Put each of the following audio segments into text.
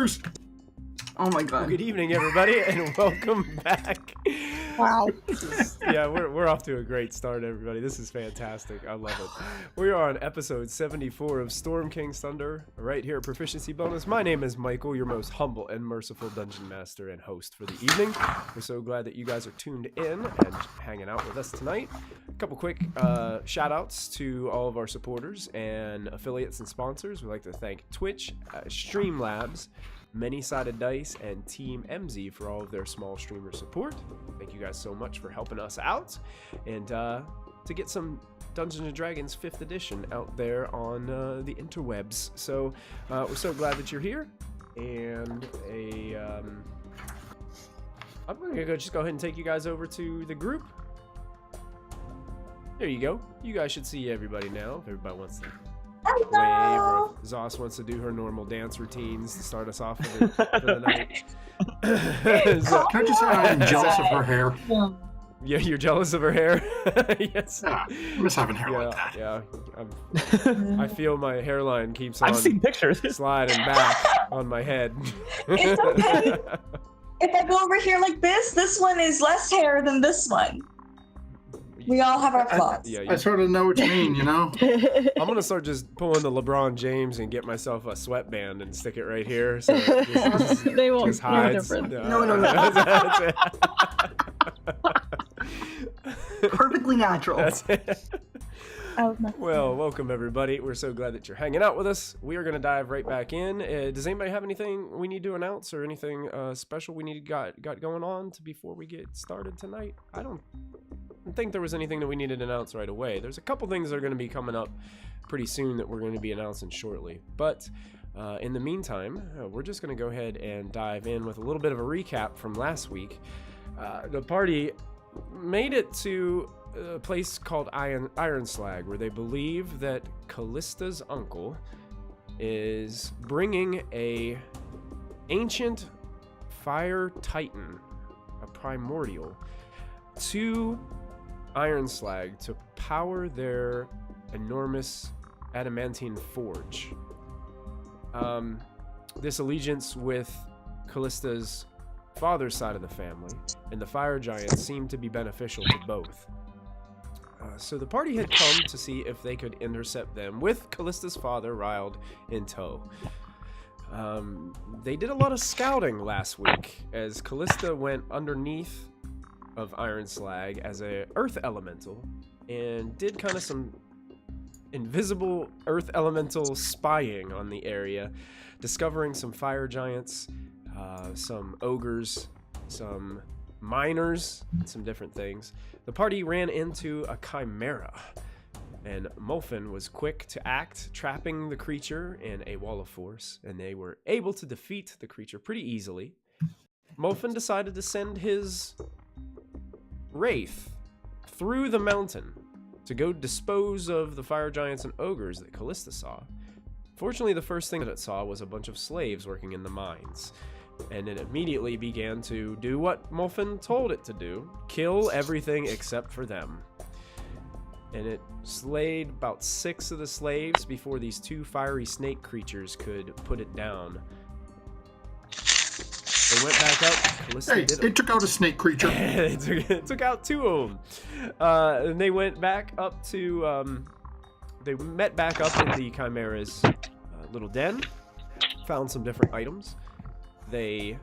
first. Oh my god. Well, good evening, everybody, and welcome back. Wow. We're off to a great start, everybody. This is fantastic. I love it. We are on episode 74 of Storm King's Thunder, right here at Proficiency Bonus. My name is Michael, your most humble and merciful dungeon master and host for the evening. We're so glad that you guys are tuned in and hanging out with us tonight. A couple quick shout outs to all of our supporters and affiliates and sponsors. We'd like to thank Twitch, Streamlabs, Many-Sided Dice, and Team MZ for all of their small streamer support. Thank you guys so much for helping us out, and to get some Dungeons & Dragons 5th edition out there on the interwebs. So we're so glad that you're here, and I'm going to just go ahead and take you guys over to the group. There you go. You guys should see everybody now, if everybody wants to wave, or Zoss wants to do her normal dance routines to start us off for the night. So, can I just say I'm jealous of her hair? Yeah, you're jealous of her hair? Yes. Yeah, I'm just having hair like that. Yeah, I feel my hairline keeps on I've seen pictures. sliding back on my head. It's okay. If I go over here like this one is less hair than this one. We all have our flaws. Yeah, I sort of know what you mean, you know? I'm going to start just pulling the LeBron James and get myself a sweatband and stick it right here. So They won't just know hides. different. No. Perfectly natural. That's it. Oh, Well, welcome everybody. We're so glad that you're hanging out with us. We are going to dive right back in. Does anybody have anything we need to announce or anything special we need got going on before we get started tonight? I don't think there was anything that we needed to announce right away. There's a couple things that are going to be coming up pretty soon that we're going to be announcing shortly. But in the meantime, we're just going to go ahead and dive in with a little bit of a recap from last week. The party made it to a place called Ironslag, where they believe that Callista's uncle is bringing a ancient fire titan, a primordial, to Ironslag to power their enormous adamantine forge. This allegiance with Callista's father's side of the family and the fire giants seemed to be beneficial to both. So the party had come to see if they could intercept them with Callista's father, Riled, in tow. They did a lot of scouting last week as Callista went underneath of Ironslag as a earth elemental and did kind of some invisible earth elemental spying on the area, discovering some fire giants, some ogres, some miners, some different things. The party ran into a chimera, and Molfin was quick to act, trapping the creature in a wall of force, and they were able to defeat the creature pretty easily. Molfin decided to send his wraith through the mountain to go dispose of the fire giants and ogres that Callista saw. Fortunately, the first thing that it saw was a bunch of slaves working in the mines, and it immediately began to do what Molfin told it to do: kill everything except for them. And it slayed about 6 of the slaves before these 2 fiery snake creatures could put it down. They went back up. Calista Hey, they took out a snake creature. It took out 2 of them. And they went back up to... they met back up in the Chimera's little den. Found some different items. They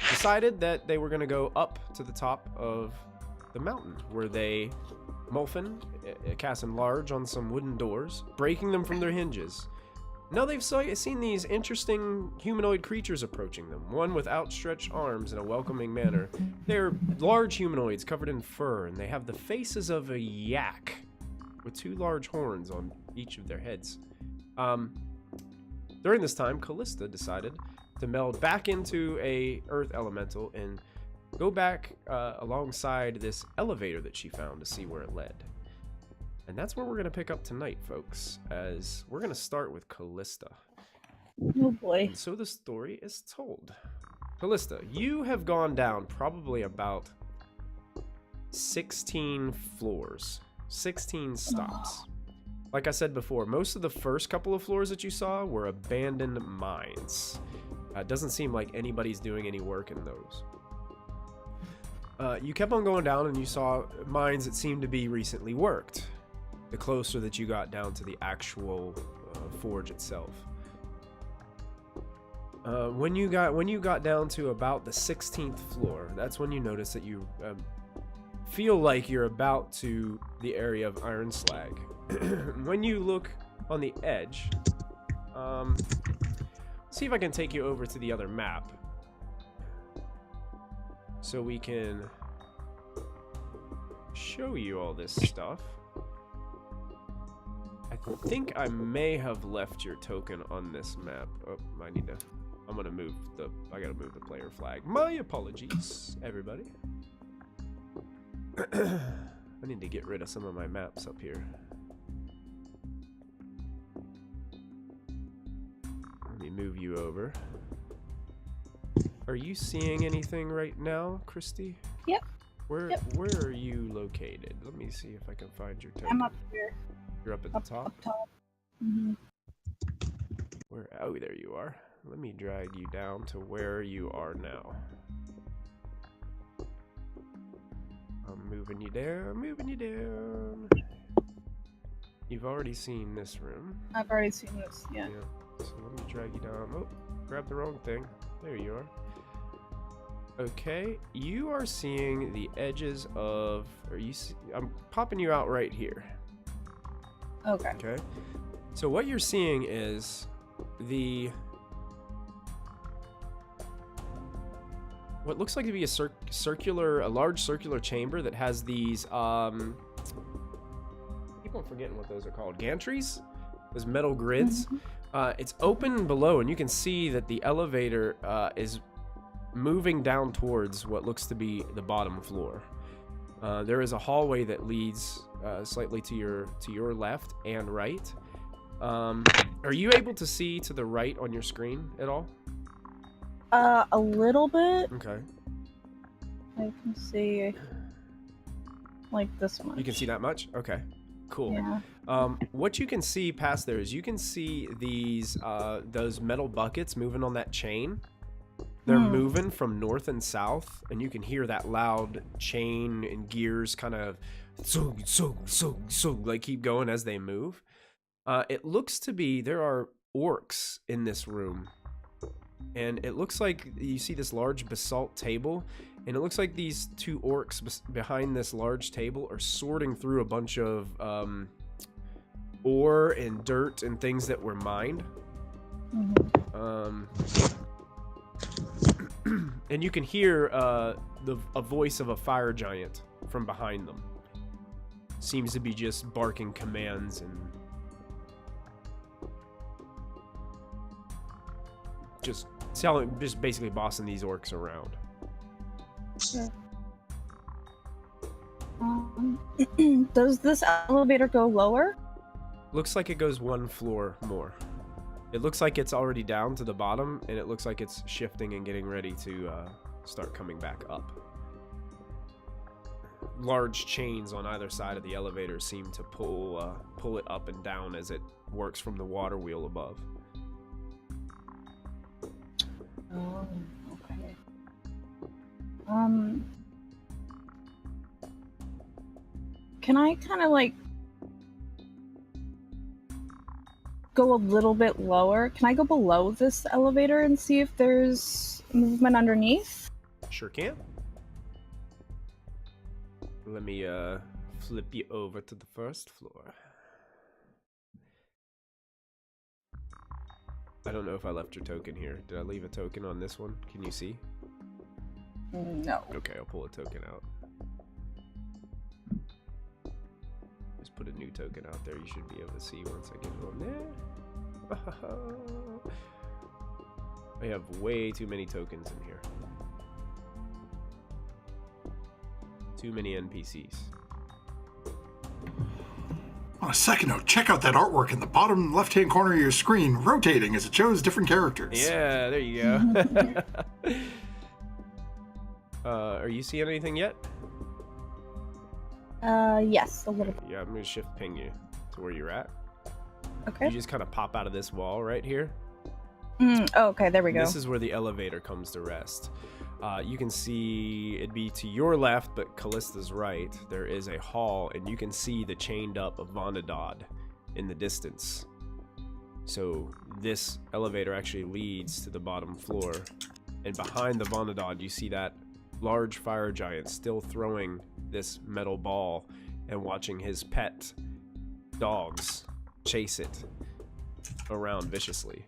decided that they were going to go up to the top of the mountain, where they... Molfin cast enlarge on some wooden doors, breaking them from their hinges. Now they've seen these interesting humanoid creatures approaching them, one with outstretched arms in a welcoming manner. They're large humanoids covered in fur, and they have the faces of a yak with 2 large horns on each of their heads. During this time, Callista decided to meld back into a earth elemental and go back alongside this elevator that she found to see where it led. And that's where we're going to pick up tonight, folks, as we're going to start with Callista. Oh boy. And so the story is told. Callista, you have gone down probably about 16 floors, 16 stops. like I said before, most of the first couple of floors that you saw were abandoned mines. It doesn't seem like anybody's doing any work in those. You kept on going down and you saw mines that seemed to be recently worked, the closer that you got down to the actual forge itself. When you got down to about the 16th floor, that's when you notice that you feel like you're about to the area of Ironslag. When you look on the edge, see if I can take you over to the other map so we can show you all this stuff. I think I may have left your token on this map. Oh, I gotta move the player flag. My apologies, everybody. I need to get rid of some of my maps up here. Let me move you over. Are you seeing anything right now, Christy? Yep. Where are you located? Let me see if I can find your token. I'm up here. You're up at the top? Up top. Mm-hmm. Where? Oh, there you are. Let me drag you down to where you are now. I'm moving you down, moving you down. You've already seen this room. I've already seen this, yeah. So let me drag you down. Oh, grab the wrong thing. There you are. Okay, you are seeing the edges of... I'm popping you out right here. Okay. Okay. So what you're seeing is what looks like to be a large circular chamber that has these I keep on forgetting what those are called. Gantries? Those metal grids. Mm-hmm. It's open below, and you can see that the elevator is moving down towards what looks to be the bottom floor. There is a hallway that leads slightly to your left and right. Are you able to see to the right on your screen at all? A little bit. Okay. I can see like this much. You can see that much? Okay. Cool. Yeah. What you can see past there is you can see those metal buckets moving on that chain. They're moving from north and south, and you can hear that loud chain and gears kind of so like keep going as they move. It looks to be there are orcs in this room, and it looks like you see this large basalt table, and it looks like these two orcs behind this large table are sorting through a bunch of ore and dirt and things that were mined. And you can hear a voice of a fire giant from behind them. Seems to be just barking commands and just basically bossing these orcs around. Does this elevator go lower? Looks like it goes one floor more. It looks like it's already down to the bottom, and it looks like it's shifting and getting ready to start coming back up. Large chains on either side of the elevator seem to pull it up and down as it works from the water wheel above. Oh, okay. Can I kind of like go a little bit lower? Can I go below this elevator and see if there's movement underneath? Sure can. Let me flip you over to the first floor. I don't know if I left your token here. Did I leave a token on this one? Can you see? No. Okay, I'll pull a token out. Just put a new token out there. You should be able to see once I get it on there. I have way too many tokens in here. Too many NPCs. On a second note, check out that artwork in the bottom left-hand corner of your screen, rotating as it shows different characters. Yeah, there you go. Are you seeing anything yet? Yes, a little bit. Yeah, I'm gonna shift ping you to where you're at. Okay. You just kind of pop out of this wall right here. Oh, okay, there we go. This is where the elevator comes to rest. You can see it'd be to your left, but Callista's right. There is a hall, and you can see the chained up Vonadod in the distance. So this elevator actually leads to the bottom floor. And behind the Vonadod, you see that large fire giant still throwing this metal ball and watching his pet dogs chase it around viciously.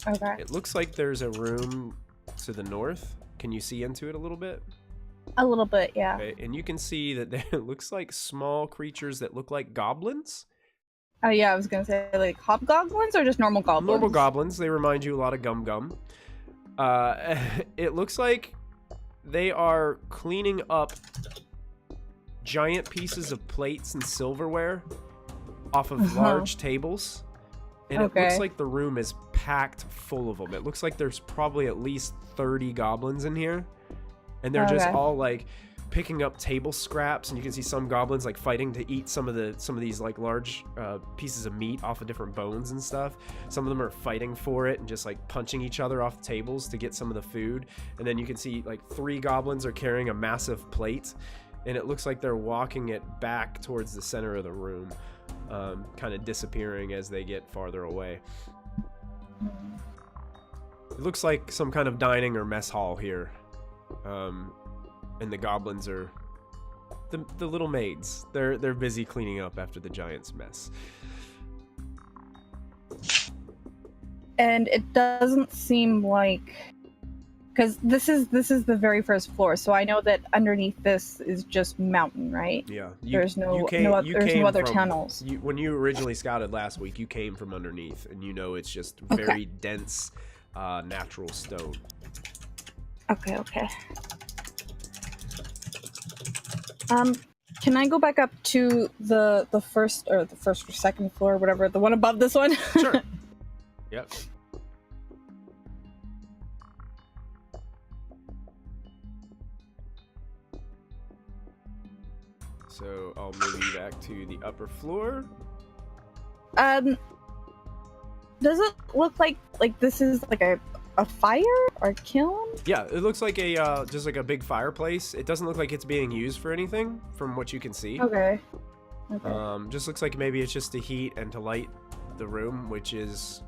Okay. It looks like there's a room to the north. Can you see into it a little bit? A little bit, yeah. Okay, and you can see that there looks like small creatures that look like goblins. Oh yeah, I was gonna say like hobgoblins or just normal goblins? Normal goblins. They remind you a lot of Gum Gum. It looks like they are cleaning up giant pieces of plates and silverware off of large tables. And it looks like the room is packed full of them. It looks like there's probably at least 30 goblins in here. And they're just all like picking up table scraps, and you can see some goblins like fighting to eat some of these like large pieces of meat off of different bones and stuff. Some of them are fighting for it and just like punching each other off tables to get some of the food. And then you can see like 3 goblins are carrying a massive plate, and it looks like they're walking it back towards the center of the room, kind of disappearing as they get farther away. It looks like some kind of dining or mess hall here. And the goblins are the little maids. They're busy cleaning up after the giant's mess. And it doesn't seem like, because this is the very first floor, so I know that underneath this is just mountain, right? Yeah. There's no other tunnels. When you originally scouted last week, you came from underneath, and you know it's just very dense, natural stone. Okay. Can I go back up to the first or second floor, whatever, the one above this one? Sure. Yep. So I'll move you back to the upper floor. Does it look like this is like a fire or kiln? Yeah, it looks like a just like a big fireplace. It doesn't look like it's being used for anything from what you can see. Okay. Just looks like maybe it's just to heat and to light the room, which is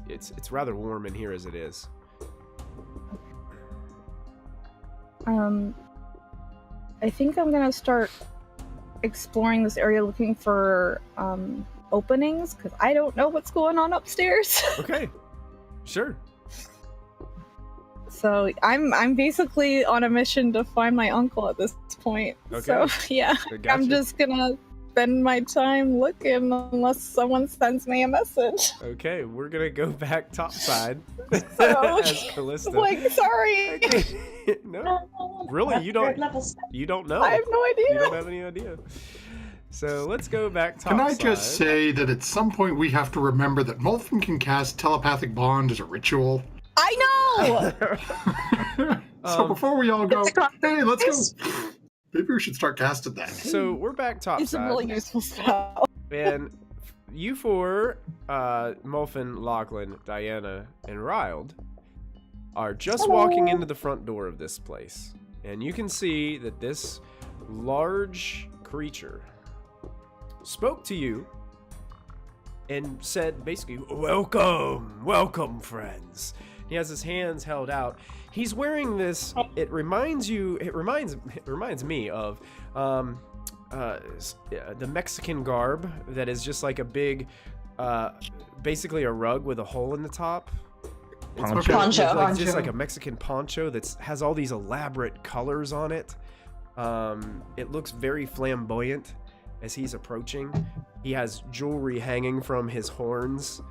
it's rather warm in here as it is. I think I'm gonna start exploring this area looking for openings, because I don't know what's going on upstairs. Okay. Sure. So I'm basically on a mission to find my uncle at this point. Okay. So yeah, Gotcha. I'm just gonna spend my time looking unless someone sends me a message. Okay, we're gonna go back topside. So, as Callista. like, sorry. No, really, you don't know. I have no idea. You don't have any idea. So let's go back topside. Can I just say that at some point we have to remember that Molfin can cast telepathic bond as a ritual? I know! So before we all go, hey, let's go. Maybe we should start casting that. So we're back topside. It's a really useful spell. And you four, Molfin, Lachlan, Diana, and Riled, are just walking into the front door of this place. And you can see that this large creature spoke to you and said basically, welcome, friends. He has his hands held out. He's wearing this, it reminds me of the Mexican garb that is just like a big, basically a rug with a hole in the top. Poncho. Just like a Mexican poncho that has all these elaborate colors on it. It looks very flamboyant as he's approaching. He has jewelry hanging from his horns,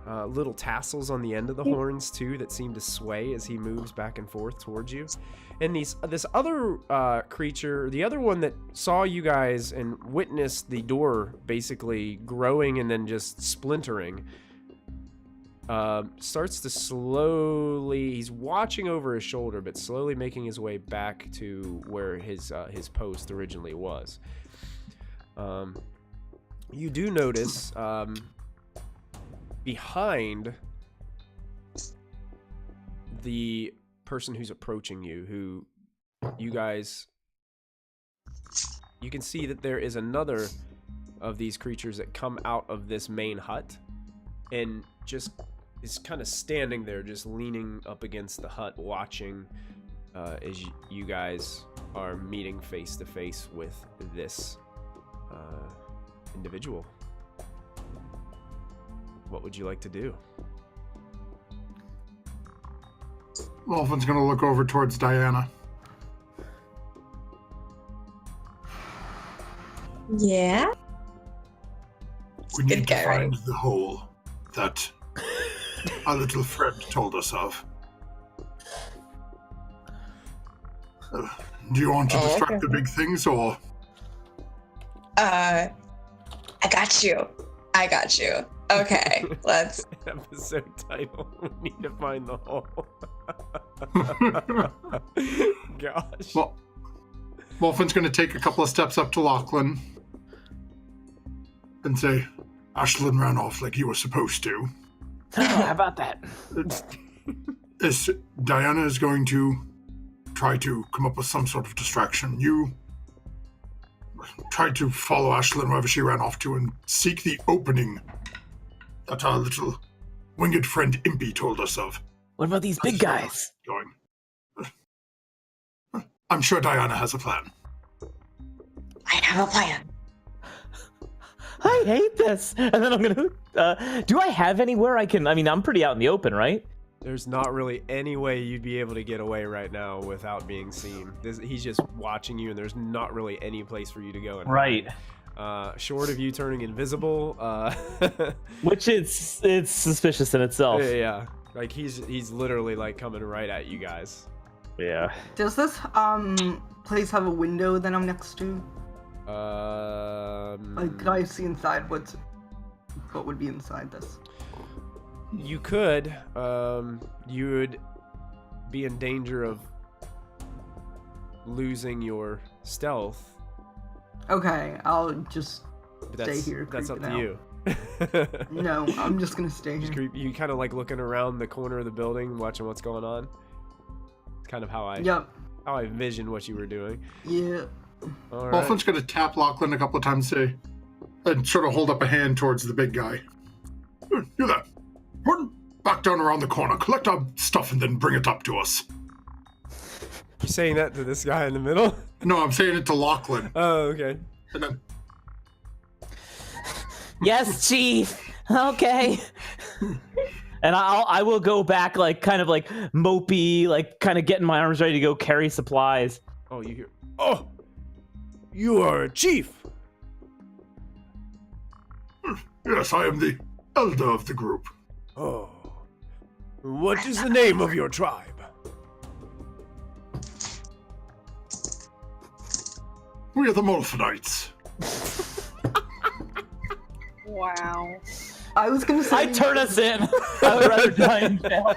little tassels on the end of the horns too that seem to sway as he moves back and forth towards you. And this other creature, the other one that saw you guys and witnessed the door basically growing and then just splintering, starts to slowly, he's watching over his shoulder, but slowly making his way back to where his post originally was. You do notice behind the person who's approaching you, who you guys, you can see that there is another of these creatures that come out of this main hut and just is kind of standing there, just leaning up against the hut, watching as you guys are meeting face to face with this individual. What would you like to do? Molfin's gonna look over towards Diana. Yeah? We need to guy, find right? the hole that our little friend told us of. Do you want to distract okay. the big things, or? I got you. Okay, let's... Episode title. We need to find the hole. Gosh. Well, Molfin's going to take a couple of steps up to Lachlan and say, Ashlyn ran off like you were supposed to. Oh, how about that? Diana is going to try to come up with some sort of distraction. You try to follow Ashlyn wherever she ran off to and seek the opening that our little winged friend Impy told us of. What about these big guys? Going. I'm sure Diana has a plan. I have a plan. I hate this. And then I'm gonna. Do I have anywhere I can? I mean, I'm pretty out in the open, right? There's not really any way you'd be able to get away right now without being seen. He's just watching you, and there's not really any place for you to go. Right. Short of you turning invisible. Which it's suspicious in itself. Yeah. Like he's literally like coming right at you guys. Yeah. Does this place have a window that I'm next to? Like, could I see inside what would be inside this? You could. You would be in danger of losing your stealth. Okay, I'll just But stay here. That's up creeping to out. you. No, I'm just gonna stay here. You kind of like looking around the corner of the building, watching what's going on. It's kind of how I envisioned what you were doing. Yeah. All right. Molfin's going to tap Lachlan a couple of times and sort of hold up a hand towards the big guy. You there. Run back down around the corner, collect our stuff, and then bring it up to us. You saying that to this guy in the middle? No, I'm saying it to Lachlan. Oh, okay. And then, Yes, Chief. Okay. And I will go back, like, kind of like mopey, like kind of getting my arms ready to go carry supplies. Oh, you hear? Oh, you are a chief. yes, I am the elder of the group. Oh, what is the name of your tribe? We are the Molfinites. Wow. I was gonna say. I turn us in. I would rather die in jail.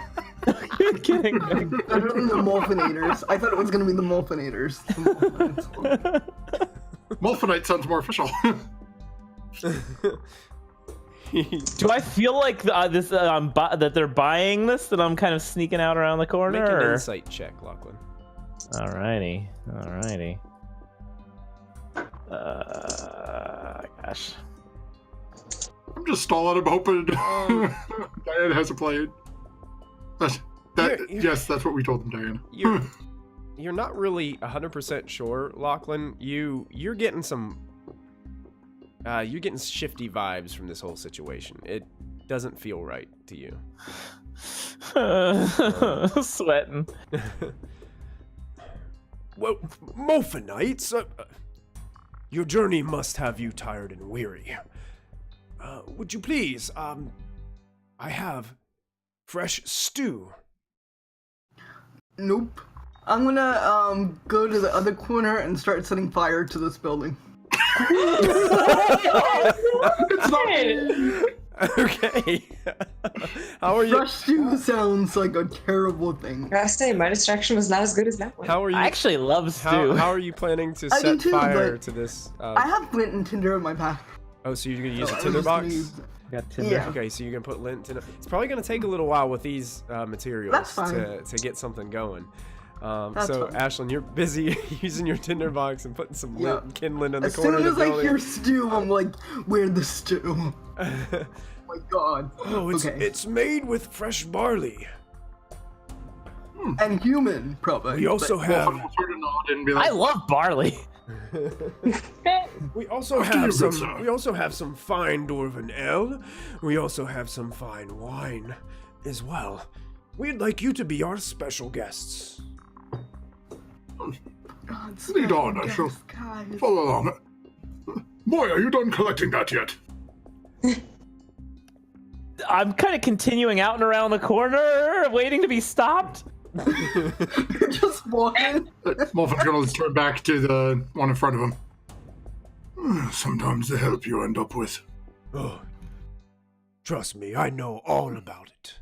You're kidding me. Better than the Molfinators. I thought it was gonna be the Molfinators. Molfinite sounds more official. Do I feel like that they're buying this? That I'm kind of sneaking out around the corner? Make an or? insight check, Lachlan. Alrighty. Gosh. I'm just stalling him, hoping Diana has a plan. Yes, that's what we told them, Diana. You're not really 100% sure, Lachlan. You're getting some shifty vibes from this whole situation. It doesn't feel right to you. Sweating. Well, Molfinites, your journey must have you tired and weary. Would you please, I have fresh stew. Nope. I'm gonna go to the other corner and start setting fire to this building. Okay. How are you? Fresh stew sounds like a terrible thing. I gotta say, my distraction was not as good as that one. How are you? I actually love stew. How are you planning to I do set too, fire but to this? I have Flint and Tinder in my pack. Oh, so you're gonna use a I was tinderbox? just gonna Got tinder. Yeah. Okay, so you're gonna put lint in it. It's probably gonna take a little while with these materials That's fine. to get something going. That's So, fine. Ashlyn, you're busy using your tinderbox and putting some lint and kindling in the As corner soon of as the I building. hear stew, I'm like, where's the stew? Oh my god. Oh, Okay. it's made with fresh barley. And human, probably. We also but- have Molfin will sort of nod and be I like, love barley. we also After you, have good some sir. we also have some fine dwarven ale. We also have some fine wine as well. We'd like you to be our special guests. God, Lead on, I shall guys. follow along. Boy, are you done collecting that yet? I'm kind of continuing out and around the corner, waiting to be stopped. Just walking. Molfin's gonna turn back to the one in front of him. Sometimes the help you end up with. Oh, trust me, I know all about it.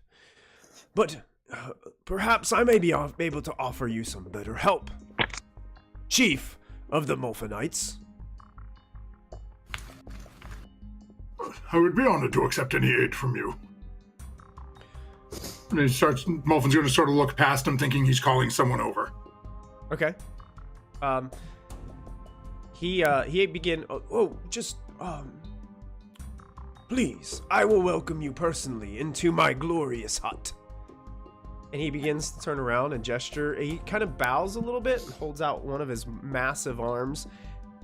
But perhaps I may be able to offer you some better help. Chief of the Molfinites. I would be honored to accept any aid from you. And Molfin's gonna sort of look past him, thinking he's calling someone over. Okay. He begin. Please, I will welcome you personally into my glorious hut. And he begins to turn around and gesture. He kind of bows a little bit and holds out one of his massive arms,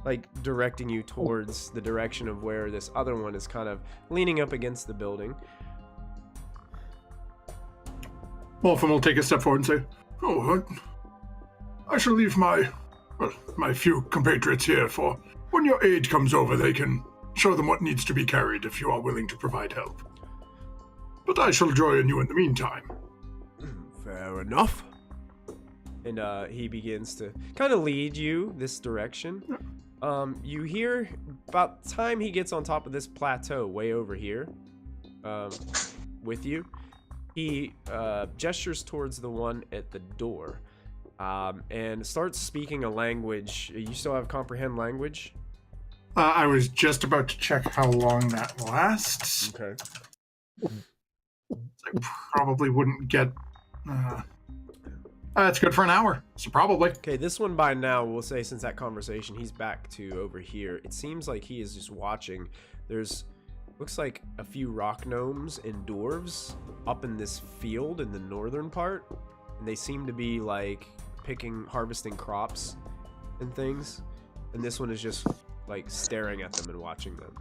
like directing you towards the direction of where this other one is kind of leaning up against the building. Molfin will take a step forward and say, I shall leave my few compatriots here for when your aid comes over, they can show them what needs to be carried if you are willing to provide help. But I shall join you in the meantime. Fair enough. And he begins to kind of lead you this direction. You hear about the time he gets on top of this plateau way over here with you, he gestures towards the one at the door and starts speaking a language. You still have comprehend language? I was just about to check how long that lasts. Okay. I probably wouldn't get... That's good for an hour, so probably. Okay, this one by now, we'll say since that conversation, he's back to over here. It seems like he is just watching. There's, looks like a few rock gnomes and dwarves up in this field in the northern part. And they seem to be like harvesting crops and things. And this one is just like staring at them and watching them.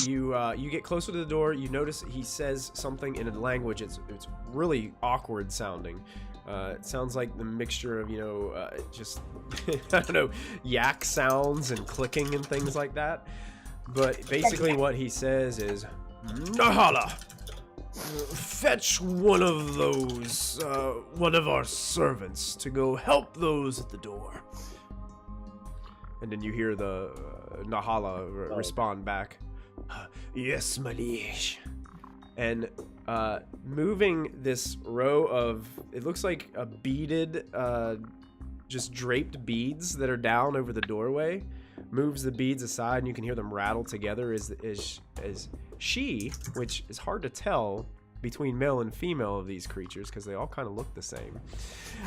You get closer to the door. You notice he says something in a language. It's really awkward sounding. It sounds like the mixture of just I don't know, yak sounds and clicking and things like that. But basically, what he says is, "Nahala, fetch one of those, one of our servants to go help those at the door." And then you hear the Nahala respond back, "Yes, my liege." And moving this row of, it looks like a beaded, just draped beads that are down over the doorway, moves the beads aside, and you can hear them rattle together as she, which is hard to tell between male and female of these creatures because they all kind of look the same.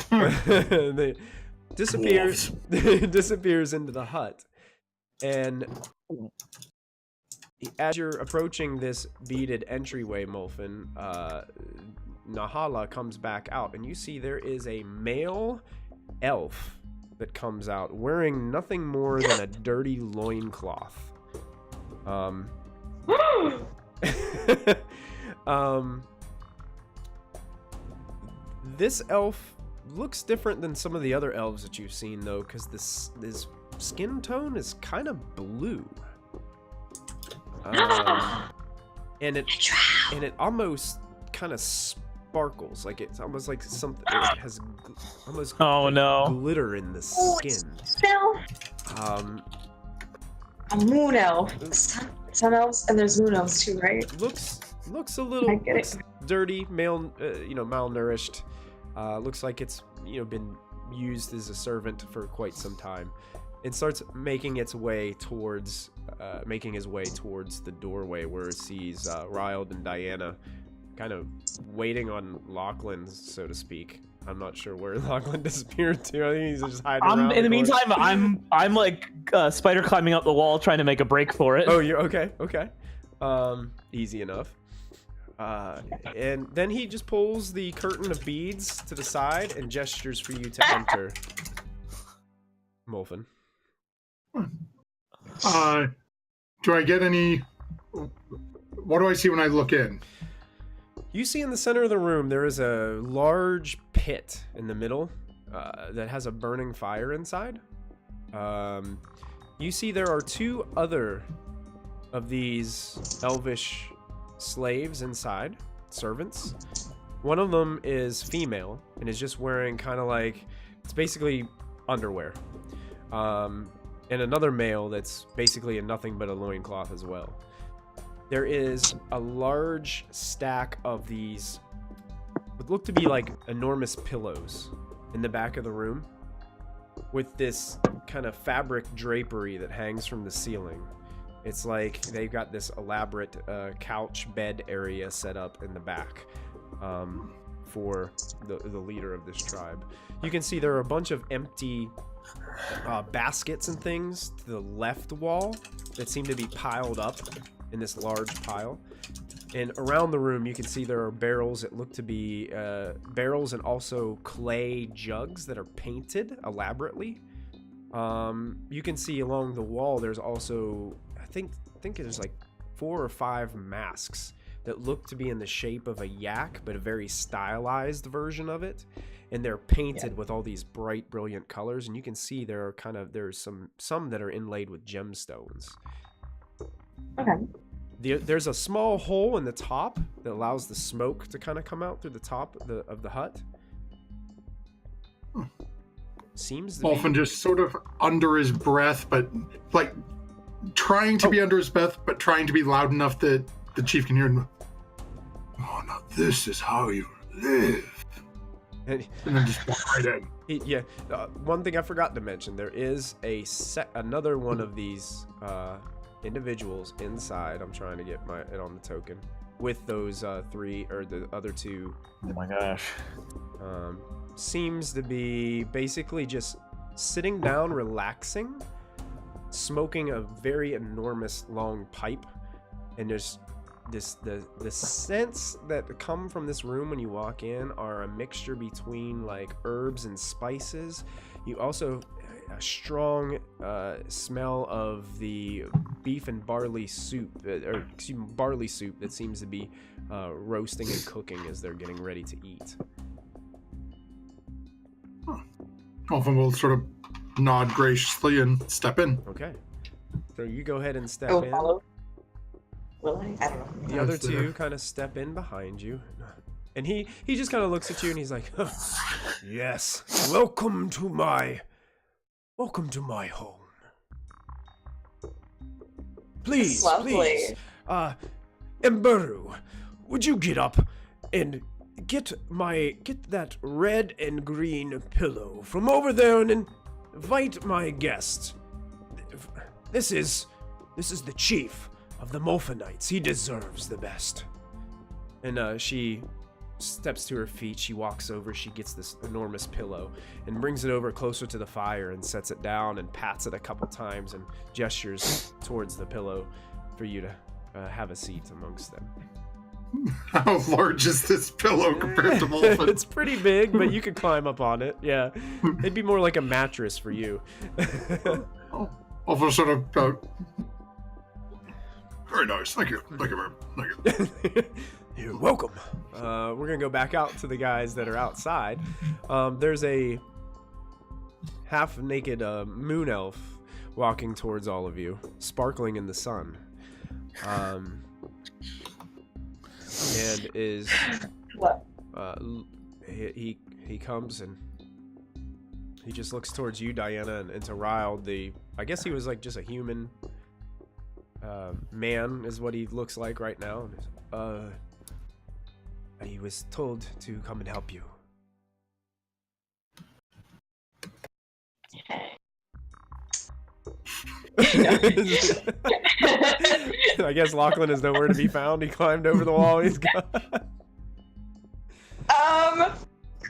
They disappears into the hut. And as you're approaching this beaded entryway, Molfin, Nahala comes back out, and you see there is a male elf that comes out wearing nothing more than a dirty loincloth. This elf looks different than some of the other elves that you've seen, though, because this skin tone is kind of blue. And it almost kind of sparkles, like it's almost like something. It has almost glitter in the skin. A moon elf, sun elves, and there's moon elves too, right? Looks a little dirty, malnourished. Looks like it's been used as a servant for quite some time. and starts making its way towards, his way towards the doorway where it sees Riled and Diana kind of waiting on Lachlan, so to speak. I'm not sure where Lachlan disappeared to. I think he's just hiding around. In the corner. meantime, I'm like spider climbing up the wall trying to make a break for it. Oh, you're okay. Okay, easy enough. And then he just pulls the curtain of beads to the side and gestures for you to enter. Molfin. Do I get any? What do I see when I look in? You see in the center of the room there is a large pit in the middle that has a burning fire inside. You see there are 2 other of these elvish slaves inside, servants. One of them is female and is just wearing kind of like, it's basically underwear. And another male that's basically in nothing but a loincloth as well. There is a large stack of these, what look to be like enormous pillows in the back of the room with this kind of fabric drapery that hangs from the ceiling. It's like they've got this elaborate couch bed area set up in the back for the leader of this tribe. You can see there are a bunch of empty baskets and things to the left wall that seem to be piled up in this large pile. And around the room you can see there are barrels that look to be barrels and also clay jugs that are painted elaborately. You can see along the wall there's also, I think there's like 4 or 5 masks that look to be in the shape of a yak, but a very stylized version of it. And they're painted with all these bright, brilliant colors. And you can see there are there's some that are inlaid with gemstones. Okay. There's a small hole in the top that allows the smoke to kind of come out through the top of the hut. Seems to Molfin just sort of under his breath, but like trying to be under his breath, but trying to be loud enough that the chief can hear him. Oh, now this is how you live. And then just walk right in. One thing I forgot to mention, there is another one of these individuals inside. I'm trying to get it on the token with those 3 or the other 2. Oh my gosh. Seems to be basically just sitting down, relaxing, smoking a very enormous long pipe, and there's the scents that come from this room when you walk in are a mixture between like herbs and spices. You also a strong smell of the beef and barley soup, barley soup that seems to be roasting and cooking as they're getting ready to eat. Molfin will sort of nod graciously and step in. Okay, so you go ahead and step in. Follow. Will I? I don't know. The other 2 kind of step in behind you, and he just kind of looks at you and he's like, "Yes, welcome to my home. Please, please, Emberu, would you get up and get that red and green pillow from over there and invite my guest. This is the chief of the Molfinites. He deserves the best." And she steps to her feet. She walks over. She gets this enormous pillow and brings it over closer to the fire and sets it down and pats it a couple times and gestures towards the pillow for you to have a seat amongst them. How large is this pillow compared to Molfin? It's pretty big, but you could climb up on it. Yeah, it'd be more like a mattress for you. Molfin sort of. Very nice. Thank you. Thank you, Thank you. You're welcome. We're gonna go back out to the guys that are outside. There's a half-naked moon elf walking towards all of you, sparkling in the sun. And is he comes and he just looks towards you, Diana, and to Ryle. I guess he was like just a human man is what he looks like right now. He was told to come and help you. I guess Lachlan is nowhere to be found. He climbed over the wall. He's gone.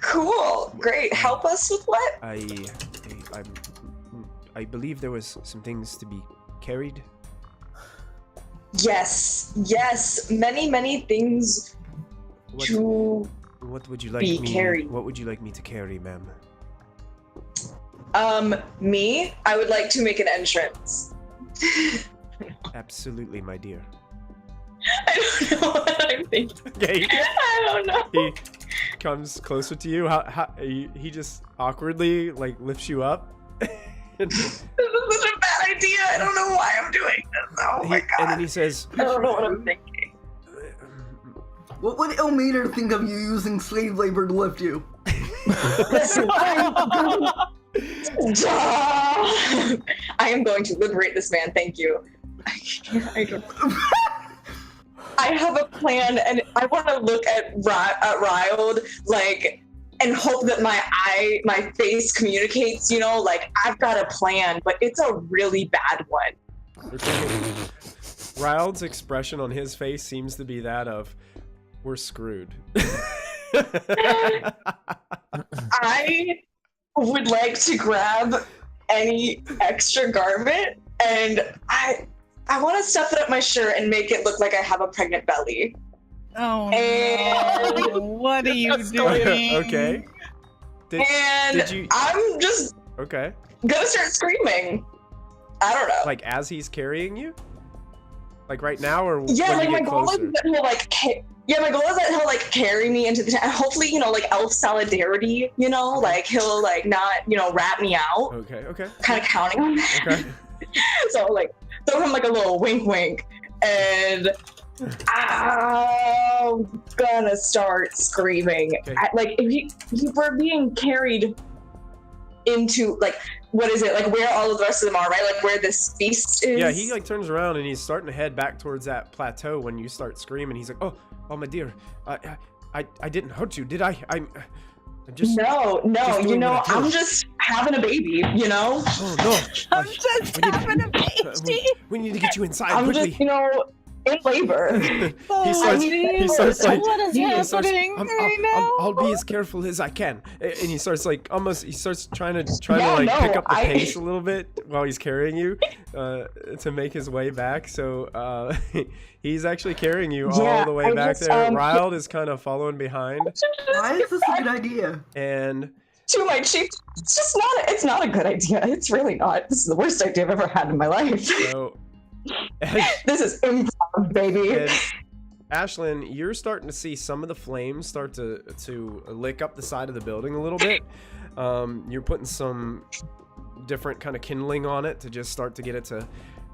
Cool. Great. Help us with what? I believe there was some things to be carried. Yes. Many things to What would you like be me? carried. What would you like me to carry, ma'am? Me? I would like to make an entrance. Absolutely, my dear. I don't know what I'm thinking. Okay. I don't know. He comes closer to you. He just awkwardly like lifts you up. This is such a bad idea. I don't know why I'm doing this. Oh my god. And then he says, I don't know what I'm thinking. What would Elmater think of you using slave labor to lift you? Listen, I am going to liberate this man. Thank you. I have a plan, and I want to look at Riled, like, and hope that my face communicates. You know, like I've got a plan, but it's a really bad one. Ryald's expression on his face seems to be that of, we're screwed. I would like to grab any extra garment, and I want to stuff it up my shirt and make it look like I have a pregnant belly. Oh And- no! What are you doing? Okay. Did you? I'm just Okay. gonna start screaming. I don't know. Like as he's carrying you? Like right now, or Yeah, when like you my get goal is closer? that he'll my goal is that he'll like carry me into the tent. Hopefully, like elf solidarity. Like he'll like not rat me out. Okay. Kind of counting on that. Okay. So like throw him like a little wink, and I'm gonna start screaming. Okay. Like if we're being carried into like what is it like where all of the rest of them are, right? Like where this feast is. Yeah, he like turns around and he's starting to head back towards that plateau when you start screaming. He's like, "Oh, my dear, I didn't hurt you, did I? I'm just No, just doing what I do." I'm just having a baby, Oh no! I'm just having a baby. We need to get you inside I'm quickly. just, in labor. He starts like, What is he starts, happening right now? I'll be as careful as I can. And he starts like he starts trying to Yeah, like no, pick up the I- pace a little bit while he's carrying you to make his way back. So he's actually carrying you all Yeah, the way I back just, there. Riled is kind of following behind, Why is this a good idea? and To my chief, it's not a good idea. It's really not. This is the worst idea I've ever had in my life. so. This is improv, baby. And Ashlyn, you're starting to see some of the flames start to lick up the side of the building a little bit. You're putting some different kind of kindling on it to just start to get it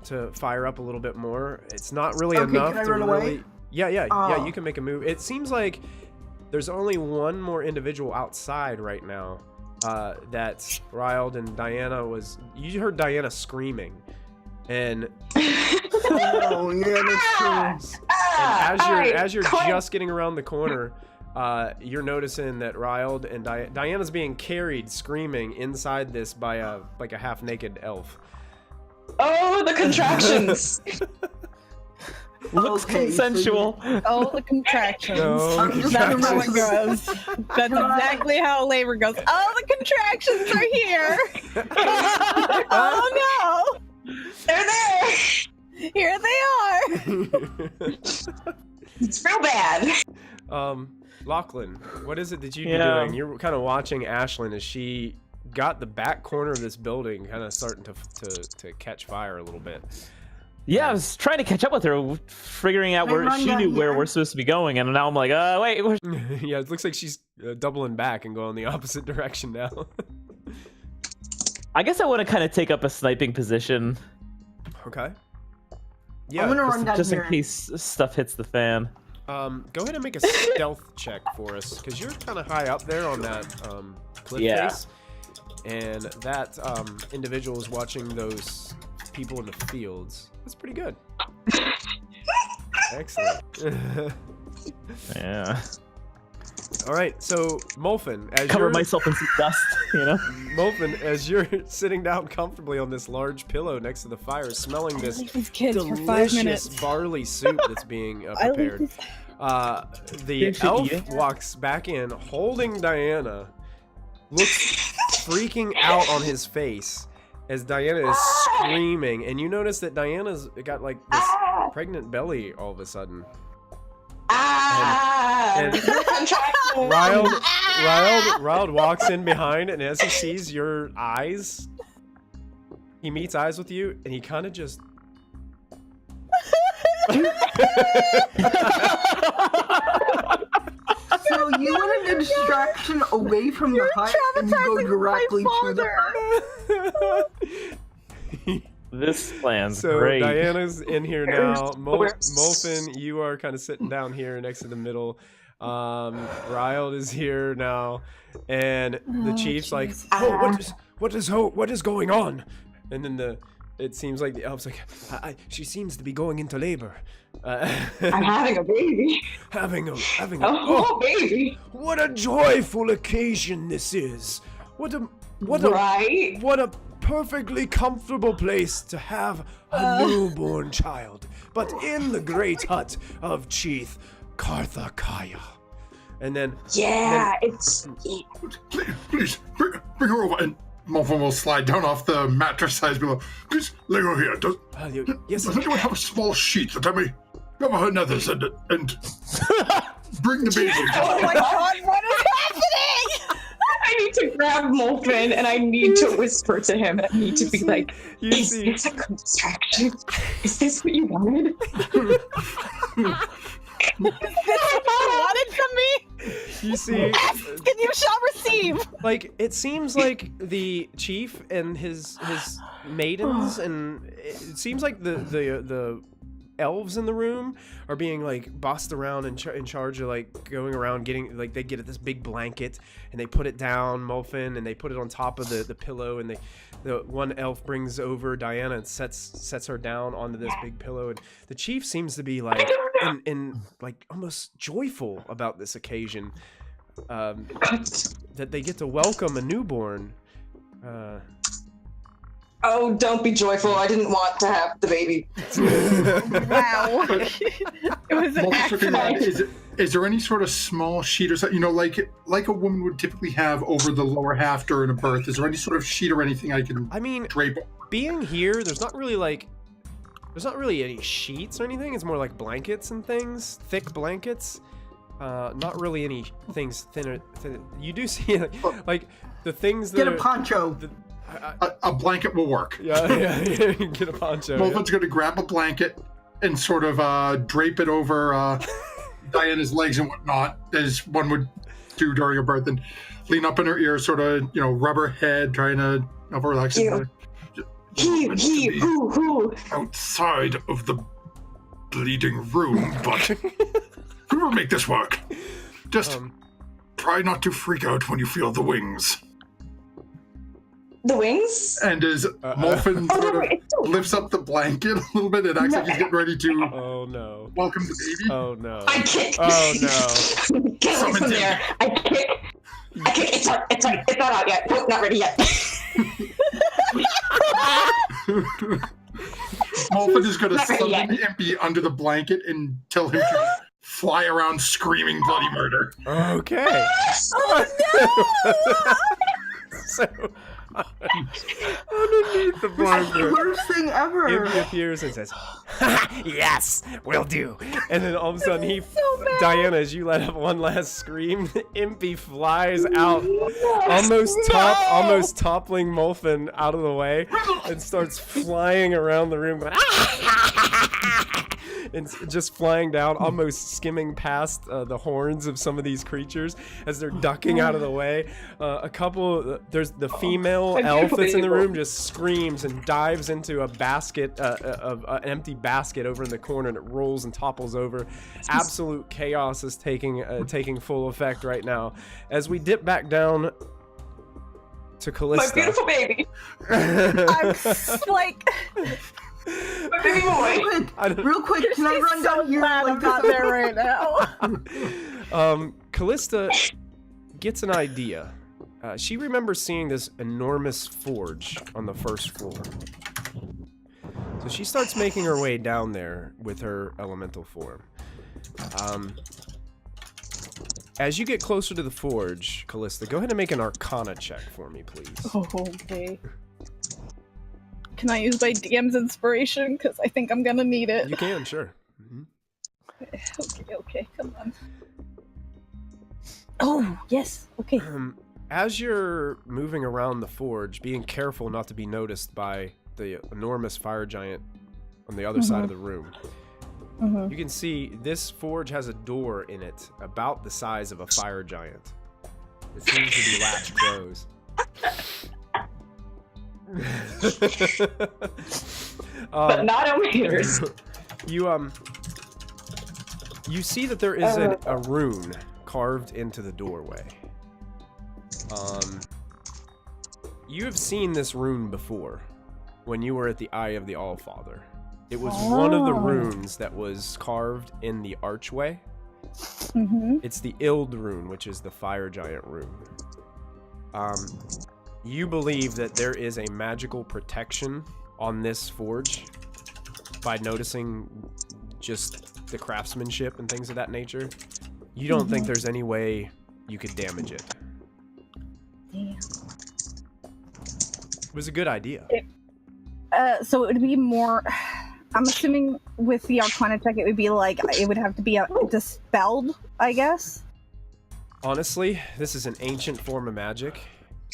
to fire up a little bit more. It's not really Okay, enough can I to run really. away? Yeah, Oh. you can make a move. It seems like there's only one more individual outside right now. That's Riled and Diana was. You heard Diana screaming. And Oh, yeah, that's true. as you're just getting around the corner, you're noticing that Riled and Diana's being carried screaming inside this by a half-naked elf. Oh, the contractions. Looks Okay, so consensual. Oh, the contractions. No, I'm just That's how gonna it goes. That's exactly how labor goes. Oh, the contractions are here. Oh no. They're there. Here they are. It's real bad. Lachlan, what is it that you'd be Yeah. doing? You're kind of watching Ashlyn as she got the back corner of this building kind of starting to catch fire a little bit. Yeah, I was trying to catch up with her, figuring out Can I where run she down knew where here? we're supposed to be going, and now I'm like, wait, Yeah, it looks like she's doubling back and going the opposite direction now. I guess I want to kind of take up a sniping position, Okay. I'm Yeah. gonna run down just here. in case stuff hits the fan. Go ahead and make a stealth check for us, because you're kind of high up there on that cliff Yeah. face, and that individual is watching those people in the fields. That's pretty good. Excellent. Yeah. All right, so Molfin, as Cover you're myself in some dust, you know? Molfin, as you're sitting down comfortably on this large pillow next to the fire, smelling this Leave these kids for 5 minutes. delicious barley soup that's being I leave prepared, these- the Didn't you elf eat it? walks back in, holding Diana, looks freaking out on his face as Diana is screaming, and you notice that Diana's got like this pregnant belly all of a sudden. And Riled walks in behind, and as he sees your eyes, he meets eyes with you, and he kind of just. So you wanted a distraction away from the hut and you go directly to the hut. This plan's So great. Diana's in here now. Molfin, you are kind of sitting down here next to the middle. Riled is here now, and the chief's like, "Oh, what is going on?" And then it seems like the elf's like, "She seems to be going into labor." I'm having a baby. having a Oh, baby. What a joyful occasion this is! What a Right? what a perfectly comfortable place to have a newborn child, but in the great hut of Chief Karthakaya. And then Yeah, it's. Please, bring her over. And Molfin will slide down off the mattress size below. Please, lay her here. yes, Does anyone have a small sheet that I may cover her nethers and bring the baby? Oh my god, what is happening? I need to grab Molfin and I need to whisper to him. I need to be like, is this a good distraction? Is this what you wanted? Wanted from me? you see, And you shall receive. like it seems like the chief and his maidens, and it seems like the elves in the room are being like bossed around and in charge of like going around getting like they get this big blanket and they put it down Molfin and they put it on top of the pillow, and the one elf brings over Diana and sets her down onto this big pillow, and the chief seems to be like in like almost joyful about this occasion, that they get to welcome a newborn. Oh, don't be joyful. I didn't want to have the baby. Wow. It was an Molfin's looking around. accident. Is there any sort of small sheet or something, like a woman would typically have over the lower half during a birth? Is there any sort of sheet or anything I can I mean, drape? being here, there's not really any sheets or anything. It's more like blankets and things, thick blankets. Not really any things thinner. You do see like the things that Get a poncho. A blanket will work. Yeah, get a poncho. Molfin's going to grab a blanket and sort of drape it over Diana's legs and whatnot, as one would do during a birth, and lean up in her ear, sort of, rub her head, trying to help her relax. Who? Outside of the bleeding room, but we will make this work. Just try not to freak out when you feel the wings. The wings? And as Molfin sort of lifts up the blanket a little bit, it acts like he's getting ready to Oh no. welcome the baby. Oh no. I kick. Oh no. Get away from there. I kick. It's not out yet. Nope, not ready yet. Molfin is going to Not ready summon yet. the Impy under the blanket and tell him to fly around screaming bloody murder. Okay. So underneath the That's the blanket, worst thing ever. Impy appears and says, "Yes, will do." And then all of a sudden, Diana, as you let up one last scream, Impy flies out, almost toppling Molfin out of the way, and starts flying around the room, going, and just flying down, almost skimming past the horns of some of these creatures as they're ducking out of the way. There's the female elf that's in the room, just screams and dives into a basket, an empty basket over in the corner, and it rolls and topples over. Absolute chaos is taking full effect right now. As we dip back down to Callista. My beautiful baby. I'm like, My baby boy. Real quick, can I run down here glad like I'm not this? there right now. Callista gets an idea. She remembers seeing this enormous forge on the first floor. So she starts making her way down there with her elemental form. As you get closer to the forge, Callista, go ahead and make an Arcana check for me, please. Oh, okay. Can I use my DM's inspiration? Because I think I'm gonna need it. You can, sure. Okay, come on. Oh, yes, okay. As you're moving around the forge, being careful not to be noticed by the enormous fire giant on the other side of the room, you can see this forge has a door in it about the size of a fire giant. It seems to be latched closed. But not ometers. You see that there is a rune carved into the doorway. You have seen this rune before when you were at the Eye of the Allfather. It was one of the runes that was carved in the archway. It's the Ild rune, which is the fire giant rune. You believe that there is a magical protection on this forge by noticing just the craftsmanship and things of that nature. You don't think there's any way you could damage it. Damn. It was a good idea. So it would be more... I'm assuming with the Arcana check, it would be like, it would have to be dispelled, I guess? Honestly, this is an ancient form of magic.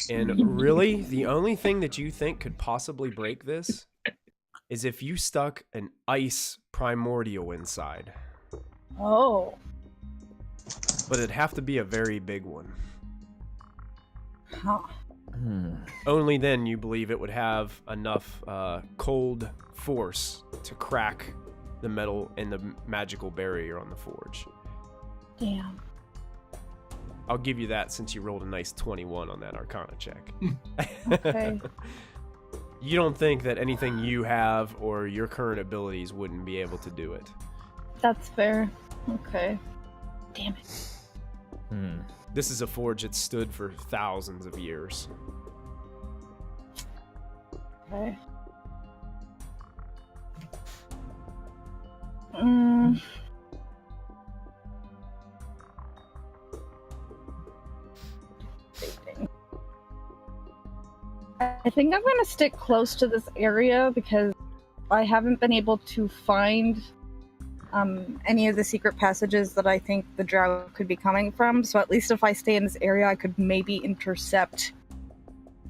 And really, the only thing that you think could possibly break this is if you stuck an ice primordial inside. Oh. But it'd have to be a very big one. Huh. Only then you believe it would have enough cold force to crack the metal and the magical barrier on the forge. Damn. I'll give you that since you rolled a nice 21 on that Arcana check. Okay. You don't think that anything you have or your current abilities wouldn't be able to do it. That's fair. Okay. Damn it. This is a forge that stood for thousands of years. Okay. I think I'm going to stick close to this area because I haven't been able to find any of the secret passages that I think the drow could be coming from. So at least if I stay in this area, I could maybe intercept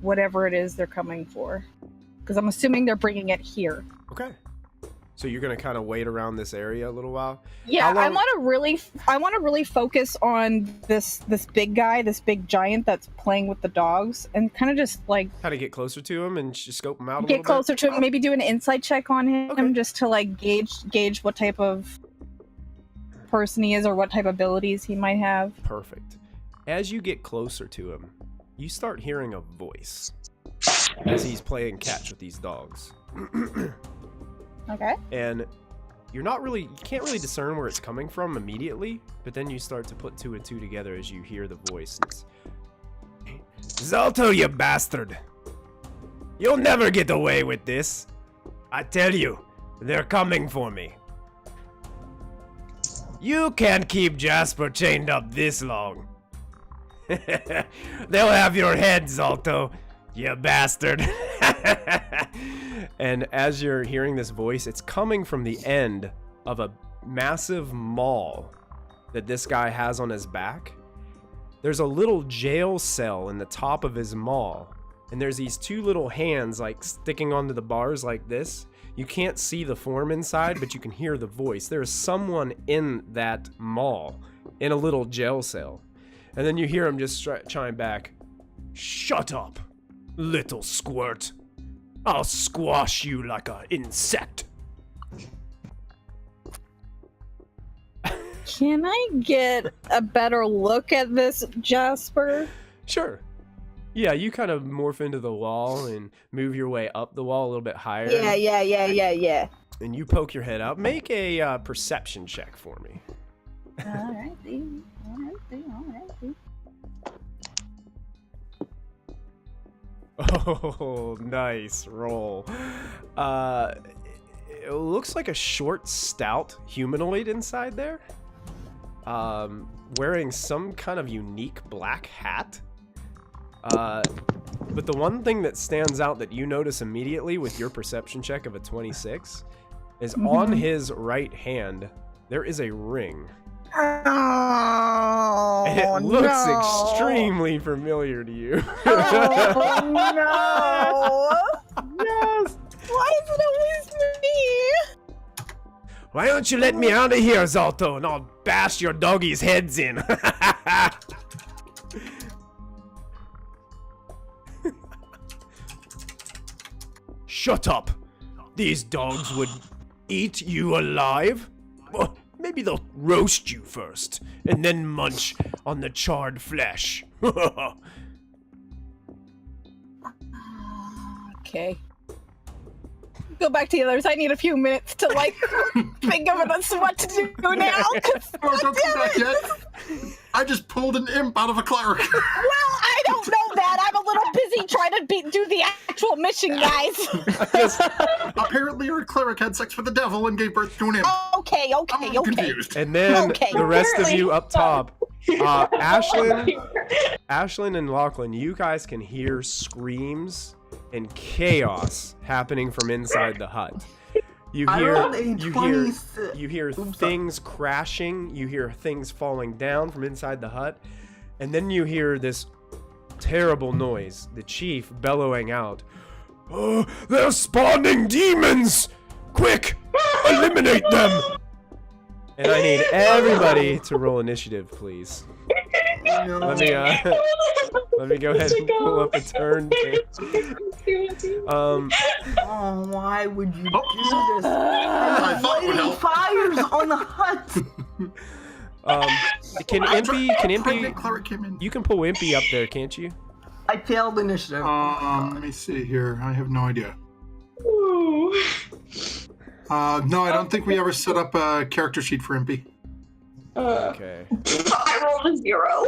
whatever it is they're coming for. Because I'm assuming they're bringing it here. Okay. So you're gonna kind of wait around this area a little while. Yeah, I want to really focus on this big guy, this big giant that's playing with the dogs, and kind of just like How to get closer to him and just scope him out a get little closer to him, maybe do an insight check on him, Okay. just to like gauge what type of person he is or what type of abilities he might have. bit? Perfect. As you get closer to him, you start hearing a voice as he's playing catch with these dogs. Okay. And you can't really discern where it's coming from immediately, but then you start to put two and two together as you hear the voice. It's, Zalto, you bastard! You'll never get away with this! I tell you, they're coming for me. You can't keep Jasper chained up this long. They'll have your head, Zalto, you bastard. And as you're hearing this voice, it's coming from the end of a massive maul that this guy has on his back. There's a little jail cell in the top of his maul, and there's these two little hands like sticking onto the bars like this. You can't see the form inside, but you can hear the voice. There is someone in that maul in a little jail cell. And then you hear him just chime back, "Shut up, little squirt. I'll squash you like an insect." Can I get a better look at this Jasper? Sure. Yeah, you kind of morph into the wall and move your way up the wall a little bit higher. Yeah. And you poke your head out. Make a perception check for me. Alrighty. Oh, nice roll. It looks like a short, stout humanoid inside there. Wearing some kind of unique black hat. But the one thing that stands out that you notice immediately with your perception check of a 26 is on his right hand, there is a ring. Oh, And it looks no. extremely familiar to you. Oh, no. Yes. Why is it always me? Why don't you let me out of here, Zalto, and I'll bash your doggies' heads in. Shut up. These dogs would eat you alive? Well, maybe they'll roast you first, and then munch on the charred flesh. Okay. Go back to the others. I need a few minutes to, like, think of what to do now. Oh, don't come back yet. I just pulled an imp out of a cleric. Well, I don't know that. I'm a little busy trying to do the actual mission, guys. Apparently, our cleric had sex with the devil and gave birth to an imp. Okay. I'm confused. And then Okay. the rest of you up top, Ashlyn Apparently. and Lachlan, you guys can hear screams and chaos happening from inside the hut. You I hear rolled a you hear 26. you hear Oops, things crashing, you hear things falling down from inside the hut, and then you hear this terrible noise, the chief bellowing out, "Oh, they're spawning demons! Quick, eliminate them!" And I need everybody to roll initiative, please. No. Let me go ahead and pull up a turn. Oh, why would you do this? I thought it would help. Fires on the hut. Can Pregnant Impy, cleric came in. you can pull Impy up there, can't you? I failed initiative. Let me see here. I have no idea. No, I don't think we ever set up a character sheet for Impy. Okay. I rolled a 0.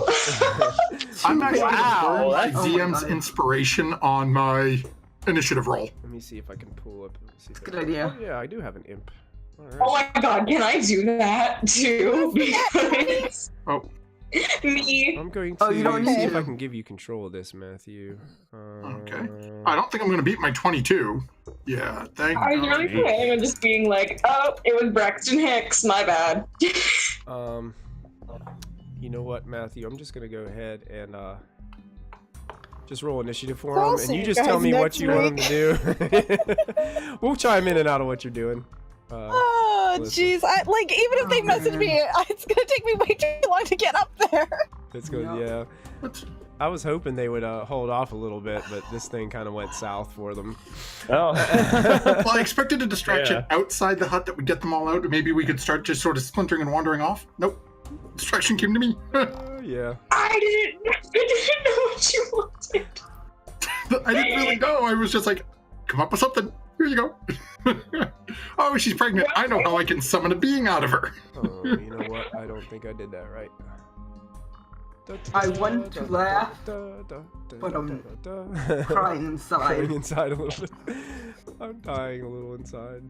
I'm actually Wow, going to burn my that's- oh my DM's God. inspiration on my initiative roll. Let me see if I can pull up. See if Good I- idea. Oh, yeah, I do have an imp. All right. Oh my god, can I do that too? Because Oh, me. I'm going to Oh, you don't see need if I to. can give you control of this, Matthew. okay. I don't think I'm going to beat my 22. Yeah, thank I was really God. planning on just being like, oh, it was Braxton Hicks, my bad. You know what, Matthew? I'm just gonna go ahead and just roll initiative for I'll him, and see you you just tell guys me what next you want him to do. We'll chime in and out of what you're doing. Oh, Listen. jeez. Even if they message me, it's gonna take me way too long to get up there. It's good, Yeah. yeah. What's- I was hoping they would hold off a little bit, but this thing kind of went south for them. Oh. Well, I expected a distraction Yeah. outside the hut that would get them all out. Maybe we could start just sort of splintering and wandering off. Nope. Distraction came to me. Yeah. I didn't know what you wanted. I didn't really know. I was just like, come up with something. Here you go. Oh, she's pregnant. I know how I can summon a being out of her. Oh, you know what? I don't think I did that right. I want to laugh, but I'm crying Crying inside. inside a little bit. I'm dying a little inside.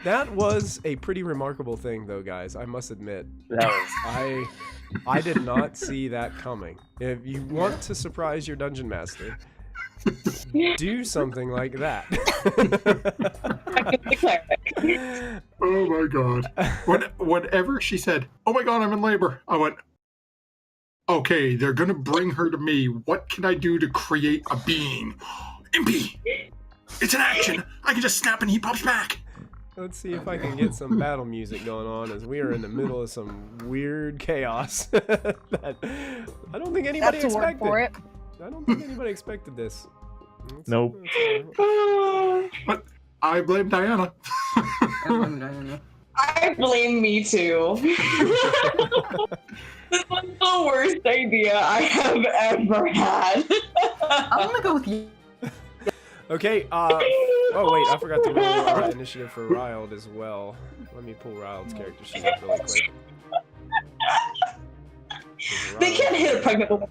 That was a pretty remarkable thing, though, guys. I must admit. That was I did not see that coming. If you want to surprise your dungeon master, do something like that. Oh my god. Whatever she said, oh my god, I'm in labor. I went, okay, they're gonna bring her to me. What can I do to create a being? Impy! It's an action! I can just snap and he pops back! Let's see if I can get some battle music going on as we are in the middle of some weird chaos that I don't think anybody That's a word expected. for it. I don't think anybody expected this. Nope. But I blame Diana. I blame me too. This was the worst idea I have ever had. I'm gonna go with you. Okay, oh wait, I forgot to roll initiative for Riled as well. Let me pull Riled's character sheet up really quick. They can't hit a pregnant woman.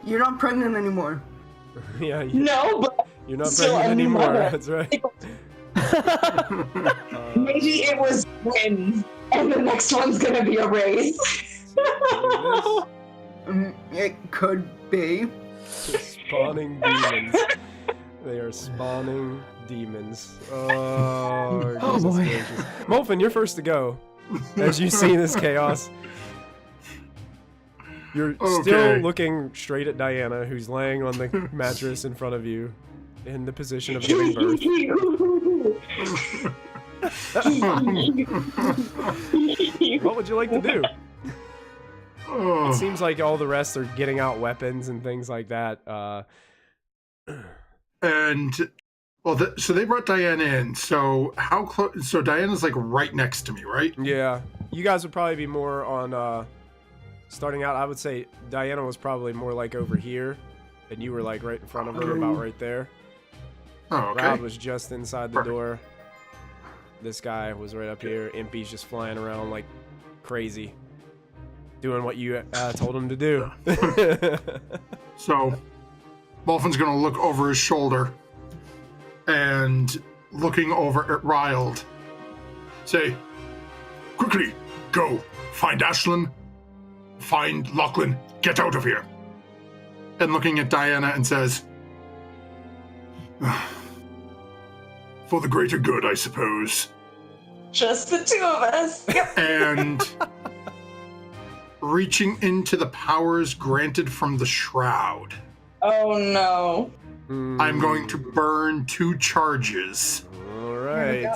You're not pregnant anymore. Yeah, No, but you're not still pregnant a anymore, mother. that's right. Maybe it was win, and the next one's gonna be a raise. It could be. Spawning demons. They are spawning demons. Oh, Oh, boy. gracious. Molfin, you're first to go. As you see this chaos. You're still Okay. looking straight at Diana, who's laying on the mattress in front of you, in the position of giving birth. What would you like to do? It seems like all the rest are getting out weapons and things like that. And well, so they brought Diana in. So how close? So Diana's like right next to me, right? Yeah, you guys would probably be more on starting out. I would say Diana was probably more like over here, and you were like right in front of her, about right there. Oh, okay. Rod was just inside the Perfect. door. This guy was right up here. Impy's just flying around like crazy, doing what you told him to do. So Molfin's gonna look over his shoulder and looking over at Riled, say, "Quickly, go find Ashlyn, find Lachlan, get out of here." And looking at Diana and says, "For the greater good, I suppose." Just the two of us. Yep. And reaching into the powers granted from the shroud, Oh no. I'm going to burn 2 charges All right.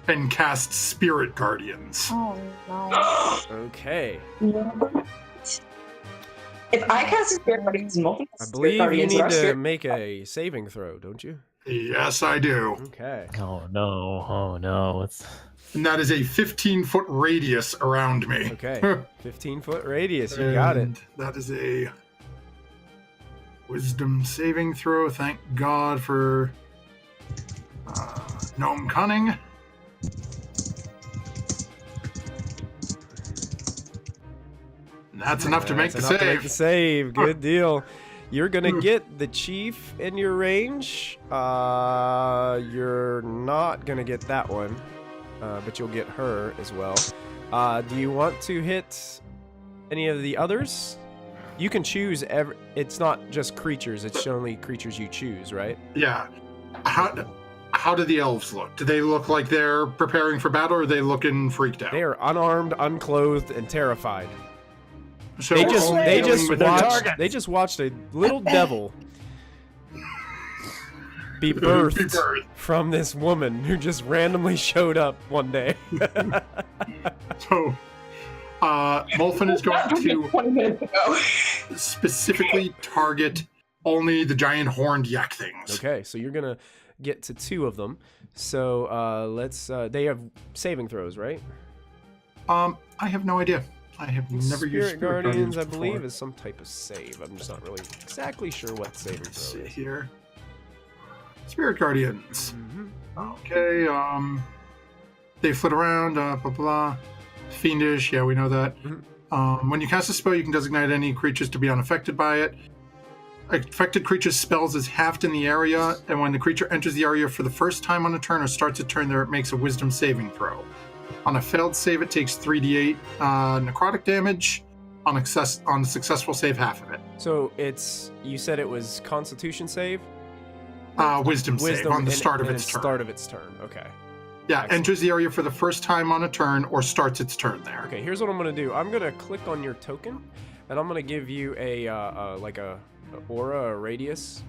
and cast Spirit Guardians. Oh no. Okay. If I cast a Spirit Guardians, Molfin I casts Spirit believe you Guardians, need our to Spirit- make a saving throw, don't you? Yes, I do. Okay. Oh no! Oh no! It's And that is a 15-foot radius around me. Okay. 15-foot radius. You got it. And that is a Wisdom saving throw. Thank God for Gnome Cunning. And that's enough to make the That's enough to make the save. save. Good deal. You're gonna get the chief in your range. You're not gonna get that one, but you'll get her as well. Do you want to hit any of the others? You can choose every. It's not just creatures. It's only creatures you choose, right? Yeah. How do the elves look? Do they look like they're preparing for battle, or are they looking freaked out? They are unarmed, unclothed, and terrified. So They we're just all they dealing just with watched targets. they just watched a little devil be Be birthed birthed. from this woman who just randomly showed up one day. So Molfin is going to 20 minutes ago. specifically target only the giant horned yak things. Okay, so you're gonna get to 2 of them. So let's. They have saving throws, right? I have no idea. I have never used Spirit Guardians, I before. believe, is some type of save. I'm just not really exactly sure what saving Let's throw see is. here. Spirit Guardians. Mhm. Okay, they flit around, blah, blah. Fiendish, yeah, we know that. Mhm. When you cast a spell, you can designate any creatures to be unaffected by it. Affected creature's spells is halved in the area, and when the creature enters the area for the first time on a turn or starts a turn there, it makes a wisdom saving throw. On a failed save, it takes 3d8 necrotic damage. On a successful save, half of it. So it's. You said it was Constitution save. Wisdom save on the and- start of and its turn. Start of its turn. Okay. Yeah, Excellent. enters the area for the first time on a turn or starts its turn there. Okay, here's what I'm gonna do. I'm gonna click on your token, and I'm gonna give you a like a aura, a radius,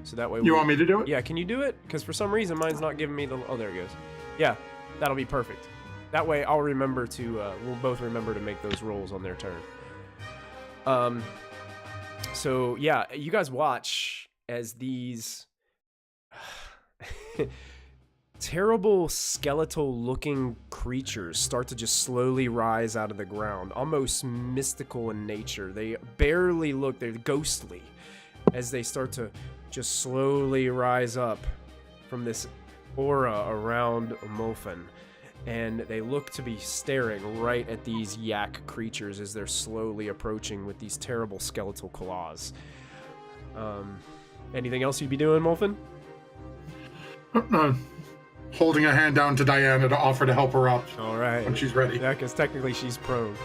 so that way. You want me to do it? Yeah, can you do it? Because for some reason mine's not giving me the. Oh, there it goes. Yeah, that'll be perfect. That way I'll remember to. We'll both remember to make those rolls on their turn. So yeah, you guys watch as these terrible skeletal-looking creatures start to just slowly rise out of the ground, almost mystical in nature. They barely look, they're ghostly. as they start to just slowly rise up from this aura around Molfin. And they look to be staring right at these yak creatures as they're slowly approaching with these terrible skeletal claws. Anything else you'd be doing, Molfin? Holding a hand down to Diana to offer to help her out. All right. When she's ready. Yeah, because technically she's prone.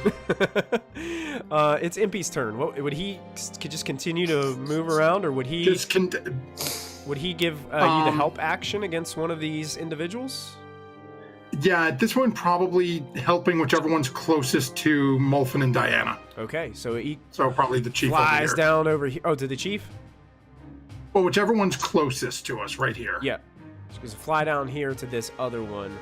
It's Impy's turn. What would he could just continue to move around, or would he would he give you the help action against one of these individuals? Yeah, at this one, probably helping whichever one's closest to Molfin and Diana. Okay, so probably the chief flies over here. down over here. Oh, to the chief? Well, whichever one's closest to us, right here. Yeah. So he's fly down here to this other one,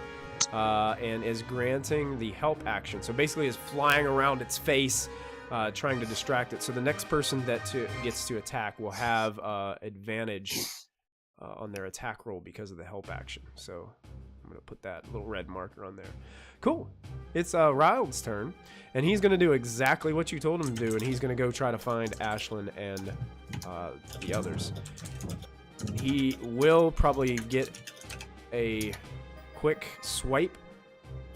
and is granting the help action. So basically, is flying around its face, trying to distract it. So the next person that gets to attack will have advantage on their attack roll because of the help action. So I'm gonna put that little red marker on there. Cool. It's Ryald's turn, and he's gonna do exactly what you told him to do, and he's gonna go try to find Ashlyn and the others. He will probably get a quick swipe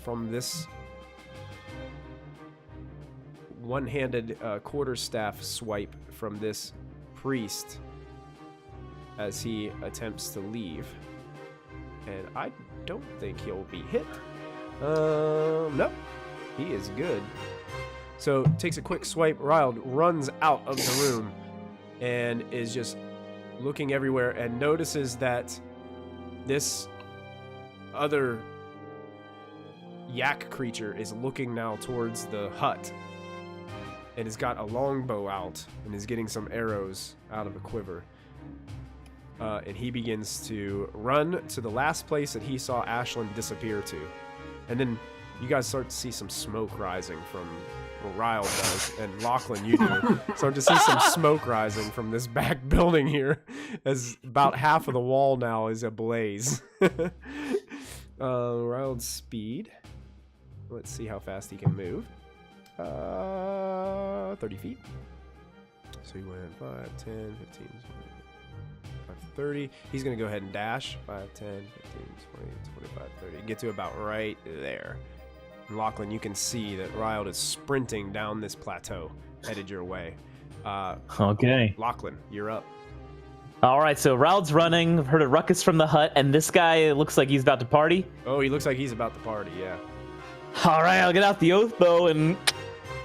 from this one-handed quarterstaff swipe from this priest as he attempts to leave. And I don't think he'll be hit. No, he is good. So takes a quick swipe. Ryald runs out of the room and is just looking everywhere and notices that this other yak creature is looking now towards the hut and has got a longbow out and is getting some arrows out of a quiver. And he begins to run to the last place that he saw Ashlyn disappear to. And then you guys start to see some smoke rising from, well, Ryle does, and Lachlan, you do. Start to see some smoke rising from this back building here, as about half of the wall now is ablaze. Ryle's speed. Let's see how fast he can move. 30 feet. So he went 5, 10, 15, 30. He's going to go ahead and dash. 5, 10, 15, 20, 25, 30. Get to about right there. And Lachlan, you can see that Ryle is sprinting down this plateau, headed your way. Okay. Lachlan, you're up. All right, so Ryle's running. I've heard a ruckus from the hut, and this guy looks like he's about to party. Oh, he looks like he's about to party, yeah. All right, I'll get out the oath bow and...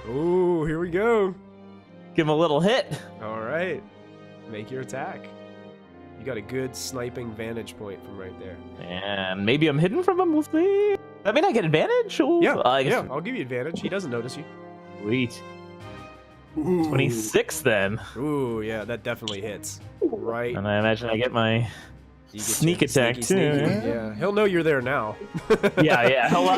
Ooh, here we go. give him a little hit. All right. Make your attack. You got a good sniping vantage point from right there. And maybe I'm hidden from him. We'll see. I mean, I get advantage. Ooh, Yeah, I guess. yeah, I'll give you advantage. He doesn't notice you. Sweet. Ooh. 26 then. Ooh, yeah, that definitely hits. Right. And I imagine I get my You get sneak your attack sneaky, too. Yeah, he'll know you're there now. Yeah. Hello.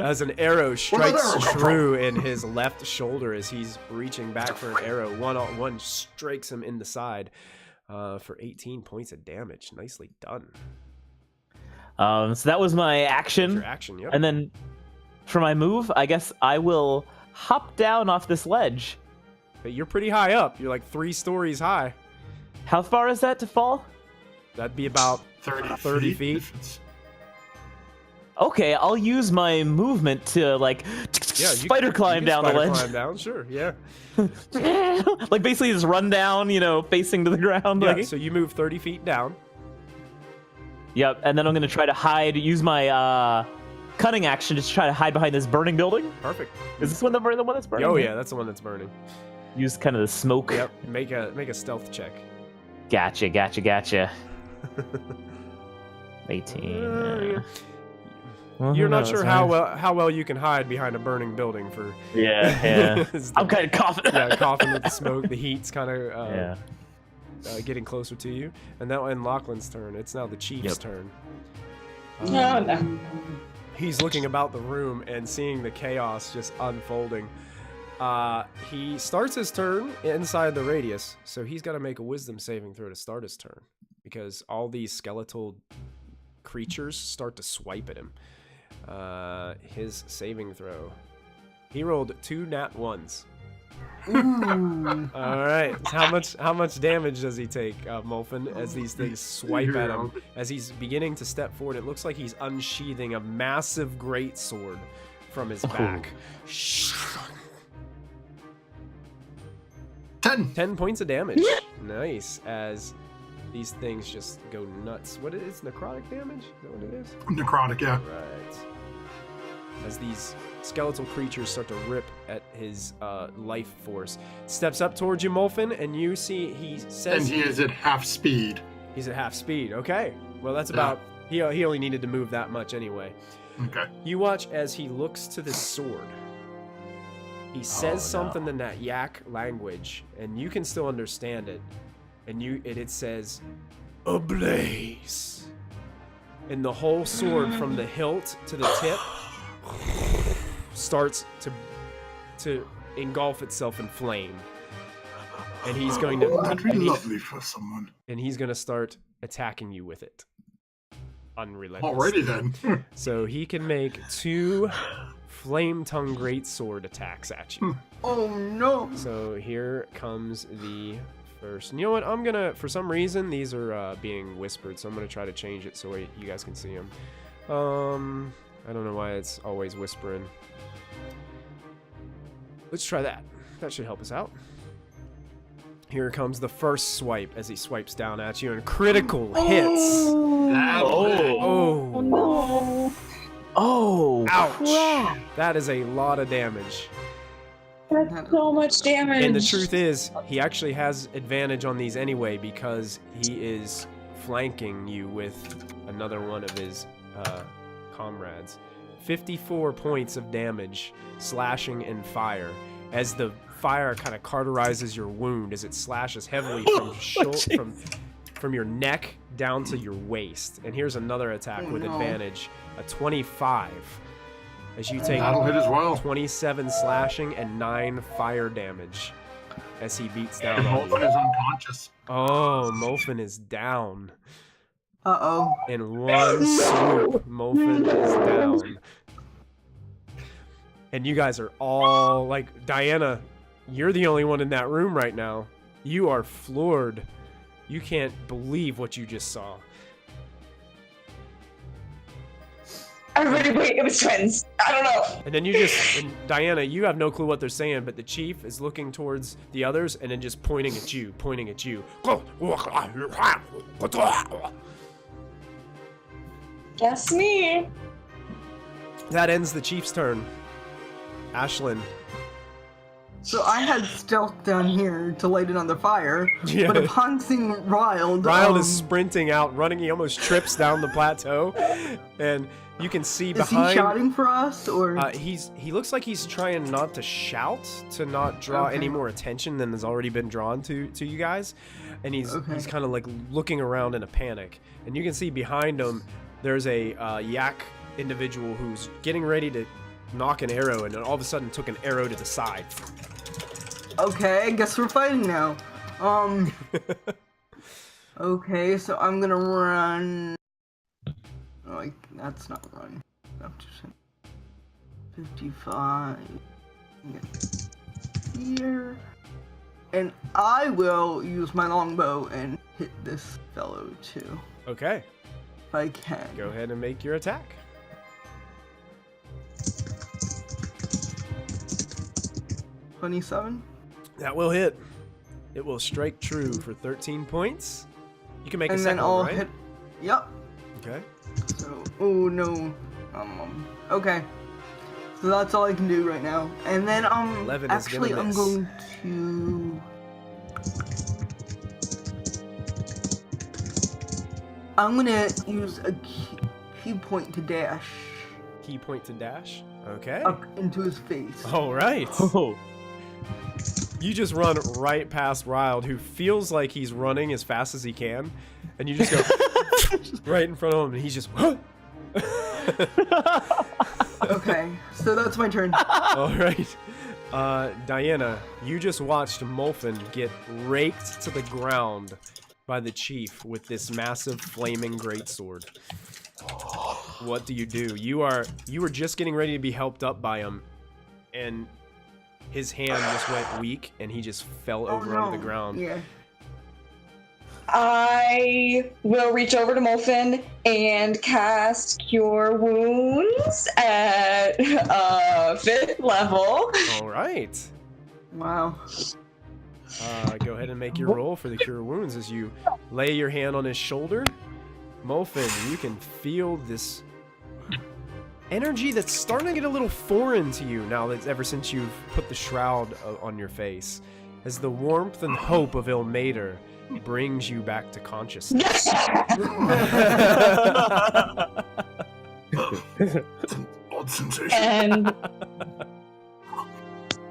As an arrow Where'd that strikes arrow come true in his left shoulder as he's reaching back for an arrow. One strikes him in the side for 18 points of damage. Nicely done. So that was my action. Your action, yep. And then for my move, I guess I will hop down off this ledge. But you're pretty high up. You're like 3 stories high. How far is that to fall? That'd be about 30 feet. If it's- Okay, I'll use my movement to like Yeah, spider climb down the spider ledge. Climb down, sure, yeah. Like basically just run down, facing to the ground. Yeah, like. so you move 30 feet down. Yep, and then I'm gonna try to use my cunning action to try to hide behind this burning building. Perfect. Is this one the one that's burning? Oh yeah, that's the one that's burning. Use kind of the smoke. Yep. Make a stealth check. Gotcha. 18. You're not sure how well you can hide behind a burning building for. Yeah. Is I'm kind of coughing. Yeah, coughing with the smoke. The heat's kind of getting closer to you. And now in Lachlan's turn, it's now the chief's turn. No, no. He's looking about the room and seeing the chaos just unfolding. He starts his turn inside the radius, so he's got to make a wisdom saving throw to start his turn because all these skeletal creatures start to swipe at him. His saving throw. He rolled 2 nat 1s. Ooh. All right. So how much damage does he take, Molfin, as these things swipe at him? As he's beginning to step forward, it looks like he's unsheathing a massive great sword from his back. 10 points of damage. Nice. As these things just go nuts. What is necrotic damage? Is that what it is? Necrotic, yeah. Right. As these skeletal creatures start to rip at his life force. Steps up towards you, Molfin, and you see he says... And he is at half speed. He's at half speed. Okay. Well, that's about... He only needed to move that much anyway. Okay. You watch as he looks to the sword. He says something in that Yak language, and you can still understand it. And it says, "Ablaze." And the whole sword, from the hilt to the tip, starts to engulf itself in flame. And he's going to... That'd be lovely for someone. And he's going to start attacking you with it. Unrelentlessly. Alrighty then. So he can make 2 flame tongue greatsword attacks at you. Oh no. So here comes the first. You know what? I'm gonna, for some reason, these are being whispered, so I'm gonna try to change it so you guys can see them. I don't know why it's always whispering. Let's try that. That should help us out. Here comes the first swipe as he swipes down at you, and critical hits. Oh no. Oh, Ouch. Crap. That is a lot of damage. That's so much damage. And the truth is, he actually has advantage on these anyway because he is flanking you with another one of his comrades. 54 points of damage, slashing and fire, as the fire kind of cauterizes your wound as it slashes heavily from your neck down to your waist. And here's another attack with advantage, a 25. As you take That'll hit as well. 27 slashing and 9 fire damage as he beats down on Molfin you. is unconscious. Oh, Molfin is down. Uh-oh. In one swoop, Molfin is down. And you guys are all, like, Diana, you're the only one in that room right now. You are floored. You can't believe what you just saw. Everybody, wait, it was twins. I don't know. And then and Diana, you have no clue what they're saying, but the chief is looking towards the others and then just pointing at you. Guess me. That ends the chief's turn. Ashlyn. So I had stealth down here to light it on the fire, Yeah. but upon seeing Riled... Ryle is sprinting out, running. He almost trips down the plateau, and you can see behind. Is he shouting for us, or...? He looks like he's trying not to shout, to not draw any more attention than has already been drawn to you guys, and he's kind of like looking around in a panic. And you can see behind him, there's a Yak individual who's getting ready to knock an arrow, and then all of a sudden took an arrow to the side. Okay, I guess we're fighting now. Okay, so I'm gonna run... Oh, that's not run. 55... Here... And I will use my longbow and hit this fellow too. Okay. If I can. Go ahead and make your attack. $27. That will hit. It will strike true for 13 points. You can make a And second then I'll one, right? hit... Yep. Okay. So... Oh, no. Okay. So that's all I can do right now. And then, 11 is actually, gonna I'm miss. going to... I'm gonna use a key point to dash Key point to dash. Okay. up into his face. All right. Oh. You just run right past Riled, who feels like he's running as fast as he can, and you just go right in front of him, and he's just. Okay, so that's my turn. All right. Diana, you just watched Molfin get raked to the ground by the chief with this massive flaming greatsword. What do? You were just getting ready to be helped up by him, and his hand just went weak and he just fell over onto the ground. Yeah. I will reach over to Molfin and cast Cure Wounds at 5th level. All right. Wow. Go ahead and make your roll for the Cure Wounds as you lay your hand on his shoulder. Molfin, you can feel this energy that's starting to get a little foreign to you now that ever since you've put the shroud on your face, as the warmth and hope of Ilmater brings you back to consciousness. It's an odd sensation.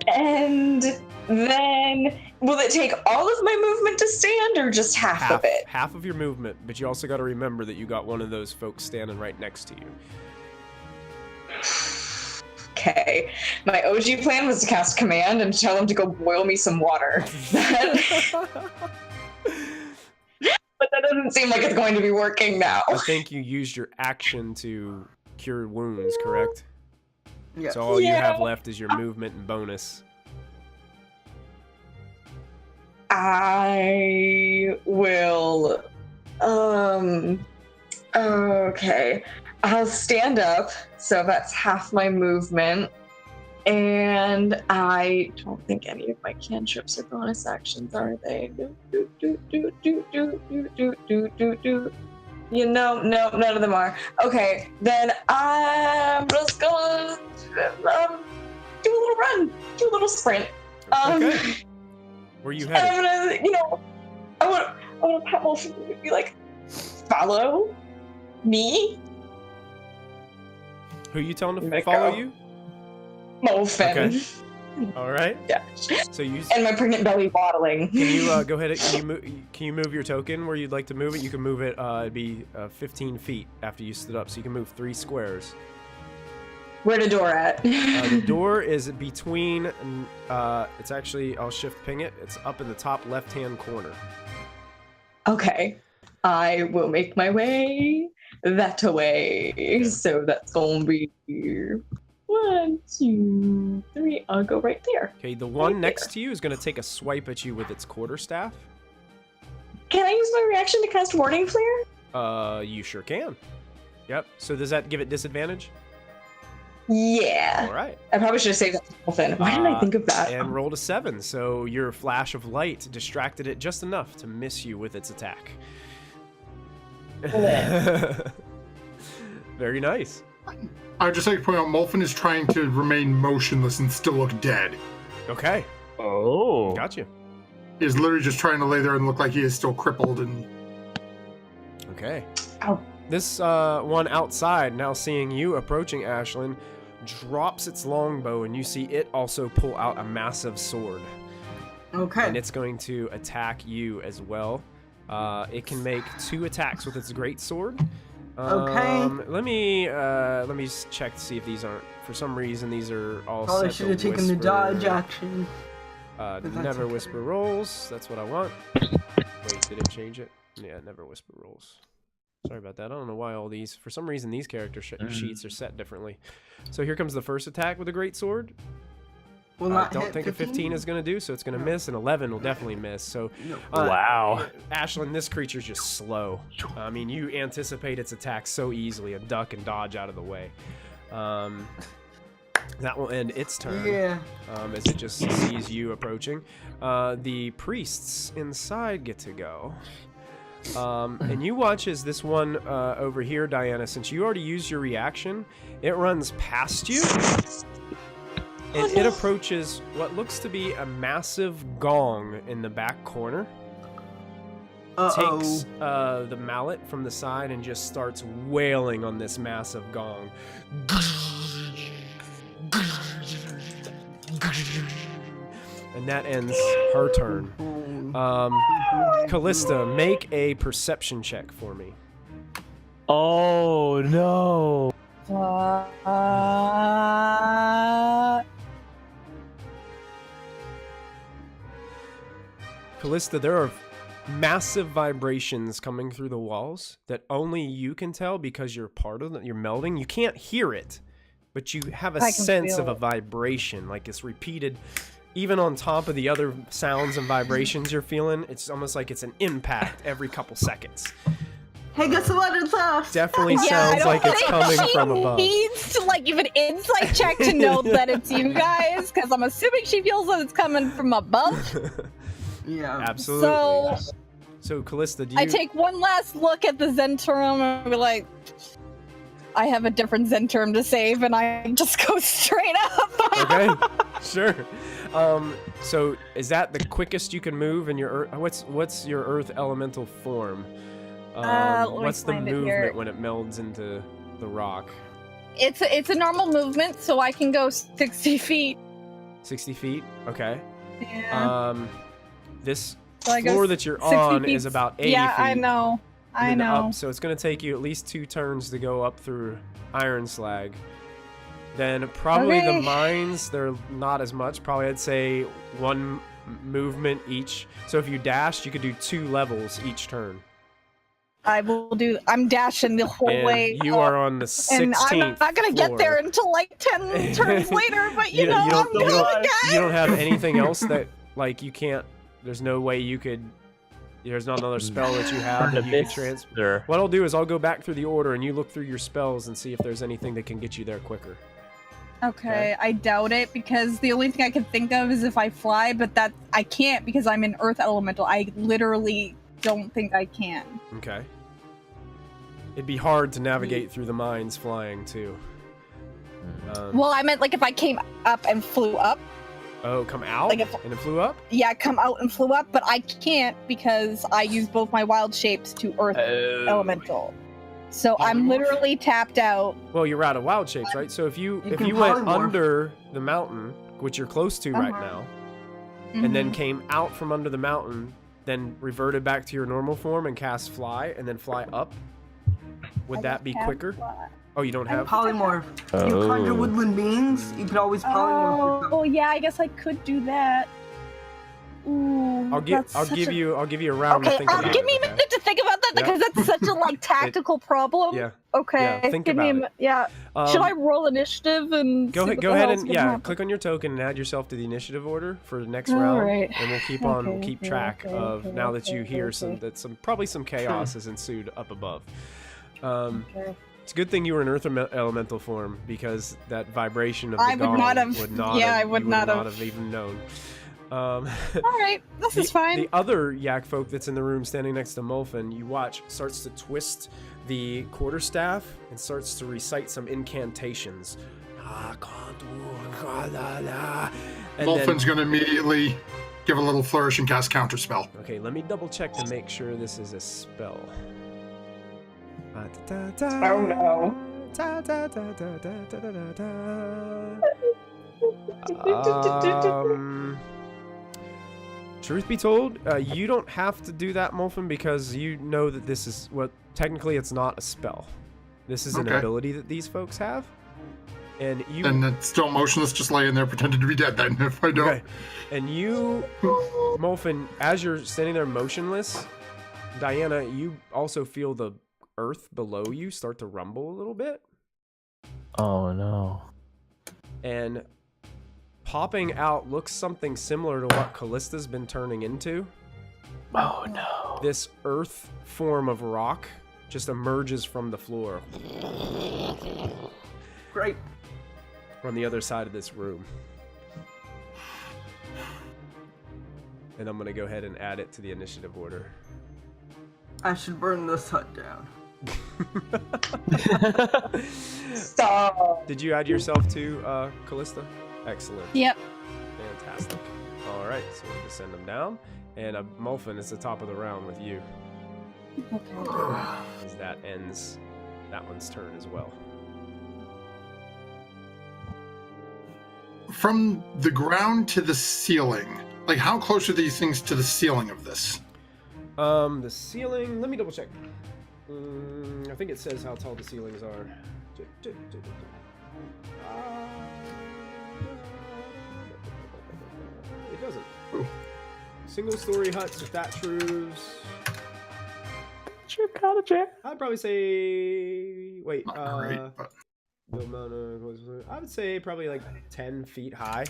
And then will it take all of my movement to stand or just half of it? Half of your movement, but you also got to remember that you got one of those folks standing right next to you. Okay. My OG plan was to cast command and tell him to go boil me some water. But that doesn't seem like it's going to be working now. I think you used your action to cure wounds, correct? Yeah. So all you have left is your movement and bonus. I will okay. I'll stand up, so that's half my movement. And I don't think any of my cantrips are bonus actions, are they? You know, no, none of them are. Okay, then I'm just gonna do a little run, do a little sprint. Okay. Where are you And I'm headed? gonna, I want to pat Molfin and be like, follow me, Who are you telling to Let follow go. you? Molfin. Okay. All right. Yeah. So you And my pregnant belly waddling. can you go ahead and can you move your token where you'd like to move it? You can move it. It'd be 15 feet after you stood up, so you can move 3 squares. Where the door at? The door is between. It's actually. I'll shift ping it. It's up in the top left-hand corner. Okay. I will make my way that way. So that's gonna be 1, 2, 3. I'll go right there. Okay, the one Right next there. to you is going to take a swipe at you with its quarterstaff. Can I use my reaction to cast Warding Flare? You sure can. Yep. So does that give it disadvantage? Yeah. All right. I probably should have saved that for Molfin. Why didn't I think of that? And rolled a 7, so your flash of light distracted it just enough to miss you with its attack. Very nice. I would just like to point out Molfin is trying to remain motionless and still look dead. Okay, Oh. got you. He is literally just trying to lay there and look like he is still crippled and Okay. Ow. This one outside, now seeing you approaching, Ashlyn, drops its longbow, and you see it also pull out a massive sword. Okay. And it's going to attack you as well. It can make 2 attacks with its great sword. Okay. Let me check to see if these aren't. For some reason, these are all Probably set should to have taken the whisper. dodge action. that's Never okay. whisper rolls. That's what I want. Wait, did it change it? Yeah, never whisper rolls. Sorry about that. I don't know why all these. For some reason, these character sheets are set differently. So here comes the first attack with a great sword. Will I not don't hit think a 15 is going to do, so it's going to miss, and 11 will definitely miss. So, No. Wow. Ashlyn, this creature's just slow. I mean, you anticipate its attack so easily, and duck and dodge out of the way. That will end its turn. Yeah. As it just sees you approaching. The priests inside get to go. And you watch as this one over here, Diana, since you already used your reaction, it runs past you. And it approaches what looks to be a massive gong in the back corner. Uh-oh. Takes the mallet from the side and just starts wailing on this massive gong. And that ends her turn. Callista, make a perception check for me. Oh no. Callista, there are massive vibrations coming through the walls that only you can tell because you're part of it. You're melding. You can't hear it, but you have a I can sense of feel a it. vibration, like it's repeated, even on top of the other sounds and vibrations you're feeling. It's almost like it's an impact every couple seconds. Hey, guess what? It's us. Definitely I sounds don't like it's think coming she from above. needs to like give an insight check to know that it's you guys, because I'm assuming she feels that it's coming from above. Yeah. Absolutely. So Callista, do you? I take one last look at the Zentrum and be like, I have a different Zentrum to save, and I just go straight up. Okay, sure. So is that the quickest you can move in your Earth? What's your Earth elemental form? Let me What's the find it here. movement when it melds into the rock? It's a normal movement, so I can go 60 feet. 60 feet. Okay. Yeah. This So I go floor that you're 60 on feet. is about 80 Yeah, feet. I know. I and then know. Up, so it's going to take you at least 2 turns to go up through Ironslag. Then probably the Okay. mines, they're not as much. Probably I'd say 1 movement each. So if you dashed, you could do 2 levels each turn. I will do. I'm dashing the whole And way. you up, are on the 16th and I'm not gonna get there floor. until like 10 turns later. But you know, I'm don't, doing it, guys. you don't have anything else that, like, you can't. There's no way you could. There's not another spell that you have that you can transfer. What I'll do is I'll go back through the order and you look through your spells and see if there's anything that can get you there quicker. Okay, I doubt it because the only thing I can think of is if I fly, but that I can't because I'm an Earth Elemental. I literally don't think I can. Okay. It'd be hard to navigate through the mines flying too. Well, I meant like if I came up and flew up. Oh, come out Like if- and it flew up? Yeah, come out and flew up, but I can't because I use both my wild shapes to Earth Elemental. So I'm literally tapped out. Well, you're out of wild shapes, right? So if you You if can you went polymorph. under the mountain, which you're close to right now, and then Mhm. came out from under the mountain, then reverted back to your normal form and cast fly, and then fly up, would I that be don't have quicker? fly. Oh, you don't have? Polymorph. You conjure woodland beings, you could always polymorph yourself. Oh yeah, I guess I could do that. Ooh, I'll give you a round to Okay, think about give it, me a okay? minute to think about that Yeah. because that's such a like tactical problem. Yeah. Okay. Yeah, think give me about yeah. Should I Um, roll initiative and Go see ahead, what go the ahead hell's and gonna yeah, happen? click on your token and add yourself to the initiative order for the next All round, right. and we'll keep Okay, keep okay, track okay, of okay, now that you okay, hear okay. probably some chaos has ensued up above. Okay. It's a good thing you were in Earth Elemental form because that vibration of the I would gong not have- would not yeah, have, I would you not not have. even known. All right, this is fine. The other Yakfolk that's in the room standing next to Molfin, you watch, starts to twist the quarterstaff and starts to recite some incantations. And Molfin's going to immediately give a little flourish and cast counterspell. okay, let me double check to make sure this is a spell. Oh no. Truth be told, you don't have to do that, Molfin, because you know that this is technically it's not a spell. This is an Okay. ability that these folks have, and you. And it's still motionless, just laying there pretending to be dead then, if I don't. Okay. And you, Molfin, as you're standing there motionless, Diana, you also feel the earth below you start to rumble a little bit. Oh no. And popping out looks something similar to what Callista's been turning into. Oh no. This earth form of rock just emerges from the floor Great. on the other side of this room. And I'm going to go ahead and add it to the initiative order. I should burn this hut down. Stop. Did you add yourself to Callista? Excellent. Yep. Fantastic. All right, so we'll just send them down. And Molfin is the top of the round with you. Okay. As that ends that one's turn as well. From the ground to the ceiling, like how close are these things to the ceiling of this? The ceiling, let me double check. I think it says how tall the ceilings are. It doesn't. Single story huts with thatch roofs. I'd probably say, wait, Not great, but I would say probably like 10 feet high,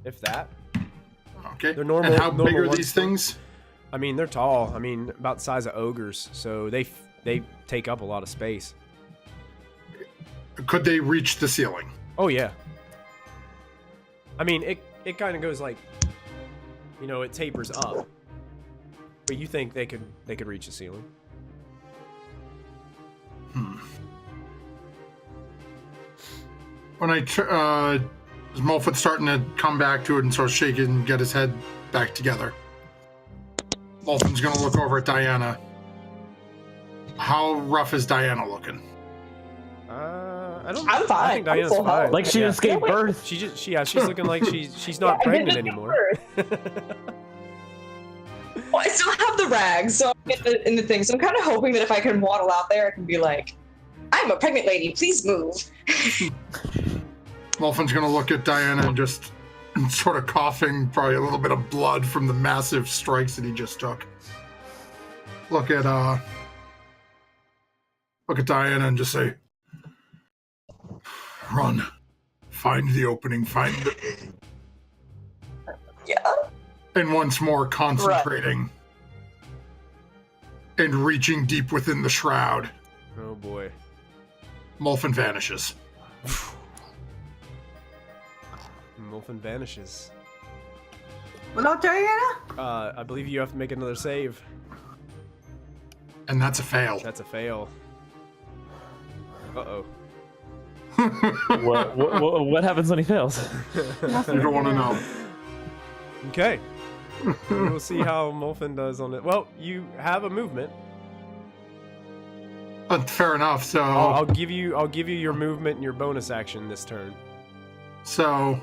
if that. Okay. They're normal. And how big normal are one these foot. things? I mean, they're tall. I mean, about the size of ogres, so they take up a lot of space. Could they reach the ceiling? Oh yeah. I mean, it kind of goes like, you know, it tapers up. But you think they could reach the ceiling? When is Molfin starting to come back to it and sort of shake it and get his head back together? Molfin's gonna look over at Diana. How rough is Diana looking? I don't. I'm fine. I think Diana's I'm full fine. health. Like she Yeah. just gave birth. She's looking like she's not Yeah, I pregnant didn't anymore. Well, I still have the rags, so I'm in the thing. So I'm kind of hoping that if I can waddle out there, I can be like, "I'm a pregnant lady. Please move." Molfin's gonna look at Diana and just sort of coughing, probably a little bit of blood from the massive strikes that he just took. Look at Diana and just say, "Run, find the opening, find the." Yeah. And once more concentrating and reaching deep within the shroud, Oh boy. Molfin vanishes. Molfin vanishes. Without Diana? I believe you have to make another save. And that's a fail. That's a fail. Uh-oh. What happens when he fails? You don't want to know. Okay. We'll see how Molfin does on it. Well, you have a movement. Fair enough. So, I'll give you your movement and your bonus action this turn. so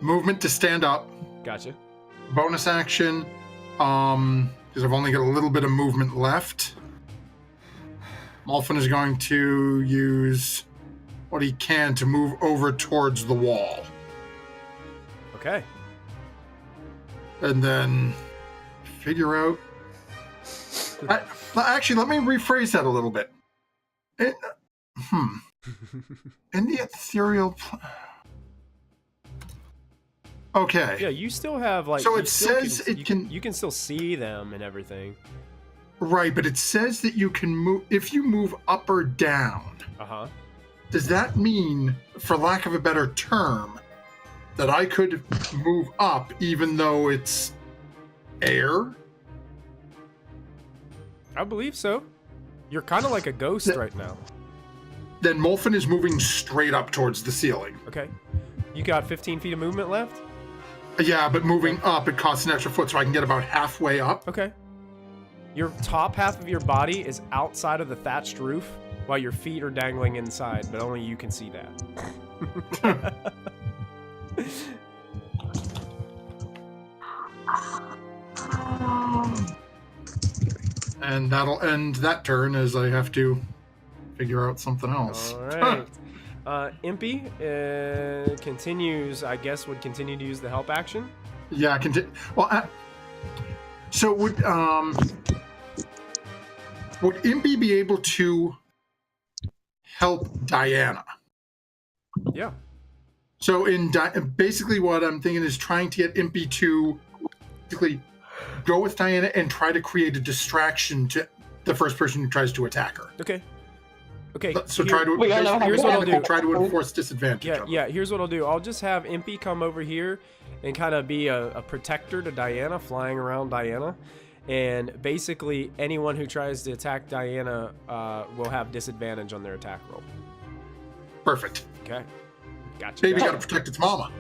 movement to stand up, Gotcha. bonus action, because I've only got a little bit of movement left. Molfin is going to use what he can to move over towards the wall. Okay. And then figure out. Actually, let me rephrase that a little bit. In the ethereal. Okay. Yeah, you still have like. So you it still says you can still see them and everything. Right, but it says that you can move if you move up or down. Uh-huh. Does that mean, for lack of a better term, that I could move up even though it's air? I believe so. You're kind of like a ghost right now. Then Molfin is moving straight up towards the ceiling. Okay. You got 15 feet of movement left? Yeah, but moving up, it costs an extra foot, so I can get about halfway up. Okay. Your top half of your body is outside of the thatched roof, while your feet are dangling inside, but only you can see that. And that'll end that turn as I have to figure out something else. All right. Impy continues, I guess, would continue to use the help action. Yeah, well, so would Impy be able to help Diana? Yeah. So basically what I'm thinking is trying to get Impy to basically go with Diana and try to create a distraction to the first person who tries to attack her. Okay. Okay. So here- try to We all know how here's to what I'll handle do. try to enforce disadvantage. Yeah, of it. yeah. Here's what I'll do. I'll just have Impy come over here and kind of be a protector to Diana, flying around Diana. And basically, anyone who tries to attack Diana will have disadvantage on their attack roll. Perfect. Okay. Gotcha. Baby got to protect its mama.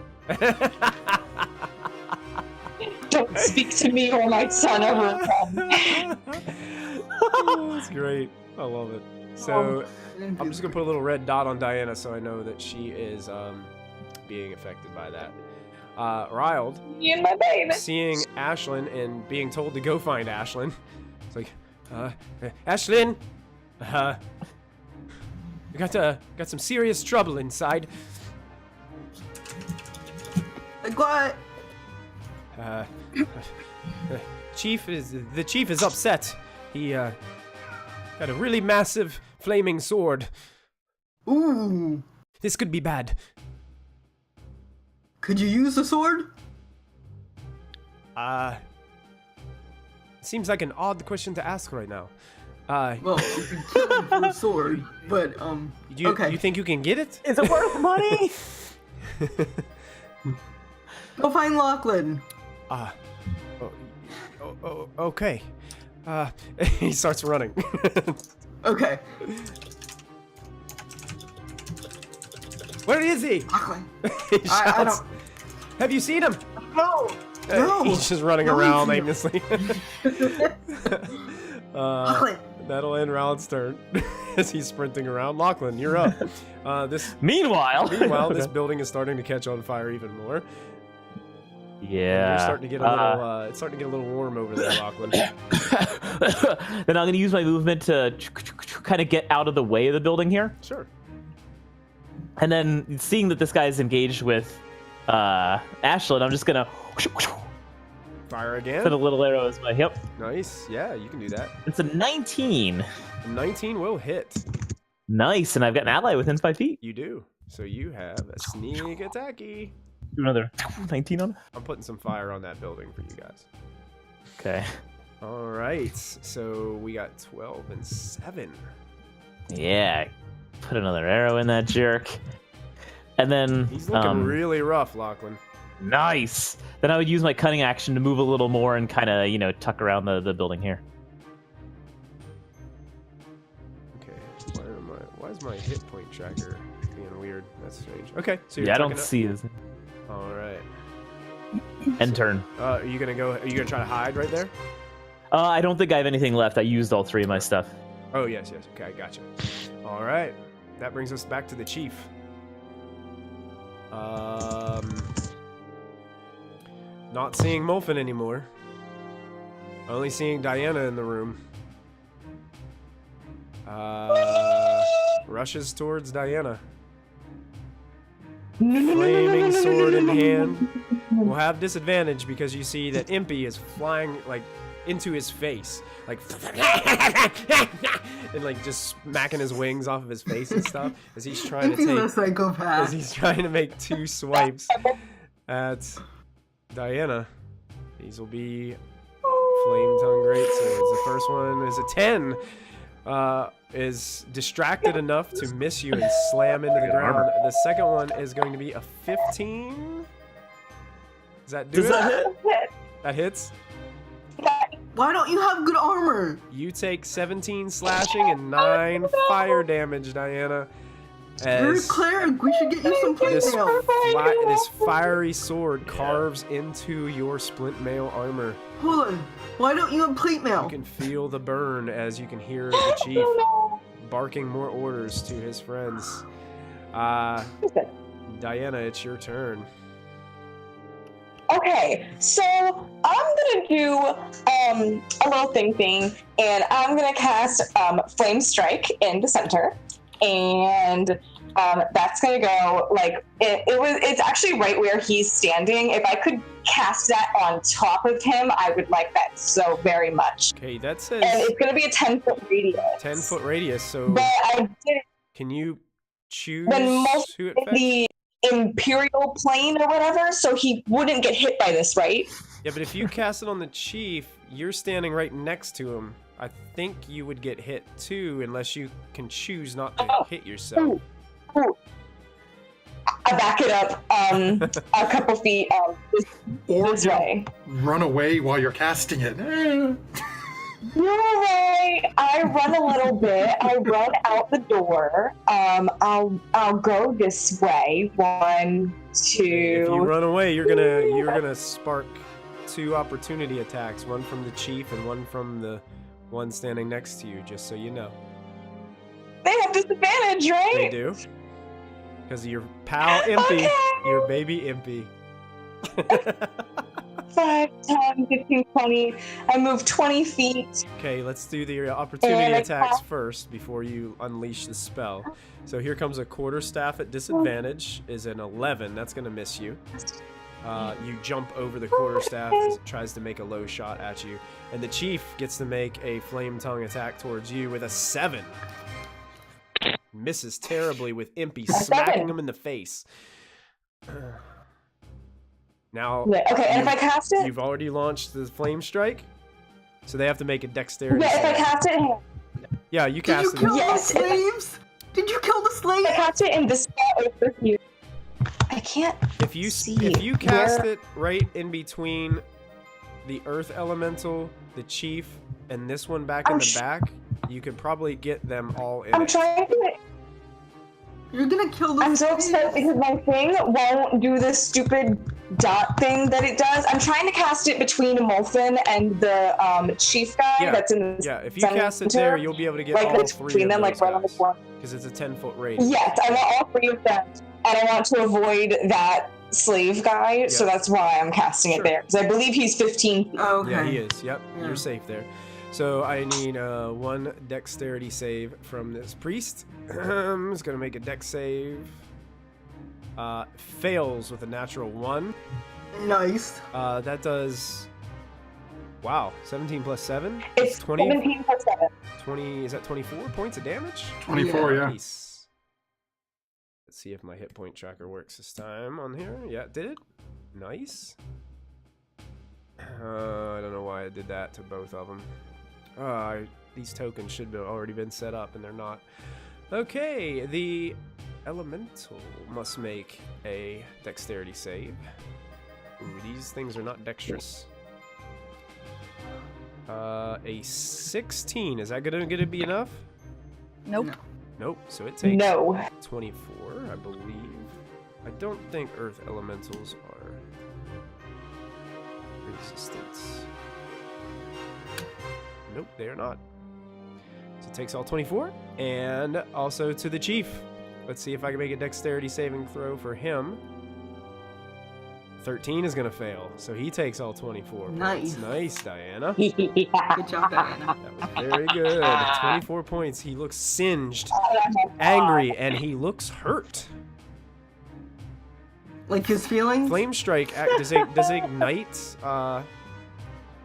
Don't speak to me or my son ever again. Oh, that's great. I love it. So I'm just gonna put a little red dot on Diana so I know that she is being affected by that. Riled, Me and my baby. seeing Ashlyn and being told to go find Ashlyn, it's like, Ashlyn, we got some serious trouble inside. Like what? The chief is upset. He got a really massive flaming sword. Ooh. This could be bad. Could you use the sword? Seems like an odd question to ask right now. Well, you could kill him for the sword, but okay. You think you can get it? Is it worth money? Go find Lachlan. Okay. He starts running. Okay. Where is he? Lachlan. He I shouts. don't. Have you seen him? No. No. He's just running No, around he's- aimlessly. Lachlan. That'll end Round's turn as he's sprinting around. Lachlan, you're up. Meanwhile, This building is starting to catch on fire even more. Yeah. You're starting to get a little. It's starting to get a little warm over there, Lachlan. Then I'm going to use my movement to kind of get out of the way of the building here. Sure. And then seeing that this guy is engaged with Ashlyn, I'm just going to Fire again. put a little arrow as my hip. Nice. Yeah, you can do that. It's a 19. A 19 will hit. Nice, and I've got an ally within 5 feet. You do. So you have a sneak attacky. Do another 19 on it. I'm putting some fire on that building for you guys. Okay. All right. So we got 12 and 7. Yeah. Put another arrow in that jerk. And then He's looking really rough, Lachlan. nice. Then I would use my cunning action to move a little more and kind of, tuck around the building here. Okay. Why is my hit point tracker being weird? That's strange. Okay. So you're Yeah, I don't tucking up- see his All right. end turn. Are you gonna try to hide right there? I don't think I have anything left. I used all 3 of my stuff. Oh yes. Okay, gotcha. All right. That brings us back to the chief. Not seeing Molfin anymore. Only seeing Diana in the room. Rushes towards Diana. Flaming sword in hand. Will have disadvantage because you see that Impy is flying into his face, and just smacking his wings off of his face and stuff as he's trying to He's a take. psychopath. As he's trying to make 2 swipes at Diana. These will be Flame Tongue Greatswords. The first one is a 10. Is distracted enough to miss you and slam into the ground. The second one is going to be a 15. Does that do Does it? that hit? That hits. Why don't you have good armor? You take 17 slashing and 9 fire damage, Diana. You're a As cleric. We should get you some plate this, mail. this fiery sword carves into your splint mail armor. Hold on. Why don't you have plate mail? You can feel the burn as you can hear the chief barking more orders to his friends. Diana, it's your turn. Okay, so I'm gonna do a little thing, and I'm gonna cast Flame Strike in the center, and that's gonna go it's actually right where he's standing. If I could cast that on top of him, I would like that so very much. Okay, that says And it's gonna be a 10-foot radius. 10-foot radius, so But I did can you choose when most who it in affects? the Imperial plane or whatever, so he wouldn't get hit by this, right? Yeah, but if you cast it on the chief, you're standing right next to him. I think you would get hit too, unless you can choose not to hit yourself. Ooh. I back it up a couple feet Or this way. run away while you're casting it. You're right. I run a little bit. I run out the door. I'll go this way. 1, 2. If you run away, you're gonna spark 2 opportunity attacks, one from the chief and one from the one standing next to you, just so you know. They have disadvantage, right? They do. Because of your pal Impy, Okay. your baby Impy. 5, 10, 15, 20. I move 20 feet. Okay, let's do the opportunity And I attacks cast- first before you unleash the spell. So here comes a quarterstaff at disadvantage, is an 11. That's going to miss you. You jump over the quarterstaff as it tries to make a low shot at you. And the chief gets to make a flame tongue attack towards you with a 7. Misses terribly with Impy That's smacking seven. him in the face. Now, Okay, and if I cast it? you've already launched the flame strike, so they have to make a dexterity Yeah, if I save. cast it, Yeah, you Did you cast it. kill Yes, the slaves? Did you kill the if slaves? I cast it in this spot over here. I can't If you see cast where- it right in between the earth elemental, the chief, and this one back in I'm the sh- back, you could probably get them all in I'm it. trying to. You're gonna kill the I'm so slaves. upset because my thing won't do this stupid dot thing that it does. I'm trying to cast it between Molfin and the chief guy Yeah, that's in the Yeah, if you center, cast it there, you'll be able to get like all between three of them, those like right on the guys. corner. Because it's a 10-foot radius. Yes, I want all three of them, and I want to avoid that slave guy, so Yeah. that's why I'm casting Sure. it there. Because I believe he's 15 feet. Okay. Yeah, he is. Yep, Yeah. you're safe there. So I need one dexterity save from this priest. He's gonna make a dex save. Fails with a natural 1. Nice. That does. Wow, 17 plus 7. It's 20. 17 plus 7. 20. Is that 24 points of damage? 24, yeah. Nice. Let's see if my hit point tracker works this time on here. Yeah, it did. Nice. I don't know why I did that to both of them. These tokens should have already been set up, and they're not. Okay, the elemental must make a dexterity save. Ooh, these things are not dexterous. A 16. Is that gonna be enough? Nope. No. Nope. So it takes No. 24, I believe. I don't think earth elementals are resistant. Nope, they are not. So it takes all 24. And also to the chief. Let's see if I can make a dexterity saving throw for him. 13 is going to fail. So he takes all 24 points. Nice. Nice, Diana. Good job, Diana. That was very good. 24 points. He looks singed, angry, and he looks hurt. Like his feelings? Flame strike does it ignite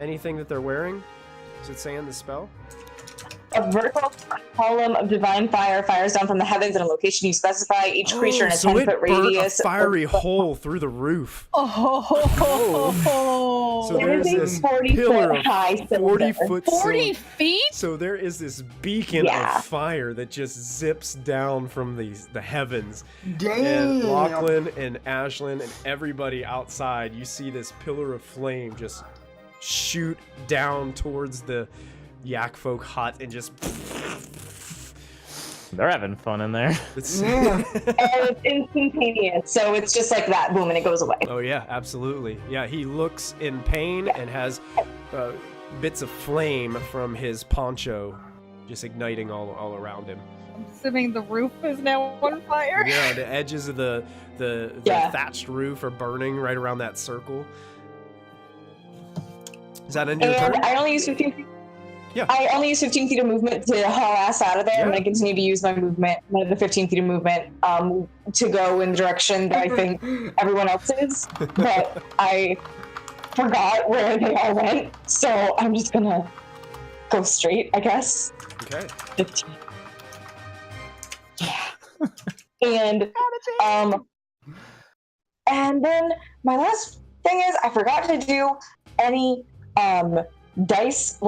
anything that they're wearing? Does it say in the spell? A vertical column of divine fire fires down from the heavens in a location you specify. Each creature in a so 10-foot it burnt radius. a fiery hole through the roof. Oh. So There is there's a this 40 pillar foot high of 40 cylinder. foot 40 cylinder. feet? So there is this beacon Yeah. of fire that just zips down from the heavens. Damn. And Lachlan and Ashlyn and everybody outside, you see this pillar of flame just shoot down towards the Yakfolk hut and just. They're having fun in there. It's, Yeah. And it's instantaneous, so it's just like that, boom, and it goes away. Oh yeah, absolutely. Yeah, he looks in pain and has bits of flame from his poncho just igniting all around him. I'm assuming the roof is now on fire. Yeah, the edges of the Yeah. thatched roof are burning right around that circle. Is that end of your And turn? I only use 15 feet. Yeah. I only use 15 feet of movement to haul ass out of there. Yeah. I'm going to continue to use my movement, the 15 feet of movement, to go in the direction that I think everyone else is. But I forgot where they all went, so I'm just going to go straight, I guess. Okay. 15. Yeah. And then my last thing is I forgot to do any dice,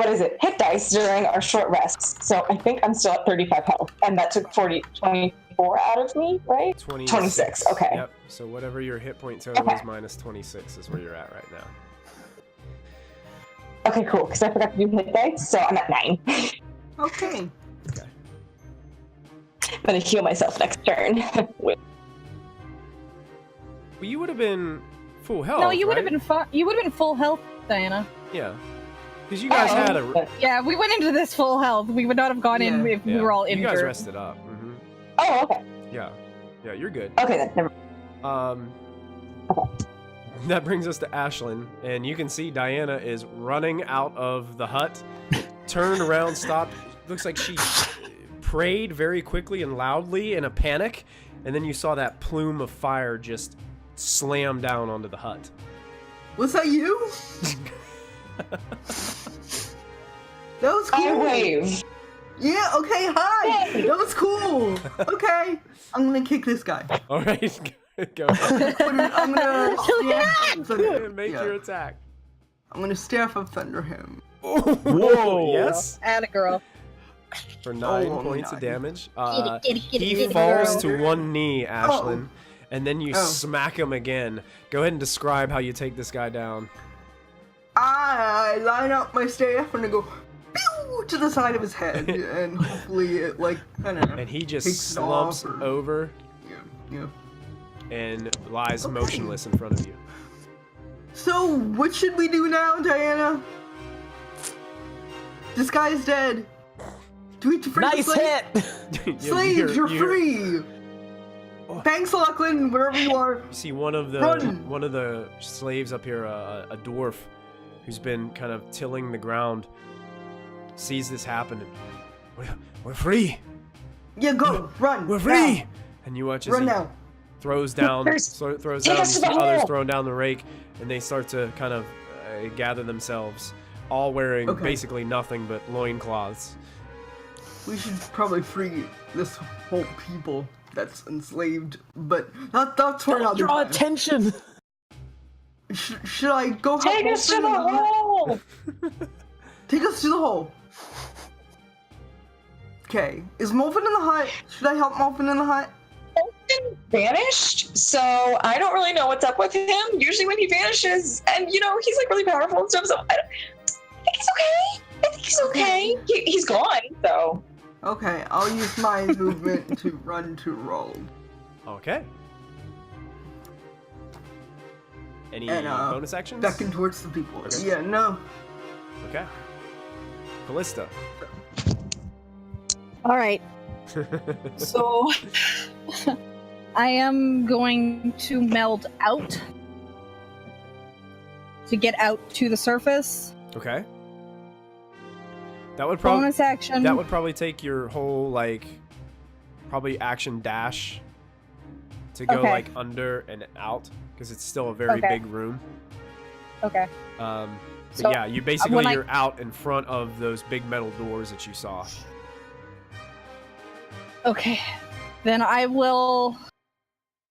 hit dice during our short rests. So I think I'm still at 35 health, and that took 24 out of me, right? 26, okay. Yep. So whatever your hit point total Okay. is minus 26 is where you're at right now. Okay, cool, because I forgot to do hit dice, so I'm at 9. Okay. Okay. I'm gonna heal myself next turn. Well, you would have been full health. No, you would have right? been you would have been full health, Diana. Yeah. Because you guys had a. Yeah, we went into this full health. We would not have gone in Yeah. if we were all You injured. guys rested up. Mm-hmm. Oh, okay. Yeah. Yeah, you're good. Okay, then. Never That brings us to Ashlyn, and you can see Diana is running out of the hut, turned around, stopped. Looks like she prayed very quickly and loudly in a panic, and then you saw that plume of fire just slam down onto the hut. Was that you? That was cool. I wave. Yeah, okay, hi! Hey. That was cool! Okay, I'm gonna kick this guy. All right, go I'm gonna staff thunder. ahead. Make Yeah. your attack. I'm gonna staff of thunder him. Whoa! Yes. Atta girl. For 9 only points of 9. damage. Get He it, falls girl. to one knee, Ashlyn, and then you Oh. smack him again. Go ahead and describe how you take this guy down. I line up my staff and I go pew to the side of his head, and hopefully it like kind of. And he just takes it slumps off or- over Yeah. and lies Okay. motionless in front of you. So what should we do now, Diana? This guy is dead. Do we free the Nice slave? Yeah, Slaves, you're free. Thanks, Lachlan, wherever you are. You see one of Run. the slaves up here, a dwarf, who's been kind of tilling the ground, sees this happen. And, we're free. Yeah, go, run. We're now. free. And you watch as Run he now. throws down, There's- throws take down. us You to see the others hole. throwing down the rake, and they start to kind of gather themselves, all wearing Okay. basically nothing but loincloths. We should probably free this whole people that's enslaved, but that's for another Draw time. attention. Should I go help Take us to Molfin the in hut? hole! Take us to the hole. Okay, is Molfin in the hut? Should I help Molfin in the hut? Molfin vanished, so I don't really know what's up with him. Usually when he vanishes, and you know, he's like really powerful and stuff, so I think he's okay. I think he's okay. He's gone, so. Okay, I'll use my movement to run to roll. Okay. Any And, bonus actions? Becking towards the people. Okay. Yeah, no. Okay. Callista. All right. So I am going to meld out to get out to the surface. Okay. That would probably Bonus action. that would probably take your whole like probably action dash to go Okay. like under and out because it's still a very Okay. big room. Okay. But So, yeah, you basically when I- you're out in front of those big metal doors that you saw. Okay. Then I will.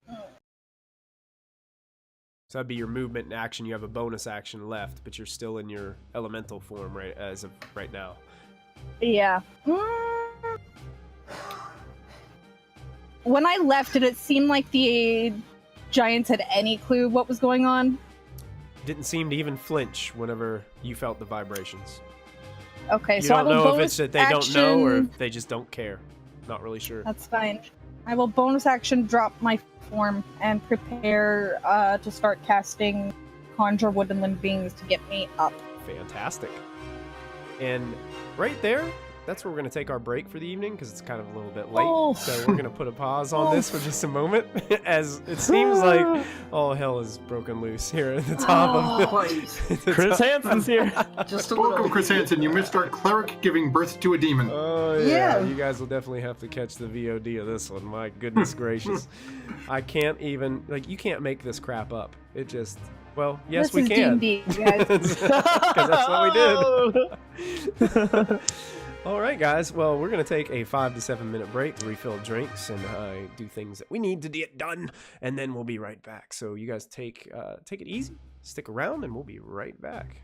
So that'd be your movement and action. You have a bonus action left, but you're still in your elemental form right as of right now. Yeah. When I left, did it seem like the giants had any clue what was going on? Didn't seem to even flinch whenever you felt the vibrations. Okay, You so I don't will know if bonus it's that they don't know or action- if they just don't care. Not really sure. That's fine. I will bonus action drop my form and prepare to start casting Conjure Woodland Beings to get me up. Fantastic. And right there, that's where we're going to take our break for the evening because it's kind of a little bit late. Oh. So we're going to put a pause on this for just a moment as it seems like all hell is broken loose here at the top of Quite. the Chris top. Hansen's here. Just a Welcome, little. Chris Hansen. You missed our cleric giving birth to a demon. Oh yeah. Yeah. You guys will definitely have to catch the VOD of this one. My goodness gracious. I can't even you can't make this crap up. It just yes This we is can. D&D, guys. Because that's what we did. All right, guys. Well, we're going to take a 5 to 7 minute break, refill drinks, and do things that we need to get done, and then we'll be right back. So you guys take it easy, stick around, and we'll be right back.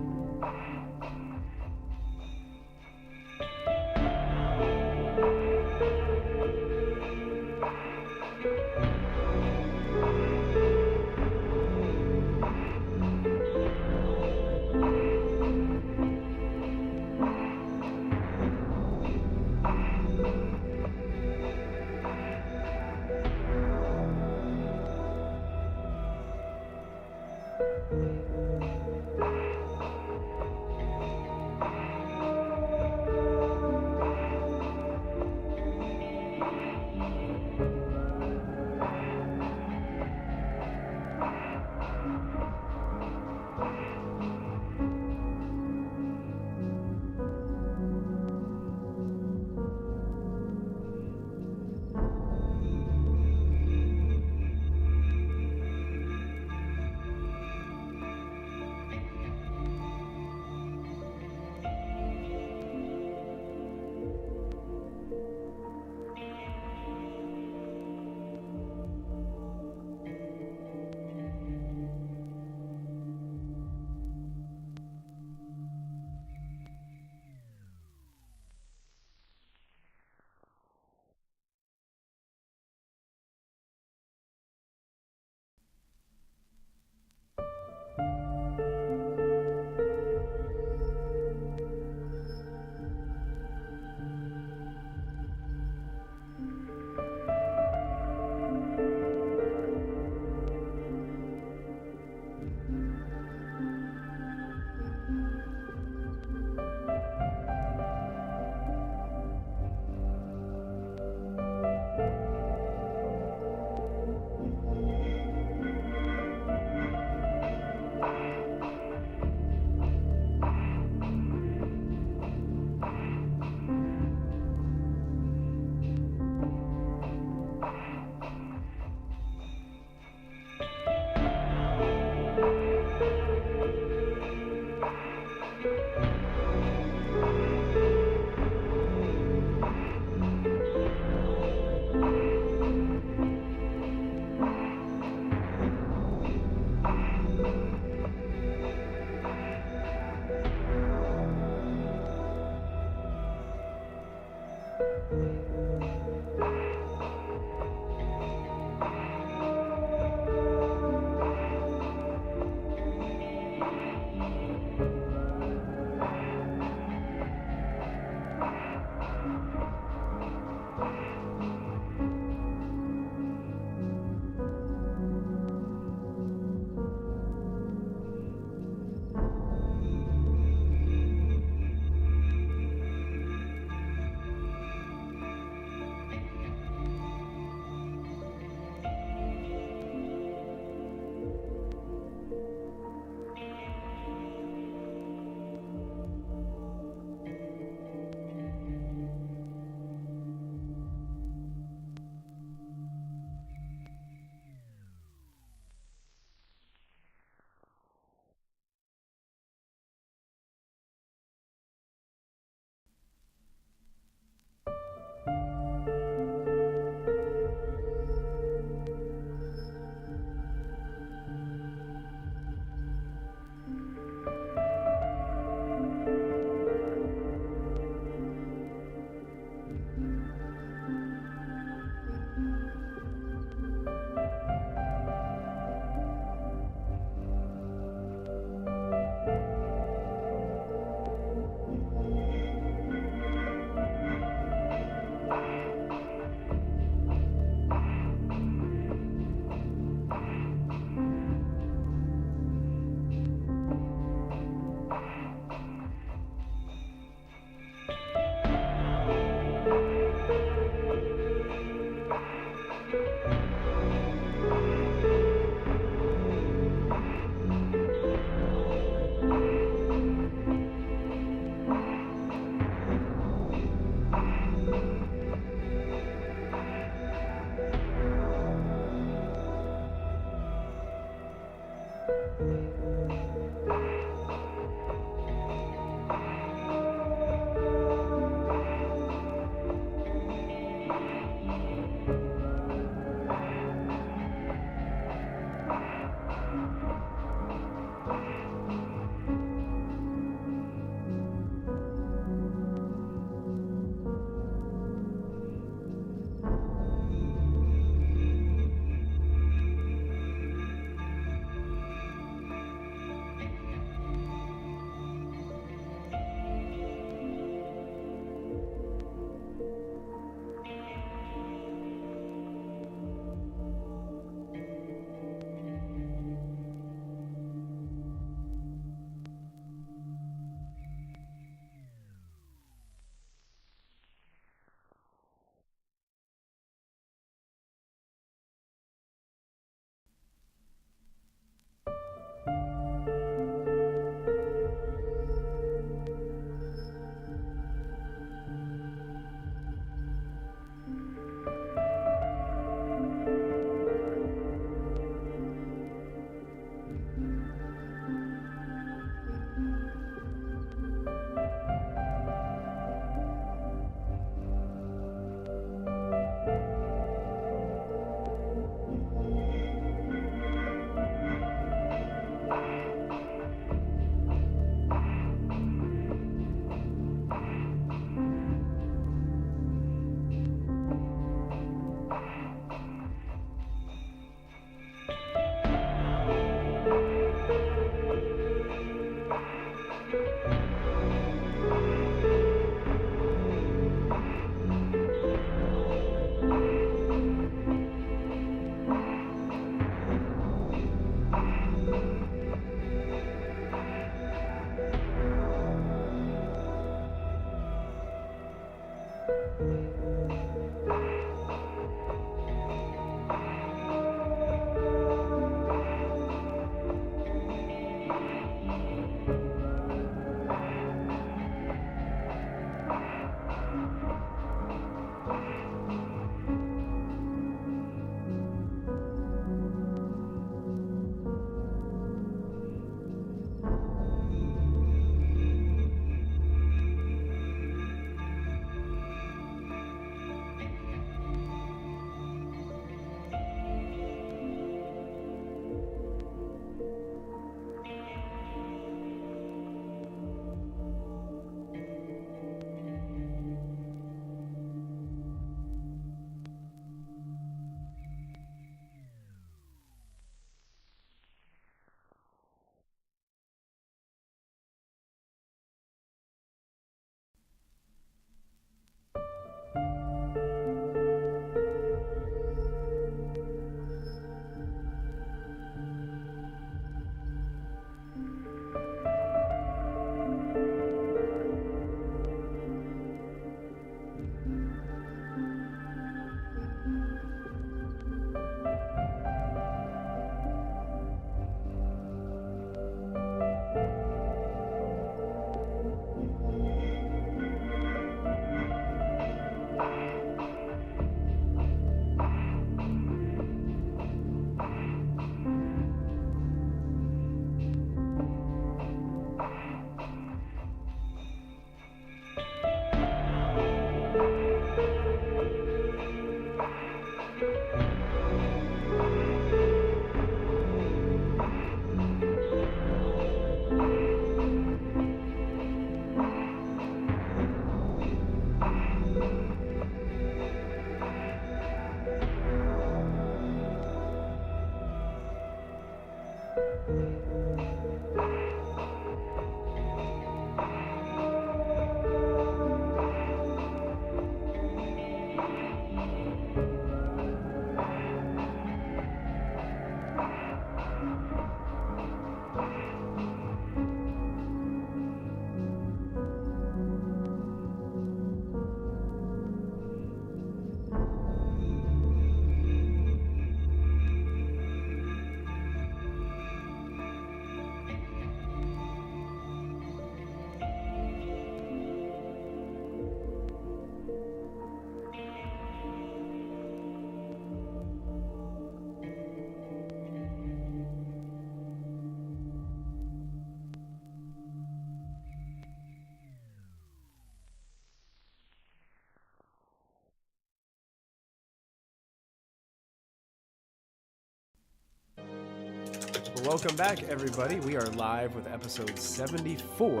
Welcome back, everybody. We are live with episode 74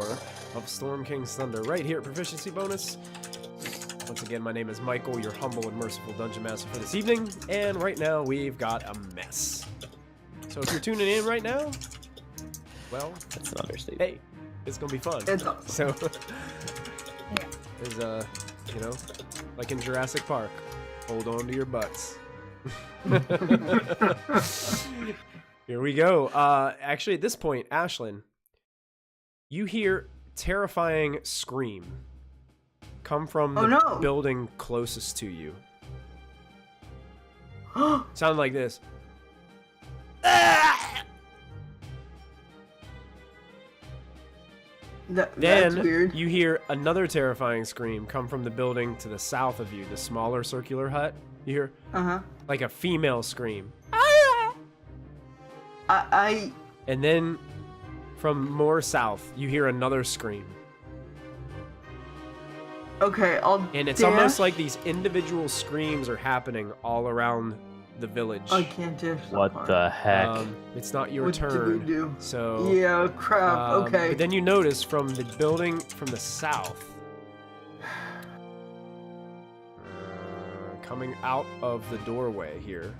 of Storm King's Thunder right here at Proficiency Bonus. Once again, my name is Michael, your humble and merciful Dungeon Master for this evening, and right now we've got a mess. So if you're tuning in right now, well, That's an understatement. hey, it's gonna be fun. It's awesome. So, there's you know, like in Jurassic Park, hold on to your butts. Here we go. Actually, at this point, Ashlyn, you hear terrifying scream come from the building closest to you. Sounded like this. That's Then weird. you hear another terrifying scream come from the building to the south of you, the smaller circular hut. You hear like a female scream. And then from more south, you hear another scream. Okay, And it's almost like these individual screams are happening all around the village. I can't dash that What far. the heck? It's not your What turn. do we do? So Yeah, crap. Okay. But then you notice from the building from the south, coming out of the doorway here.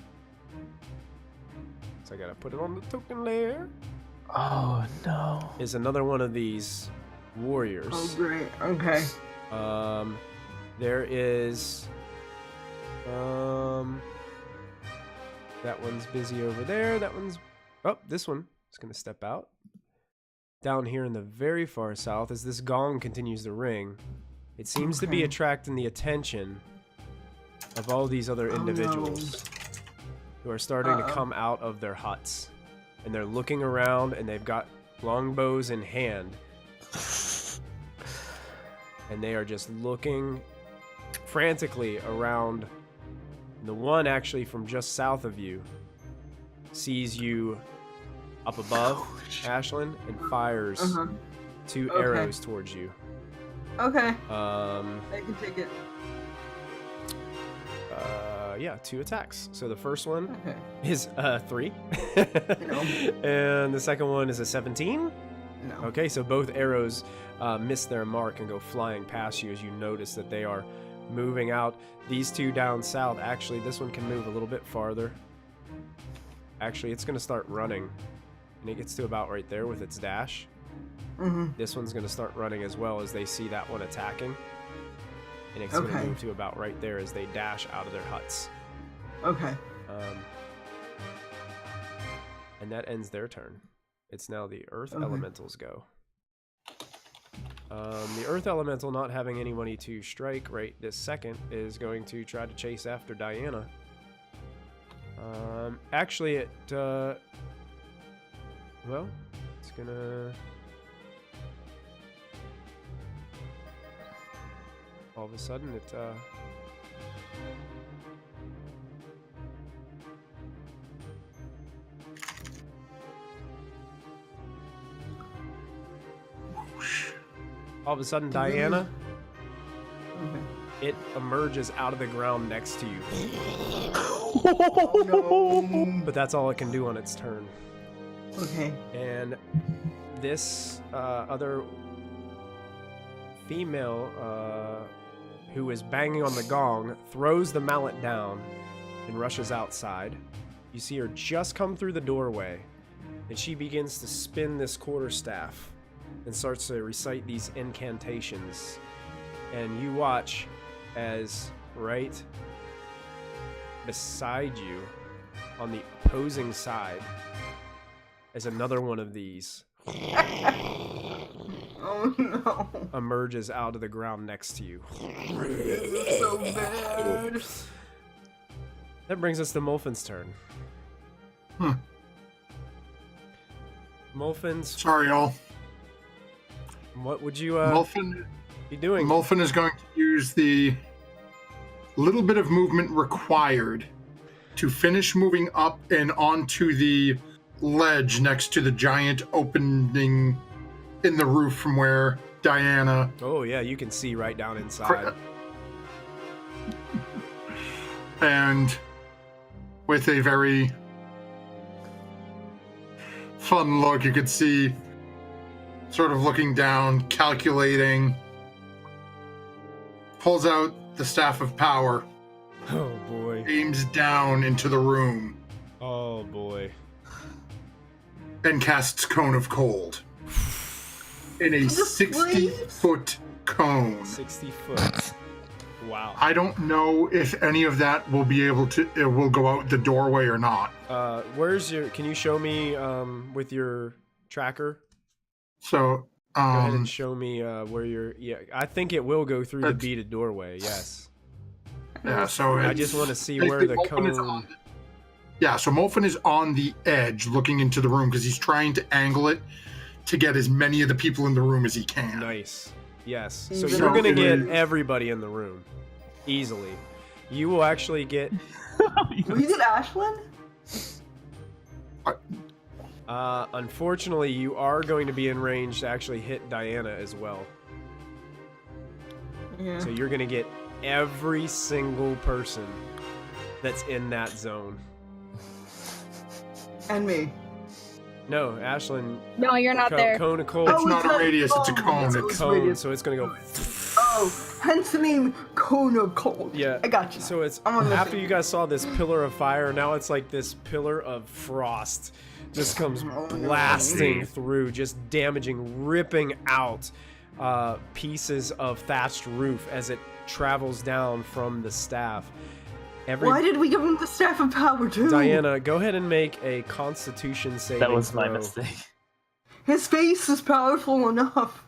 So I gotta put it on the token layer. Oh no. Is another one of these warriors. Oh great. Okay. There is that one's busy over there. That one's this one is gonna step out. Down here in the very far south, as this gong continues to ring, it seems to be attracting the attention of all these other individuals who are starting to come out of their huts. And they're looking around and they've got longbows in hand. And they are just looking frantically around. And the one actually from just south of you sees you up above, Ashlyn, and fires 2 arrows towards you. Okay. I can take it. Yeah, 2 attacks. So the first one is 3. No. And the second one is a 17. No. Okay, so both arrows miss their mark and go flying past you as you notice that they are moving out. These 2 down south, actually, this one can move a little bit farther. Actually, it's going to start running. And it gets to about right there with its dash. This one's going to start running as well as they see that one attacking. And it's going to move to about right there as they dash out of their huts. Okay. And that ends their turn. It's now the Earth Elementals go. The Earth Elemental, not having anybody to strike right this second, is going to try to chase after Diana. Actually, it... well, it's gonna... all of a sudden, it... all of a sudden, Diana, it emerges out of the ground next to you. No. But that's all it can do on its turn. Okay. And this other female who is banging on the gong throws the mallet down and rushes outside. You see her just come through the doorway, and she begins to spin this quarterstaff and starts to recite these incantations. And you watch as right beside you on the opposing side as another one of these Oh no. emerges out of the ground next to you. This is so bad. That brings us to Molfin's turn. Molfin's... Sorry, y'all. What would you Molfin be doing? Molfin is going to use the little bit of movement required to finish moving up and onto the ledge next to the giant opening in the roof from where Diana... Oh, yeah, you can see right down inside. And with a very fun look, you could see sort of looking down, calculating, pulls out the Staff of Power, Oh, boy. aims down into the room, Oh, boy. and casts Cone of Cold in a 60-foot cone. 60 foot. Wow. I don't know if any of that will be able to, it will go out the doorway or not. Where's your... Can you show me with your tracker? So, Go ahead and show me where you're... Yeah, I think it will go through the That's- beaded doorway, yes. yeah, so I it's just want to see where the basically Molfin is cone... on yeah, so Molfin is on the edge looking into the room because he's trying to angle it to get as many of the people in the room as he can. Nice. Yes. So Even you're though going to it get is- everybody in the room. Easily. You will actually get... We did Ashlyn? Unfortunately, you are going to be in range to actually hit Diana as well. Yeah. So you're going to get every single person that's in that zone. And me. No, Ashlyn... No, you're not there. Cone of cold. Oh, It's not a it's radius, it's a cone. it's It's Cone, radius. so it's going to go... Oh, hence the name Kona Cold. Yeah. I got you. So it's I'm on the after same you guys saw this pillar of fire, now it's like this pillar of frost just comes Oh, no. blasting through, just damaging, ripping out pieces of thatched roof as it travels down from the staff. Why did we give him the Staff of Power too? Diana, go ahead and make a Constitution saving That was my throw. mistake. His face is powerful enough.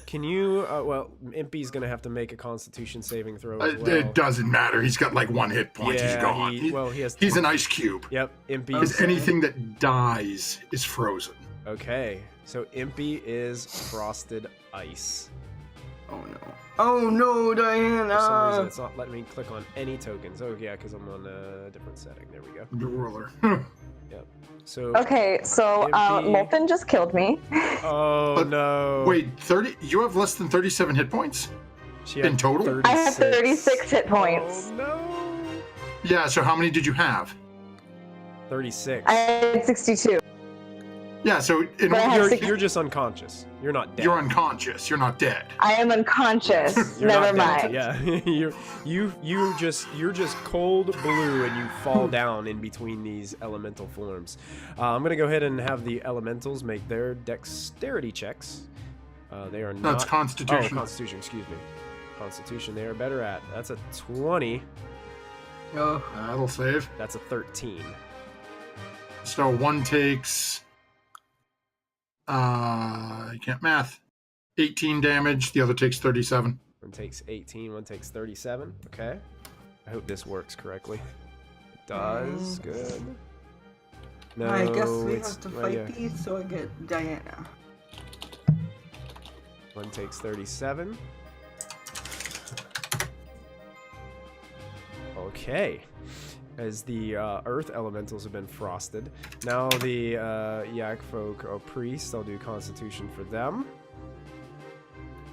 Can you? Well, Impy's gonna have to make a Constitution saving throw as well. It doesn't matter. He's got like 1 hit point. Yeah, He's gone. he has. He's an ice cube. Yep, Impy. Because is- anything that dies is frozen. Okay, so Impy is frosted ice. Oh no. Oh no, For some reason, Diana. it's not letting me click on any tokens. Oh yeah, because I'm on a different setting. There we go. The ruler. So. Okay, so Impy. Molfin just killed me. Oh But no. Wait, 30? You have less than 37 hit points? She had in total? 36. I have 36 hit points. Oh no. Yeah, so how many did you have? 36. I had 62. Yeah, so in But I have You're just unconscious. You're not dead. you're unconscious. You're not dead. I am unconscious. You're Never not mind. dead. Yeah, you're just cold blue, and you fall down in between these elemental forms. I'm gonna go ahead and have the elementals make their dexterity checks. They are No, not. it's Constitution. Oh, Constitution. Excuse me. Constitution. They are better at. That's a 20. Oh, That'll save. That's a 13. So one takes... I can't math. 18 damage. The other takes 37. One takes 18. One takes 37. Okay. I hope this works correctly. It does. Good. No, I guess we it's- have to well, fight yeah. these, so I get Diana. One takes 37. Okay. As the earth elementals have been frosted. Now the Yakfolk or priests, I'll do constitution for them.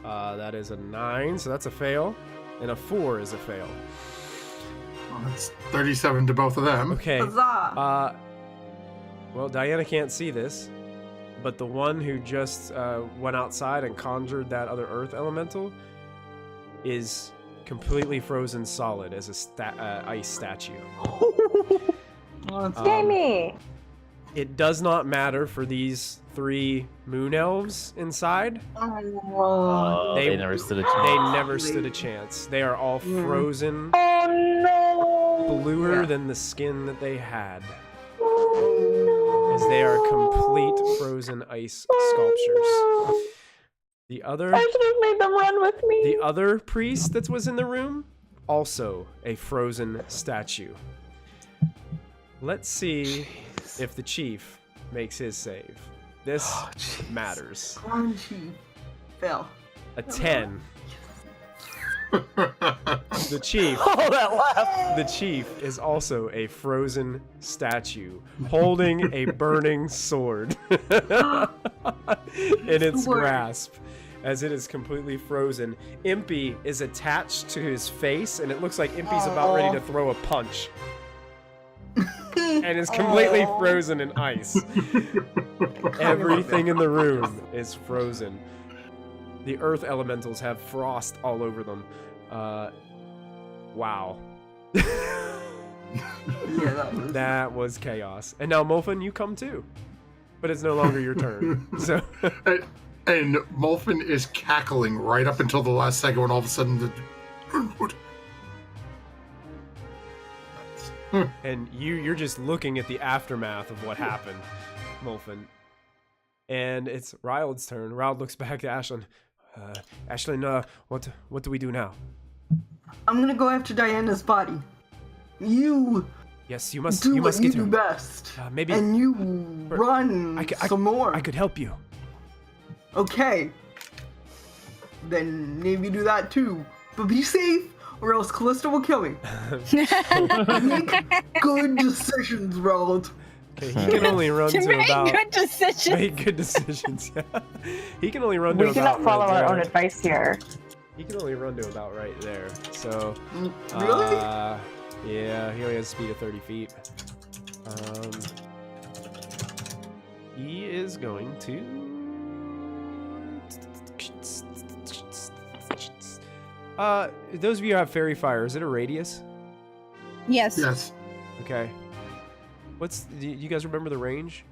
That is a 9, so that's a fail. And a 4 is a fail. Well, that's 37 to both of them. Okay. Huzzah! Well, Diana can't see this, but the one who just went outside and conjured that other earth elemental is completely frozen solid as a ice statue. Yay me! It does not matter for these 3 moon elves inside. Oh, They- They never stood a They chance. never stood a chance. They are all Yeah. frozen, Oh no! bluer Yeah. than the skin that they had, Oh, as they are complete frozen ice sculptures. The other I should have made them run with me. The other priest that was in the room, also a frozen statue. Let's see if the chief makes his save. This Oh, jeez. matters. crunchy. Fell. A 10. The chief. Oh, that laugh! The chief is also a frozen statue holding a burning sword in its Sword. grasp as it is completely frozen. Impy is attached to his face, and it looks like Impy's about ready to throw a punch. And is completely frozen in ice. Everything in the room is frozen. The earth elementals have frost all over them. Wow. Yeah, that was. That was chaos. And now, Molfin, you come too. But it's no longer your turn. So, And Molfin is cackling right up until the last second when all of a sudden and you're just looking at the aftermath of what happened, Molfin. And it's Ryald's turn. Ryald looks back to Ashlyn. Ashlyn, what do we do now? I'm gonna go after Diana's body. You Yes, you must. Do You what must you get do him. best. Maybe. And you run some more. I could help you. Okay. Then maybe do that too. But be safe, or else Callista will kill me. Make good decisions, Roald. Okay, he can only run to make about. good decisions. Make good decisions. Yeah. He can only run to We do about. not follow right our own there. advice here. He can only run to about right there. So. Really? Yeah, he only has a speed of 30 feet. He is going to. Those of you who have fairy fire, is it a radius? Yes. Yes. Okay. Do you guys remember the range?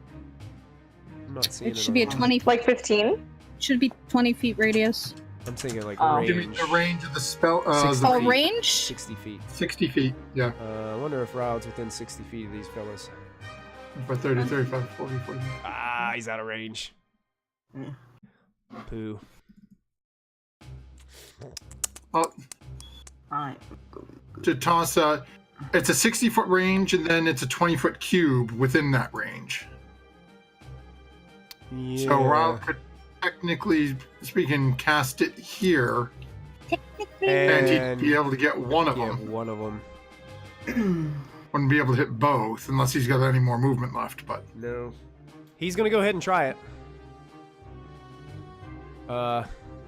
I'm not seeing it. It should be a on- 20. Like 15? Should be 20 feet radius. I'm thinking like Give me range. the range of the spell. 60 Oh, feet. range? 60 feet. 60 feet. Yeah. I wonder if Raud's within 60 feet of these fellas. For 30, 35, 40, 40. Ah, he's out of range. Poo. Alright. To toss it's a 60-foot range, and then it's a 20-foot cube within that range. Yeah. So Raul could, technically speaking, cast it here, and he'd be able to get one of them. one of them. Wouldn't be able to hit both unless he's got any more movement left. But No. He's gonna go ahead and try it.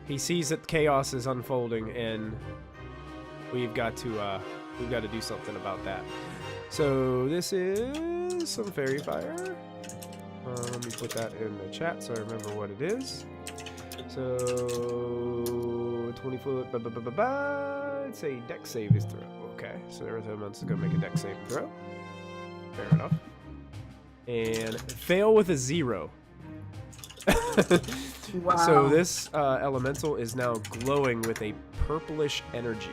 He sees that chaos is unfolding, and we've got to do something about that. So this is some fairy fire. Let me put that in the chat so I remember what it is. So 20 foot. It's a dex save is throw. Okay, so everyone's gonna make a dex save and throw. Fair enough. And fail with a 0. Wow. So this elemental is now glowing with a purplish energy,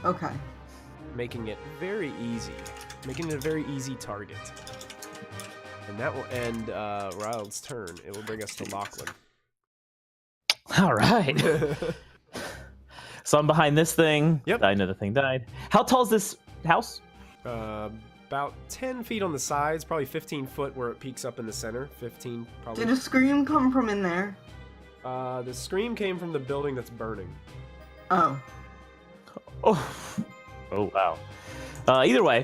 Okay. making it very easy, making it a very easy target. And that will end Ryald's turn. It will bring us to Lachlan. All right. So I'm behind this thing. Yep. I know the thing died. How tall is this house? About 10 feet on the sides, probably 15 foot where it peaks up in the center. 15 probably. Did a scream come from in there? The scream came from the building that's burning. Oh. Oh wow. Either way,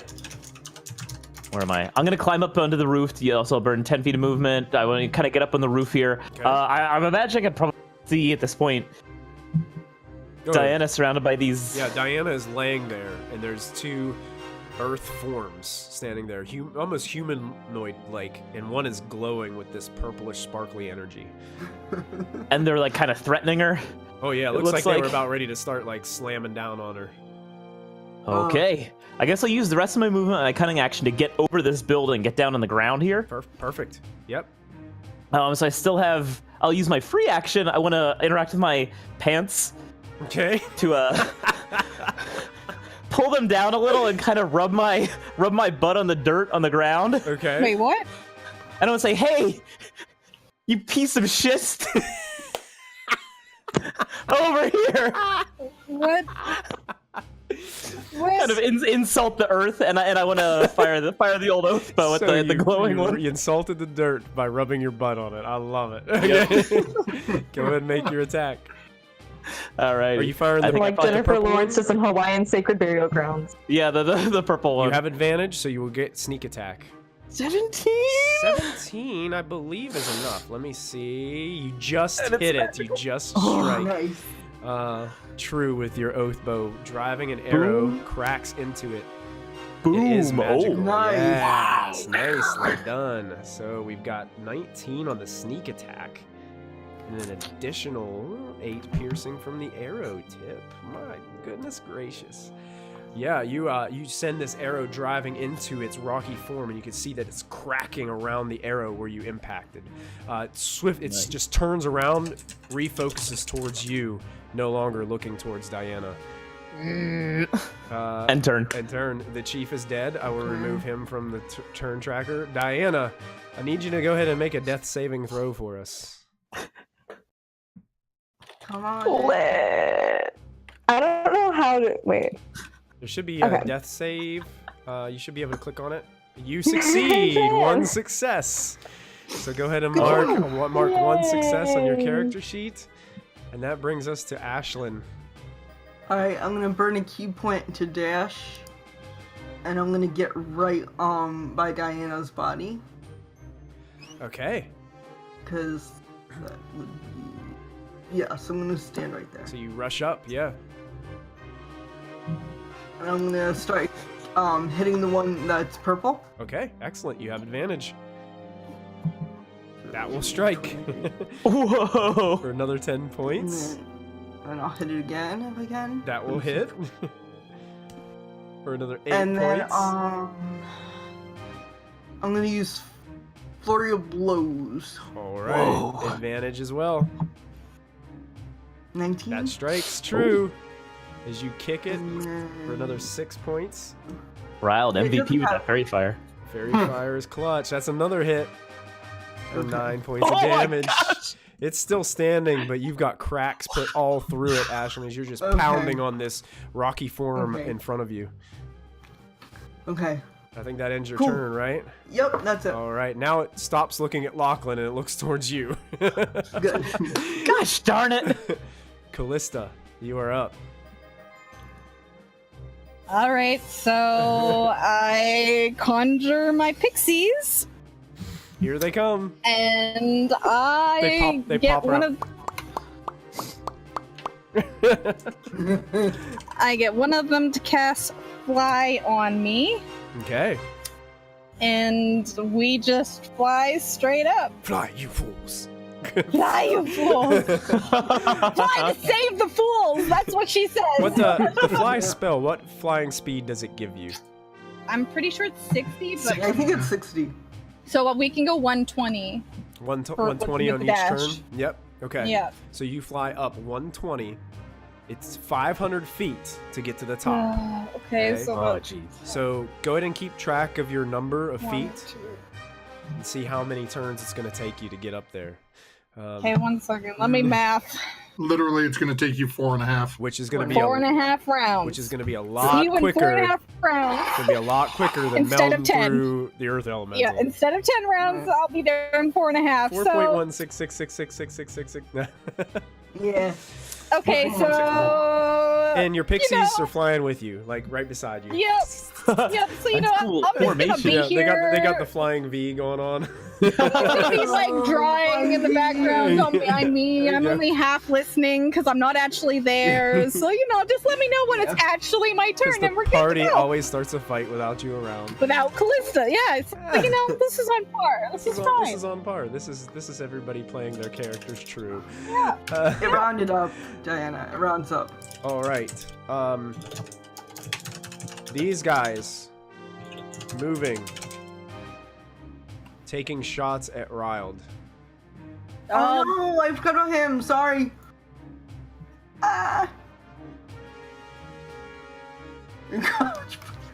where am I? I'm gonna climb up onto the roof to also burn 10 feet of movement. I want to kind of get up on the roof here. Okay. I'm imagining I could probably see at this point Go ahead. Diana surrounded by these. Yeah, Diana is laying there, and there's two earth forms standing there, almost humanoid-like, and one is glowing with this purplish, sparkly energy. And they're like kind of threatening her. Oh yeah, it looks like they were about ready to start like slamming down on her. Okay. I guess I'll use the rest of my movement and my cunning action to get over this building, get down on the ground here. Perfect. Yep. So I still have. I'll use my free action. I want to interact with my pants Okay. to pull them down a little and kind of rub my butt on the dirt on the ground. Okay. Wait, what? And I want to say, "Hey, you piece of shit, over here!" What? Kind of insult the earth, and I want to fire the old oath bow at the glowing one. You insulted the dirt by rubbing your butt on it. I love it. Okay. Go ahead and make your attack. All right. Are you firing I the think I Like fought the Jennifer purple Lawrence one. to some Hawaiian sacred burial grounds. Yeah, the purple one. You have advantage, so you will get sneak attack. 17. 17, I believe, is enough. Let me see. You just And it's hit it. You just Oh, strike. nice. True with your oath bow. Driving an arrow Boom. cracks into it. Boom. It is magical. Oh. Nice. Yes, nicely done. So we've got 19 on the sneak attack, and an additional 8 piercing from the arrow tip. My goodness gracious. Yeah, you send this arrow driving into its rocky form, and you can see that it's cracking around the arrow where you impacted. It Nice. just turns around, refocuses towards you, no longer looking towards Diana. And turn. And turn. The chief is dead. I will remove him from the turn tracker. Diana, I need you to go ahead and make a death saving throw for us. Come on. Lit. I don't know how to. Wait. There should be a Okay. death save. You should be able to click on it. You succeed. One success. So go ahead and mark one success on your character sheet. And that brings us to Ashlyn. Alright, I'm gonna burn a key point to dash. And I'm gonna get right by Diana's body. Okay. Because that would be... Yeah, so I'm gonna stand right there. So you rush up, yeah. And I'm gonna start hitting the one that's purple. Okay, excellent. You have advantage. That will strike. Whoa! For another 10 points. And I'll hit it again if I can. That will hit. For another 8 and then, points. I'm gonna use Flurry of Blows. Alright, Whoa. advantage as well. 19. That strikes true. As you kick it And then- for another 6 points. Riled It MVP doesn't with have- that fairy fire. Fairy Fire is clutch. That's another hit. And Okay. 9 points of Oh my damage. gosh! It's still standing, but you've got cracks put all through it, Ashlyn, as you're just Okay. pounding on this rocky form Okay. in front of you. Okay. I think that ends your Cool. turn, right? Yep, that's it. All right, now it stops looking at Lachlan and it looks towards you. Good. Gosh darn it! Callista, you are up. All right, so I conjure my pixies, Here they come. and I They get pop one out. of. I get one of them to cast fly on me, Okay. and we just fly straight up. Fly, you fools. Fly, you fools! Fly to save the fools! That's what she says. What the fly spell, what flying speed does it give you? I'm pretty sure it's 60, but I think it's 60. so we can go 120. 120 with on the each dash. turn? Yep. Okay. Yeah. So you fly up 120. It's 500 feet to get to the top. Okay, Okay. so Oh about jeez. So go ahead and keep track of your number of 1, feet 2. and see how many turns it's going to take you to get up there. Okay, 1 second. Let me math. Literally, it's going to take you 4.5. Which is going to be 4.5 rounds. which is going to be a See lot you in quicker. 4.5 rounds. It's going to be a lot quicker than Instead of melding 10. through the Earth Elemental. Yeah, instead of 10 rounds, I'll be there in 4.5. So 4.166666666. Yeah. okay, so And your pixies know. are flying with you, like right beside you. yep. Yep, so you know, That's cool. I'm just gonna Formation. be Yeah, here. they got the flying V going on. I'm gonna be like drawing in the background. Don't mind me. I'm Yeah. only half listening because I'm not actually there. So you know, just let me know when it's actually my Because turn, the and we're party good to go. always starts a fight without you around. Without Callista, yeah. It's, you know, this is on par. This is This fine. is on par. This is everybody playing their characters true. Yeah. It rounded up, Diana. It rounds up. All right. These guys moving, taking shots at Riled. Oh no, I've cut on him. Sorry. Ah.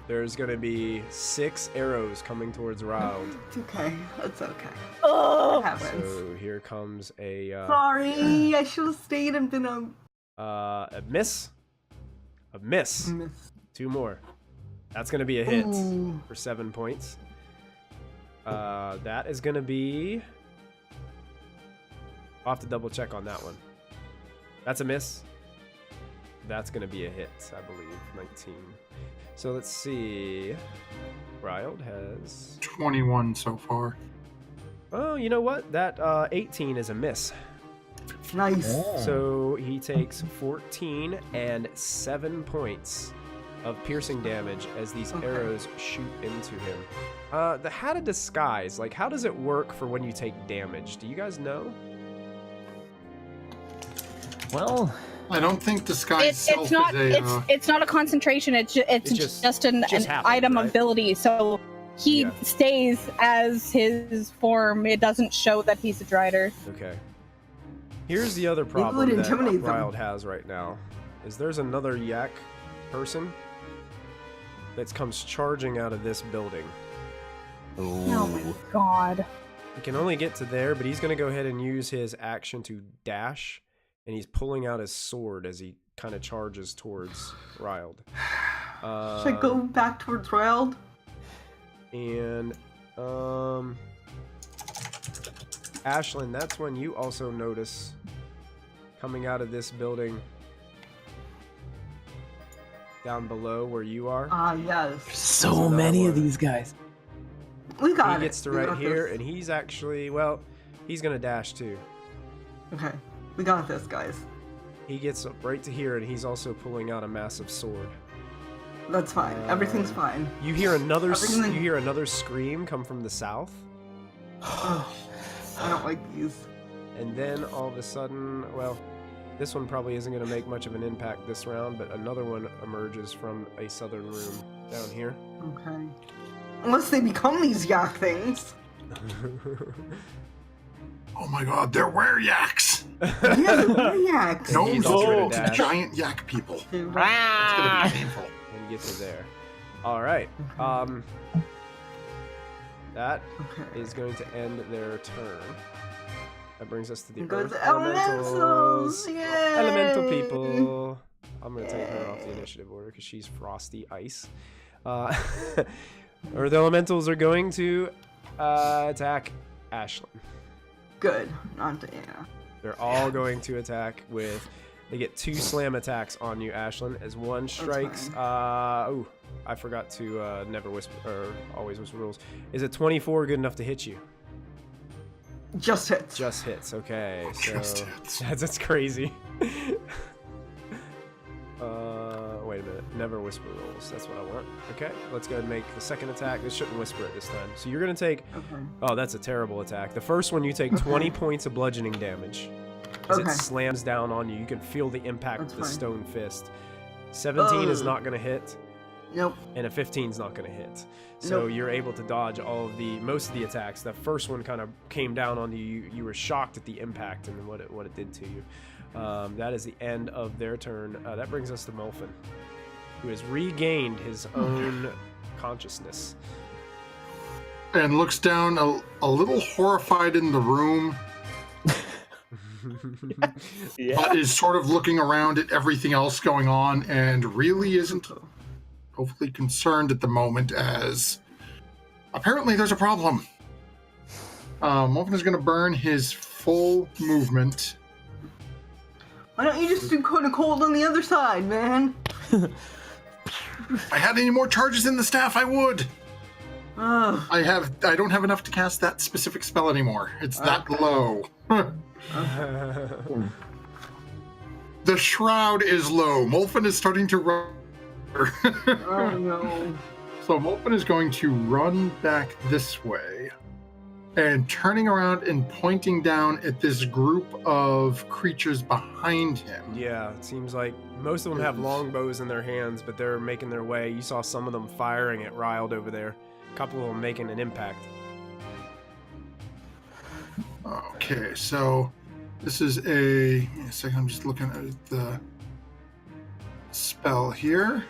There's gonna be 6 arrows coming towards Riled. It's okay. That's okay. Oh, It happens. So here comes a Sorry, I should have stayed and been a miss, a miss. miss. 2 more. That's gonna be a hit Ooh. for 7 points. That is gonna be. I'll have to double check on that one. That's a miss. That's gonna be a hit, I believe. 19. So let's see. Riled has. 21 so far. Oh, you know what? That 18 is a miss. Nice. So he takes 14 and 7 points of piercing damage as these Okay. arrows shoot into him. The Hat of Disguise, like, how does it work for when you take damage? Do you guys know? Well, I don't think disguise it's not. is a. It's not a concentration. It's just an just happens, item right? ability. So he Yeah. stays as his form. It doesn't show that he's a Drider. Okay. Here's the other would problem that intimidate them. Riled has right now. Is there's another Yak person that comes charging out of this building. Oh my god. He can only get to there, but he's going to go ahead and use his action to dash, and he's pulling out his sword as he kind of charges towards Riled. Should I go back towards Riled? And Ashlyn, that's when you also notice coming out of this building down below where you are. Yes. So many of these guys. We got it. He gets to We right got here, this. and he's actually, well, he's gonna dash too. Okay. We got this, guys. He gets up right to here, and he's also pulling out a massive sword. That's fine. Everything's fine. You hear another Everything- you hear another scream come from the south, Ugh, I don't like these. and then all of a sudden, well, this one probably isn't going to make much of an impact this round, but another one emerges from a southern room down here. Okay. Unless they become these yak things. Oh my god, they're were-yaks! Yeah, they're yaks. No. Gnomes also gonna evolved to dash. giant yak people. Dude, It's gonna be painful. When you get to there. All right. That Okay. is going to end their turn. That brings us to the Go Earth to Elementals. elementals! Yay! Elemental people. I'm going to take her off the initiative order because she's Frosty Ice. Earth Elementals are going to attack Ashlyn. Good. Not Diana. They're all going to attack with... They get 2 slam attacks on you, Ashlyn, as one strikes... oh, I forgot to never whisper... or always whisper rules. Is a 24 good enough to hit you? Just hits. Just hits, okay. So Just hits. That's crazy. Wait a minute. Never whisper rolls. That's what I want. Okay, let's go ahead and make the second attack. This shouldn't whisper it this time. So you're going to take... Okay. Oh, that's a terrible attack. The first one, you take 20 points of bludgeoning damage. As Okay. it slams down on you. You can feel the impact That's of the fine. stone fist. 17 is Ugh. not going to hit. Nope. And a 15 is not going to hit. So Nope. you're able to dodge most of the attacks. The first one kind of came down on you. You were shocked at the impact and what it did to you. That is the end of their turn. That brings us to Molfin, who has regained his own consciousness. And looks down a little horrified in the room, but is sort of looking around at everything else going on and really isn't hopefully concerned at the moment, as apparently there's a problem. Molfin is going to burn his full movement. Why don't you just do kind of cold on the other side, man? If I had any more charges in the staff, I would. Ugh. I don't have enough to cast that specific spell anymore. It's that low. The shroud is low. Molfin is starting to run. Oh no. So Molfin is going to run back this way and turning around and pointing down at this group of creatures behind him. Yeah, it seems like most of them have longbows in their hands, but they're making their way. You saw some of them firing at Riled over there. A couple of them making an impact. Okay, so this is a second. I'm just looking at the spell here.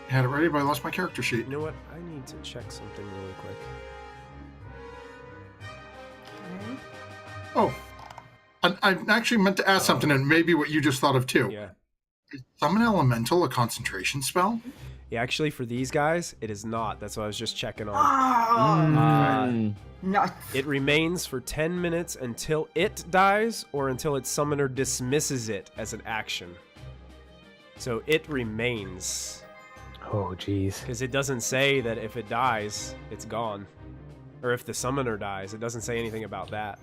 I had it ready, but I lost my character sheet. You know what? I need to check something really quick. Oh, I actually meant to ask something, and maybe what you just thought of too. Yeah. Is Summon Elemental a concentration spell? Yeah, actually, for these guys, it is not. That's what I was just checking on. Oh, nuts. It remains for 10 minutes until it dies or until its summoner dismisses it as an action. So it remains. Oh, jeez. Because it doesn't say that if it dies, it's gone. Or if the summoner dies, it doesn't say anything about that.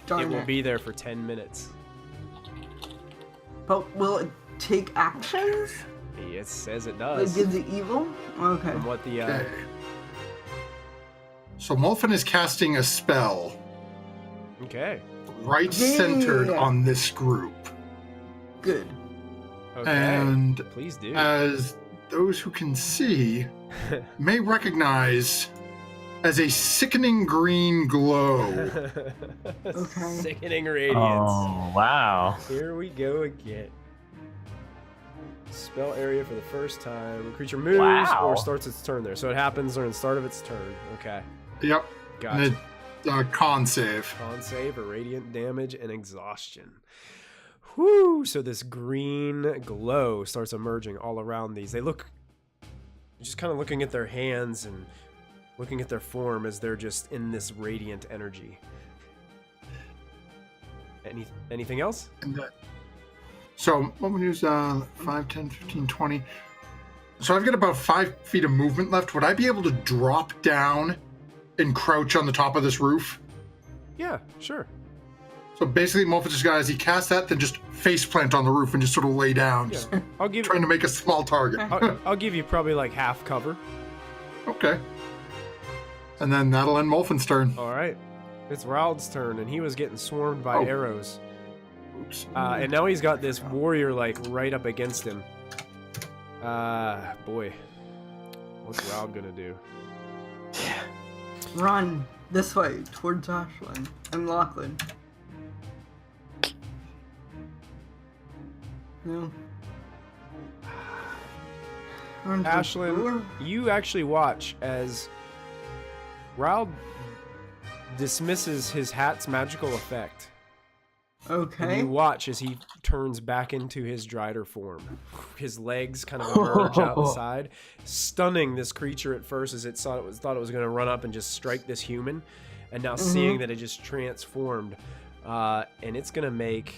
Darn It will be there for 10 minutes. But will it take actions? It says it Like does. did the evil? Okay. From what the Okay. So Molfin is casting a spell okay. right centered on this group. Good. Okay. And Please do. as those who can see may recognize as a sickening green glow. Okay. Sickening radiance. Oh, wow. Here we go again. Spell area for the first time. Creature moves Wow. or starts its turn there. So it happens during the start of its turn. Okay. Yep. Gotcha. And a con save. Con save or radiant damage and exhaustion. Whoo! So this green glow starts emerging all around these. They look just kind of looking at their hands and looking at their form as they're just in this radiant energy. Anything else? So what would use 5, 10, 15, 20. So I've got about 5 feet of movement left. Would I be able to drop down and crouch on the top of this roof? Yeah, sure. So basically, Molfin just got, as he casts that, then just face plant on the roof and just sort of lay down, Yeah. just I'll give trying to make a small target. I'll give you probably like half cover. Okay. And then that'll end Molfin's turn. All right. It's Raold's turn, and he was getting swarmed by arrows. Oops. And now he's got this warrior like right up against him. Boy, what's Raold gonna do? Run this way towards Ashlyn and Lachlan. No. Run to the Ashlyn, door. you actually watch as Raold dismisses his hat's magical effect. And Okay. you watch as he turns back into his Drider form. His legs kind of emerge out the side, stunning this creature at first as it thought it was going to run up and just strike this human, and now seeing that it just transformed, and it's going to make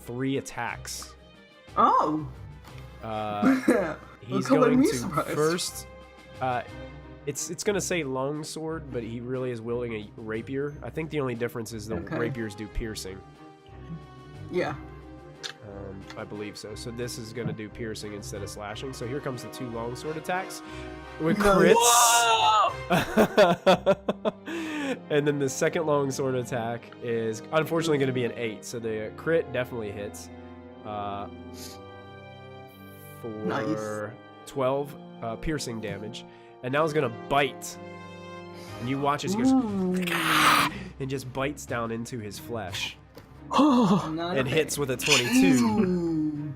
3 attacks. Oh. He's Look, going me to surprised. first. It's going to say longsword, but he really is wielding a rapier. I think the only difference is the Okay. rapiers do piercing. Yeah. I believe so. So this is going to do piercing instead of slashing. So here comes the 2 longsword attacks with crits. And then the second longsword attack is unfortunately going to be an 8. So the crit definitely hits. For Nice. 12 piercing damage. And now he's going to bite. And you watch as he goes and just bites down into his flesh. Not And hits with a 22.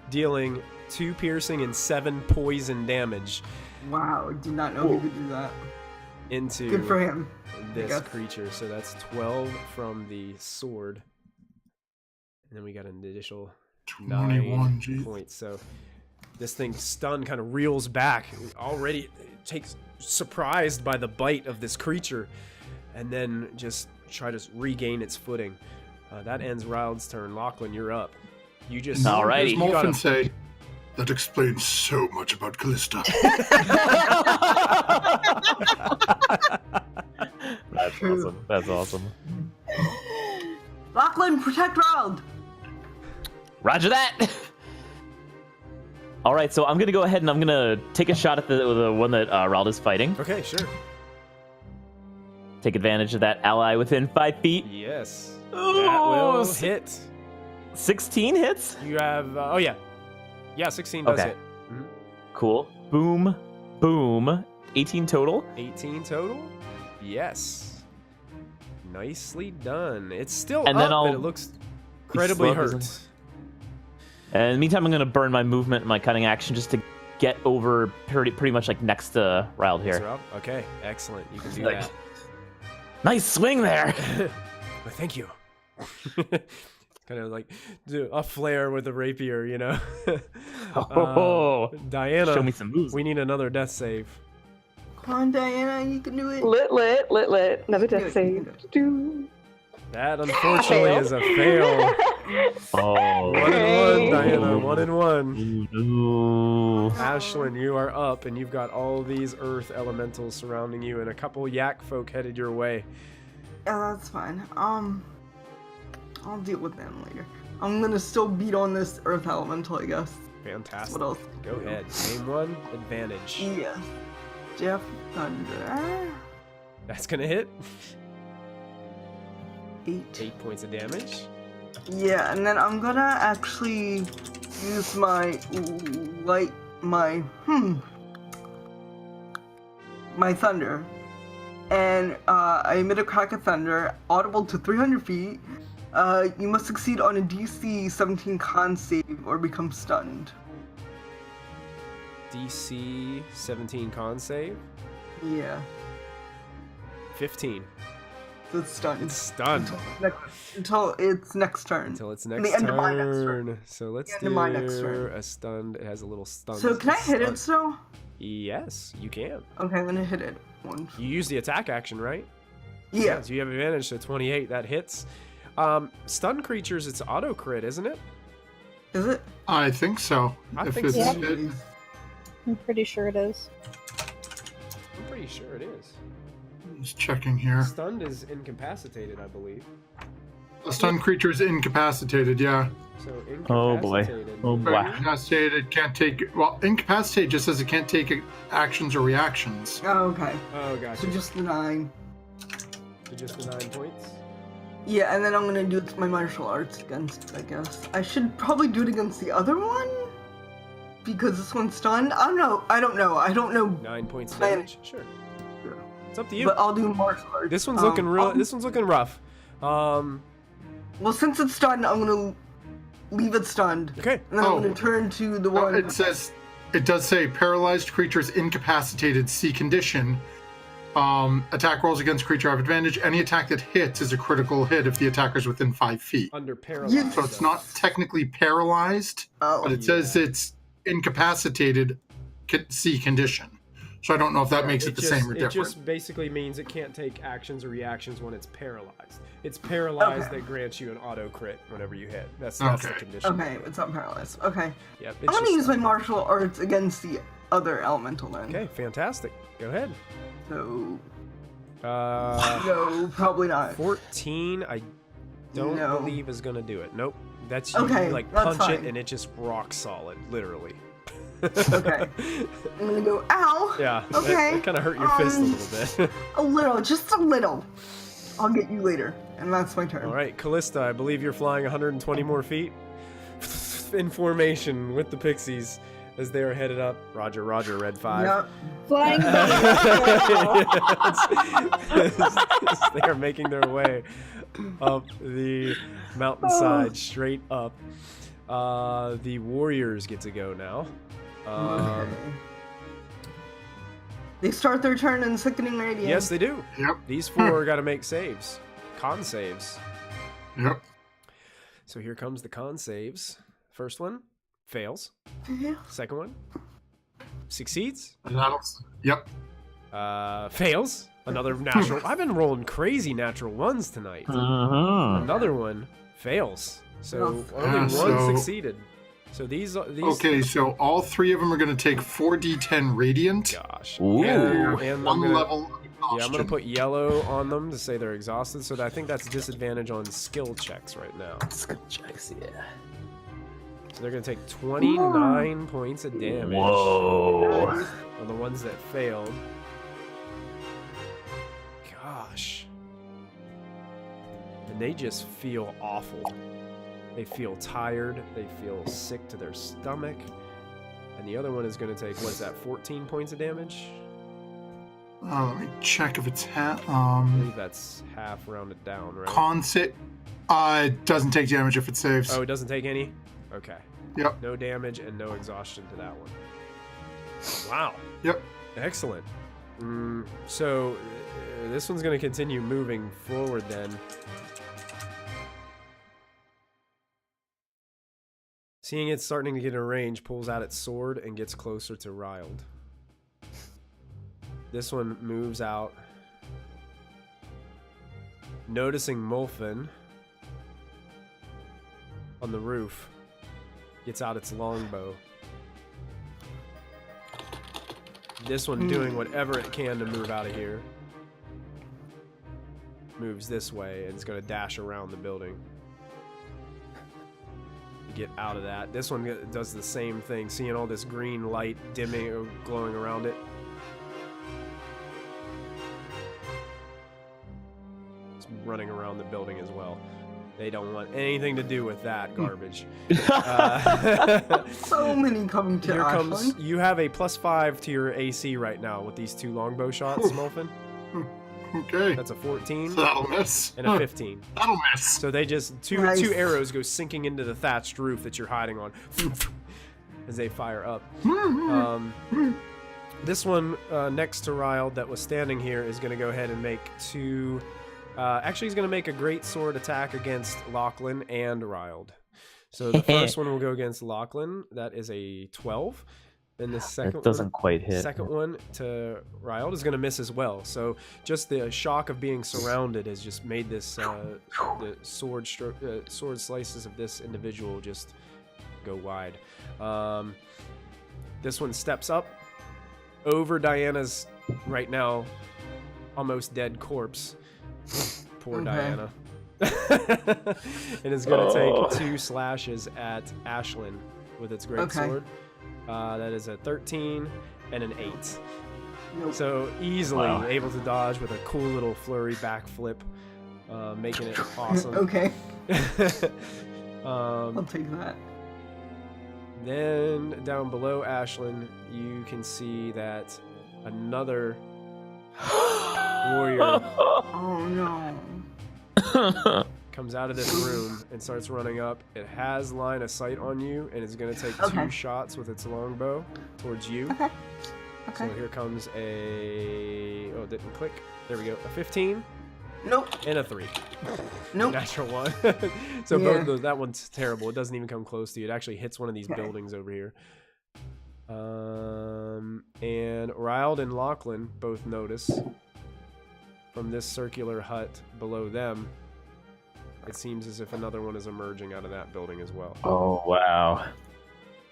Dealing 2 piercing and 7 poison damage Wow, did not know he could do that. into Good for him. this guess. creature. So that's 12 from the sword. And then we got an additional 21, 9 geez. points. So this thing stunned kind of reels back. Already takes surprised by the bite of this creature. And then just try to regain its footing. That ends Raold's turn. Lachlan, you're up. You just Alrighty. As you gotta- Molfin say, that explains so much about Callista. That's awesome. That's awesome. Lachlan, protect Raold. Roger that. All right, so I'm gonna go ahead and I'm gonna take a shot at the one that Raold is fighting. Okay, sure. Take advantage of that ally within 5 feet. Yes. That Ooh, will hit. 16 hits. You have oh yeah. Yeah, 16 does Okay. hit. Mhm. Cool. Boom, boom. 18 total. 18 total? Yes. Nicely done. It's still And up, then but I'll it looks incredibly slow, hurt. isn't And in the meantime, I'm gonna burn my movement and my cutting action just to get over pretty much like next to Raold Is here. it up? Okay, excellent. You can do Like- that. Nice swing there. Well, thank you. Kind of like do a flare with a rapier, you know. Oh, Diana, show me some moves. we need another death save. Come on, Diana, you can do it. Lit. Another Do it, death you save. can Do. That unfortunately Failed. is a fail. Oh, 1 and 1, Hey. Diana. 1 and 1. Ooh. Ashlyn, you are up, and you've got all these earth elementals surrounding you, and a couple Yakfolk headed your way. Yeah, that's fine. I'll deal with them later. I'm gonna still beat on this earth elemental, I guess. Fantastic. What else? Go ahead. Game 1, advantage. Yes. Jeff Thunder. That's gonna hit. 8. 8 points of damage. Yeah, and then I'm gonna actually use my my thunder, and I emit a crack of thunder, audible to 300 feet. You must succeed on a DC 17 con save or become stunned. DC 17 con save. Yeah. 15. So it's stunned. It's stunned. Until its next turn. Until its The next end of my next turn. turn. So let's The end of my next do turn. a stunned. It has a little stun. So can I hit it still? Yes, you can. Okay, I'm gonna hit it. One. You use the attack action, right? Yeah. So you have advantage, so 28, that hits. Stun creatures, it's auto crit, isn't it? Is it? I think so. I if think it's so. hit. I'm pretty sure it is. I'm pretty sure it is. Just checking here. Stunned is incapacitated, I believe. A stunned creature is incapacitated, yeah. So Oh, boy. incapacitated. Oh, But Wow. incapacitated can't take. Well, incapacitated just says it can't take actions or reactions. Oh, okay. Oh, gotcha. So just the 9. So just the 9 points. Yeah, and then I'm gonna do my martial arts against it, I guess. I should probably do it against the other one? Because this one's stunned? I don't know. 9 points Plan- damage. Sure. It's up to you. But I'll do martial arts. This one's looking real. This one's looking rough. Well, since it's stunned, I'm gonna leave it stunned. Okay. And then Oh. I'm gonna turn to the No, one. it does say paralyzed creatures incapacitated C condition. Attack rolls against creature have advantage. Any attack that hits is a critical hit if the attacker's within 5 feet. Under paralyzed. Yeah. So it's though. not technically paralyzed, Oh, but it says it's incapacitated C condition. So I don't know if that makes it the same or It different. just basically means it can't take actions or reactions when it's paralyzed. It's paralyzed Okay. that grants you an auto crit whenever you hit. That's the Okay. condition. okay, it's not paralyzed. Okay. Yep. I'm gonna use my martial arts against the other elemental then. Okay, fantastic. Go ahead. So, Uh, no, probably not. 14. I don't No. believe is gonna do it. Nope. That's you Okay, like that's punch it fine. and it just rock solid, literally. Okay. I'm gonna go, ow! Yeah. Okay, It kind of hurt your fist a little bit. A little, just a little. I'll get you later. And that's my turn. All right, Callista, I believe you're flying 120 more feet in formation with the pixies as they are headed up. Roger, Roger, Red 5. Yep. Flying They are making their way up the mountainside, straight up. The warriors get to go now. Okay. They start their turn in sickening radiance. Yes, they do. Yep. These 4 got to make saves, con saves. Yep. So here comes the con saves. First one fails. Yeah. Second one succeeds. And yep. Fails. Another natural. I've been rolling crazy natural ones tonight. Uh-huh. Another one fails. So Oh. only one So- succeeded. So these. Okay, so all 3 of them are going to take 4d10 radiant. Gosh. Ooh. And I'm One gonna, level of yeah, I'm exhaustion. gonna put yellow on them to say they're exhausted. So I think that's disadvantage on skill checks right now. Skill checks, yeah. So they're gonna take 29 points of damage Whoa. on the ones that failed. Gosh. And they just feel awful. They feel tired. They feel sick to their stomach. And the other one is going to take, what is that, 14 points of damage? Let me check if it's I believe that's half rounded down, right? con save. It doesn't take damage if it saves. Oh, it doesn't take any? Okay. Yep. No damage and no exhaustion to that one. Wow. Yep. Excellent. So this one's going to continue moving forward then. Seeing it starting to get in range, pulls out its sword and gets closer to Riled. This one moves out. Noticing Molfin on the roof, gets out its longbow. This one doing whatever it can to move out of here. Moves this way and it's going to dash around the building. Get out of that. This one does the same thing, seeing all this green light dimming or glowing around it. It's running around the building as well. They don't want anything to do with that garbage. So many coming to Here comes. Ashland. You have a +5 to your AC right now with these 2 longbow shots, Molfin. Okay. That's a 14 So that'll miss. and a 15. That'll miss. So they just two Nice. arrows go sinking into the thatched roof that you're hiding on as they fire up. This one next to Ryle that was standing here is going to go ahead and make 2 Actually, he's going to make a great sword attack against Lachlan and Riled. So the first one will go against Lachlan. That is a 12. Then the second It doesn't one, quite hit. second one to Riled is going to miss as well. So just the shock of being surrounded has just made this the sword slices of this individual just go wide. This one steps up over Diana's right now almost dead corpse. Poor Diana. And it's going to take 2 slashes at Ashlyn with its great sword. That is a 13 and an 8. Nope. So easily able to dodge with a cool little flurry backflip, making it awesome. Okay. I'll take that. Then down below Ashlyn, you can see that another warrior Oh no. comes out of this room and starts running up. It has line of sight on you, and it's going to take 2 shots with its longbow towards you. Okay. So here comes a... Oh, it didn't click. There we go. A 15. Nope. And a 3. Nope. Natural 1. So both of those, that one's terrible. It doesn't even come close to you. It actually hits one of these buildings over here. And Riled and Lachlan both notice from this circular hut below them, it seems as if another one is emerging out of that building as well. Oh, wow.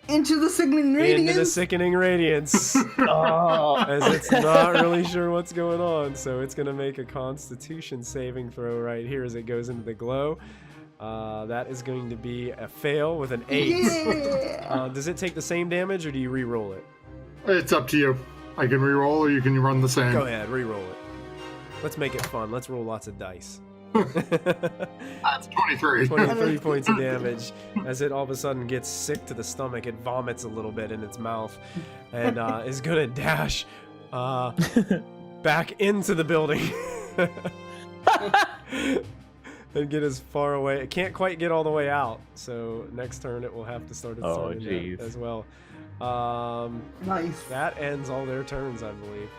Into the sickening radiance. Into the sickening radiance. As it's not really sure what's going on, so it's going to make a Constitution saving throw right here as it goes into the glow. That is going to be a fail with an 8. Yeah. Does it take the same damage, or do you re-roll it? It's up to you. I can re-roll, or you can run the same. Go ahead, re-roll it. Let's make it fun. Let's roll lots of dice. That's 23. 23 points of damage. As it all of a sudden gets sick to the stomach, it vomits a little bit in its mouth and is gonna dash back into the building and get as far away. It can't quite get all the way out, so next turn it will have to start its turn as well. Nice. That ends all their turns, I believe.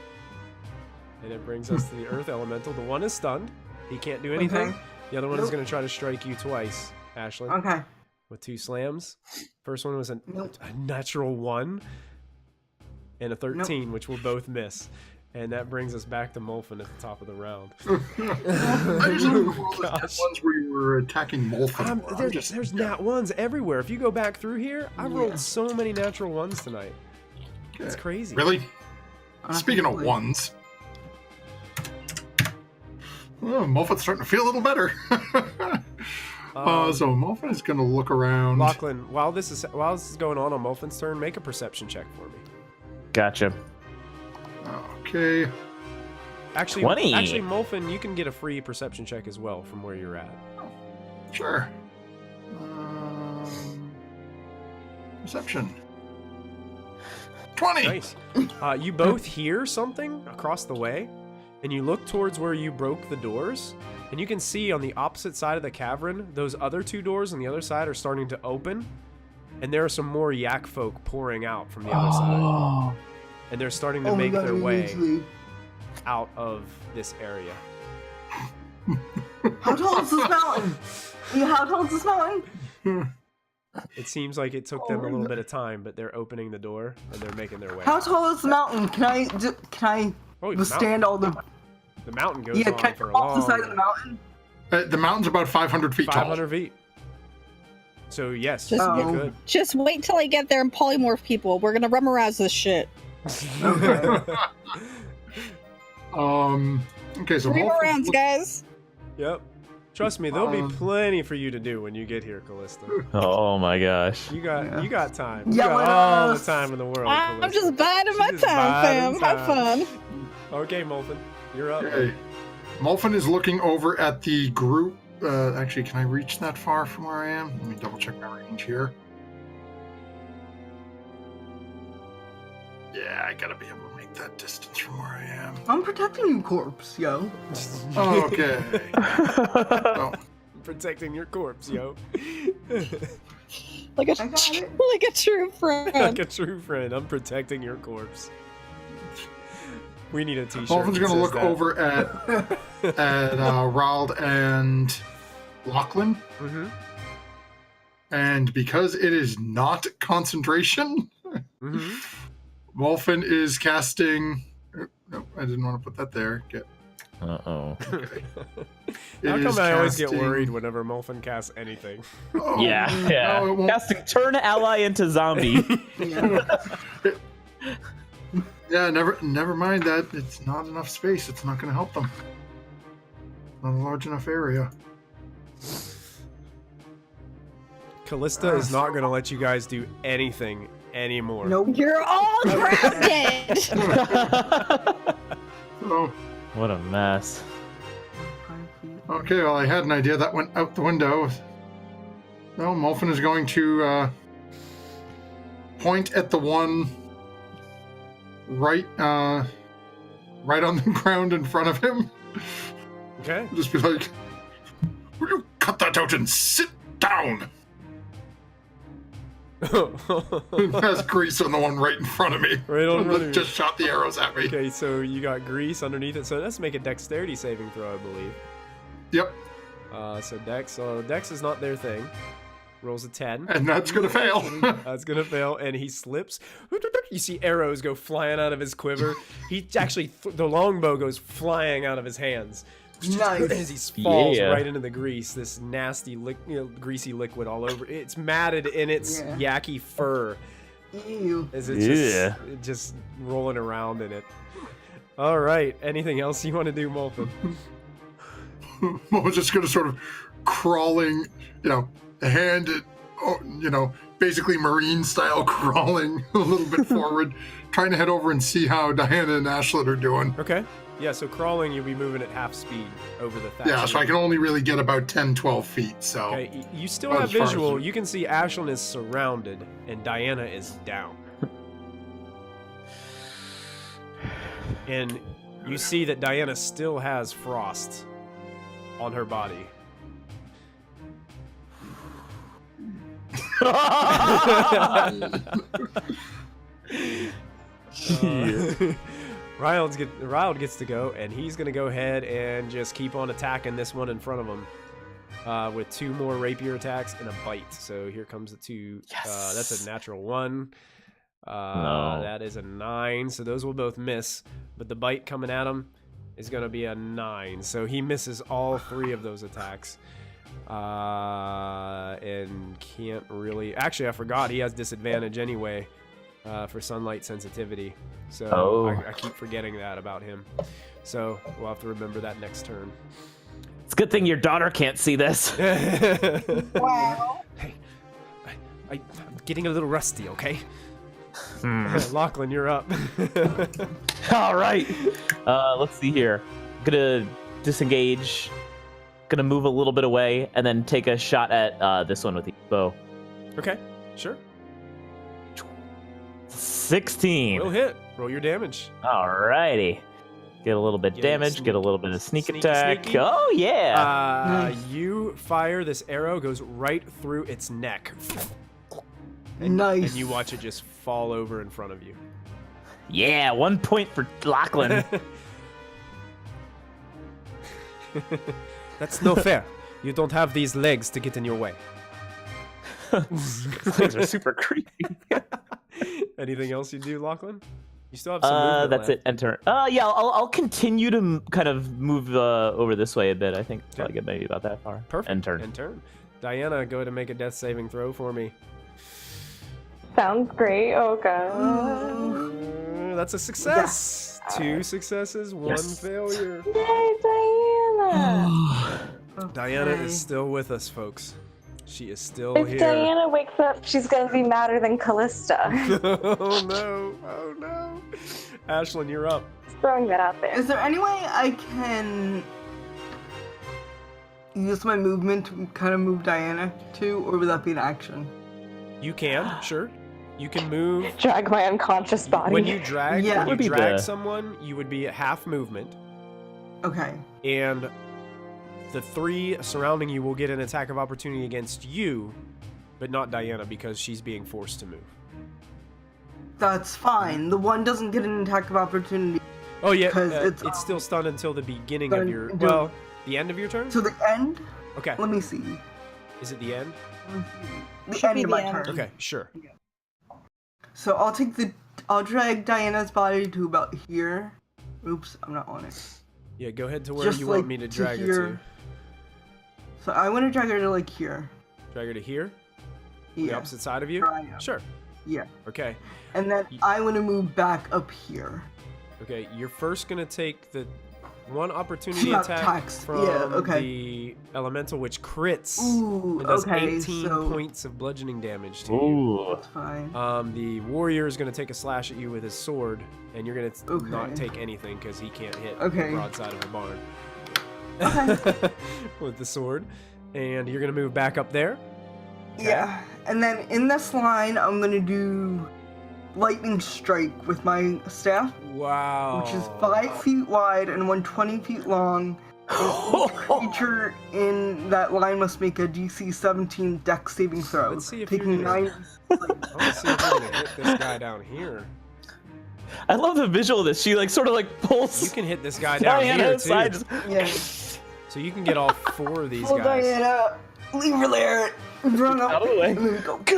And it brings us to the Earth Elemental. The one is stunned. He can't do anything. Okay. The other one is going to try to strike you twice, Ashlyn. Okay. With 2 slams. First one was a natural 1 and a 13, which will both miss. And that brings us back to Molfin at the top of the round. I just remember all the nat ones where you were attacking Molfin. There's nat 1s everywhere. If you go back through here, I've rolled so many natural 1s tonight. It's crazy. Really? Speaking of 1s. Oh, Molfin's starting to feel a little better. So Molfin is going to look around. Lachlan, while this is going on Molfin's turn, make a perception check for me. Gotcha. Okay. Actually, 20. Actually, Molfin, you can get a free perception check as well from where you're at. Sure. Perception. 20. Nice. You both hear something across the way, and you look towards where you broke the doors, and you can see on the opposite side of the cavern, those other 2 doors on the other side are starting to open, and there are some more Yakfolk pouring out from the other side. And they're starting to make their way out of this area. How tall is this mountain? How tall is this mountain? It seems like it took them a little bit of time, but they're opening the door, and they're making their way How out. tall is the mountain? Can I withstand all the... The mountain goes Yeah, on can I for a go off the long side of the mountain? The mountain's about 500 feet tall. 500 feet. So yes, Just, you could. just wait till I get there and polymorph people. We're gonna rumorize this shit. Okay. Okay, so 3 more Molfin rounds, guys. Yep. Trust me, there'll be plenty for you to do when you get here, Callista. Oh my gosh. You got time. You Yell got at all the us. time in the world, I'm Callista. just biding my She's just time, biding fam. Have time. fun. Okay, Molfin, you're up. Okay. Molfin is looking over at the group. Actually, can I reach that far from where I am? Let me double check my range here. Yeah, I gotta be able to make that distance from where I am. I'm protecting you, corpse, yo. Okay. Oh, Protecting your corpse, yo. Like a I got it. like a true friend. Like a true friend, I'm protecting your corpse. We need a t-shirt. Molfin's that going to says look that. over at Rald and Lachlan. Mm-hmm. And because it is not concentration, Mm-hmm. Molfin is casting... No, I didn't want to put that there. Uh-oh. Okay. How It come is I always get casting- worried whenever Molfin casts anything? Oh, Yeah. No, it won't. Casting turn ally into zombie. Yeah, never mind that. It's not enough space. It's not going to help them. Not a large enough area. Callista is not going to let you guys do anything anymore. Nope. You're all grounded. Oh, What a mess. okay, well, I had an idea that went out the window. No, Molfin is going to point at the one right on the ground in front of him. Okay. Just be like, will you cut that out and sit down? And has grease on the one right in front of me. Right on front of you. Just shot the arrows at me. Okay, so you got grease underneath it. So let's make a dexterity saving throw, I believe. Yep, So Dex is not their thing. Rolls a 10. and that's gonna fail. That's gonna fail, and he slips. You see arrows go flying out of his quiver. He actually, the longbow goes flying out of his hands. Nice. As he falls Yeah. right into the grease, this nasty, greasy liquid all over. It's matted in its Yeah. yucky fur. Ew. As it's just rolling around in it. All right. Anything else you want to do, Molfin? I was just gonna sort of crawling, hand it, basically marine style crawling a little bit forward, trying to head over and see how Diana and Ashlyn are doing. Okay. Yeah, so crawling, you'll be moving at half speed over the thatch. Yeah, so I can only really get about 10, 12 feet, so... Okay, you still As have far as visual. you- You can see Ashlyn is surrounded and Diana is down. And you see that Diana still has frost on her body. Riled gets to go, and he's going to go ahead and just keep on attacking this one in front of him with 2 more rapier attacks and a bite. So here comes the 2. Yes. That's a natural 1. No. That is a 9, so those will both miss. But the bite coming at him is going to be a 9, so he misses all 3 of those attacks. And can't really... Actually, I forgot he has disadvantage anyway for sunlight sensitivity. So I keep forgetting that about him. So we'll have to remember that next turn. It's a good thing your daughter can't see this. Wow. Hey, I'm getting a little rusty, okay? Hmm. Lachlan, you're up. All right. Let's see here. Gonna disengage. Gonna move a little bit away and then take a shot at this one with the bow. Okay, sure. 16. We'll hit. Roll your damage. Alrighty. Get a little bit Get damage, sneak- get a little bit of sneak sneaky, attack. sneaky. Oh, yeah. Nice. You fire this arrow, goes right through its neck. Nice. And you watch it just fall over in front of you. Yeah, 1 point for Lachlan. That's no fair. You don't have these legs to get in your way. These legs are super creepy. Anything else you do, Lachlan? You still have some movement That's left. it. Enter. Yeah, I'll continue to kind of move over this way a bit. I think probably get maybe about that far. Perfect. End turn. End turn. Diana, go ahead and make a death saving throw for me. Sounds great. Okay. That's a success. 2 successes, 1 failure. Yay, Diana! Diana Okay. is still with us, folks. She is still If here. Diana wakes up, she's gonna be madder than Callista. Oh no! Oh no! Ashlyn, you're up. Just throwing that out there. Is there any way I can use my movement to kind of move Diana too, or would that be an action? You can, sure. You can move. Drag my unconscious body. When you drag, Yeah. when you Would be drag the- someone, you would be at half movement, Okay. and the 3 surrounding you will get an attack of opportunity against you, but not Diana because she's being forced to move. That's fine. The one doesn't get an attack of opportunity Oh yeah, 'Cause it's still stunned until the beginning of stunned your until- well, the end of your turn. To the end? Okay. Let me see. Is it the end? The Should end be of the my end. turn. Okay, sure. So I'll drag Diana's body to about here. Oops, I'm not on it. Yeah, go ahead to where Just you like want me to drag her here. to. So I want to drag her to like here. Drag her to here? The Yeah. opposite side of you? Where I am. Sure. Yeah. Okay. And then I want to move back up here. Okay, you're first gonna take the one opportunity Not attack taxed. from Yeah, okay. the elemental, which crits. Ooh, It does okay, 18 so points of bludgeoning damage to you. Ooh. that's fine. The warrior is gonna take a slash at you with his sword, and you're gonna not Okay. take anything because he can't hit Okay. the broadside of a barn Okay. with the sword. And you're gonna move back up there. Okay. Yeah. And then in this line, I'm gonna do lightning strike with my staff, Wow. which is 5 feet wide and 120 feet long. And each creature in that line must make a DC 17 Dex saving throw. Let's see if you're taking gonna- 9. I want to see if you're gonna hit this guy down here. I love the visual of this. She like sort of like pulls. You can hit this guy down Diana here aside, too. just- Yeah. So you can get all 4 of these Pull guys. Diana, leave her there, run up, Out of the way. and then go. Pulls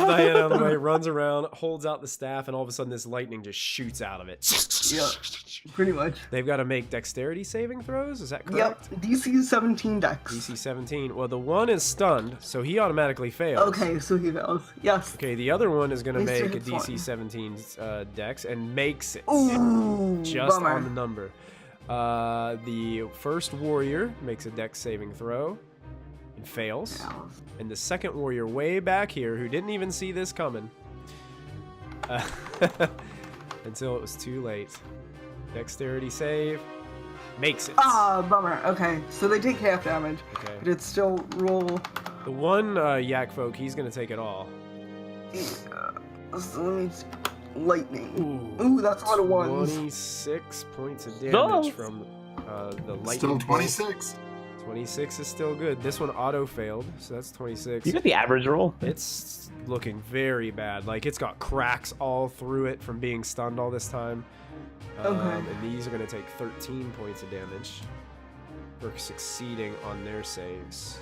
Diana out of the way, runs around, holds out the staff, and all of a sudden this lightning just shoots out of it. Yeah, pretty much. They've got to make dexterity saving throws, is that Yep, correct? DC 17 Dex. DC 17. Well, the one is stunned, so he automatically fails. Okay, so he fails. Yes. Okay, the other one is going to At least make a hits DC one. 17 dex and makes it. Ooh, Just bummer. on the number. The first warrior makes a dex saving throw and fails. And the second warrior way back here, who didn't even see this coming, until it was too late. Dexterity save, makes it. Ah, bummer. Okay, so they take half damage, Okay. but it's still roll. The one Yakfolk, he's gonna take it all. So let me see. Lightning. Ooh, Ooh, that's a lot of ones. 26 points of damage Oh. from the lightning. Still bolt. 26. 26 is still good. This one auto failed, so that's 26. You get the average roll. It's looking very bad. Like, it's got cracks all through it from being stunned all this time. Okay. And these are going to take 13 points of damage for succeeding on their saves.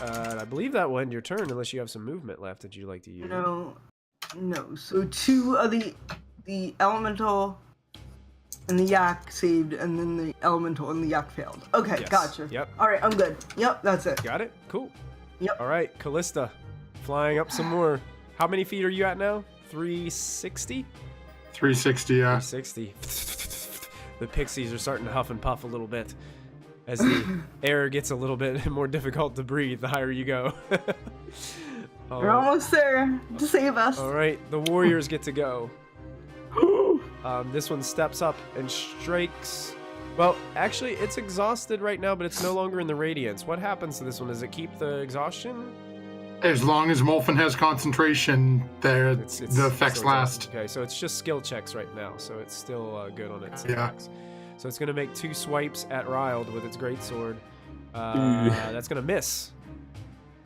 I believe that will end your turn unless you have some movement left that you'd like to use. No. So 2 of the elemental and the yak saved, and then the elemental and the yak failed. Okay, Yes. gotcha. Yep. All right, I'm good. Yep, that's it. Got it? Cool. Yep. All right, Callista, flying up some more. How many feet are you at now? 360? 360, yeah. 360. The pixies are starting to huff and puff a little bit as the air gets a little bit more difficult to breathe the higher you go. We're almost there to save us. All right, the warriors get to go. This one steps up and strikes. Well, actually, it's exhausted right now, but it's no longer in the radiance. What happens to this one? Does it keep the exhaustion? As long as Molfin has concentration, the effects still last. Okay, so it's just skill checks right now, so it's still good on its Yeah. attacks. So it's going to make 2 swipes at Ryled with its greatsword. That's going to miss.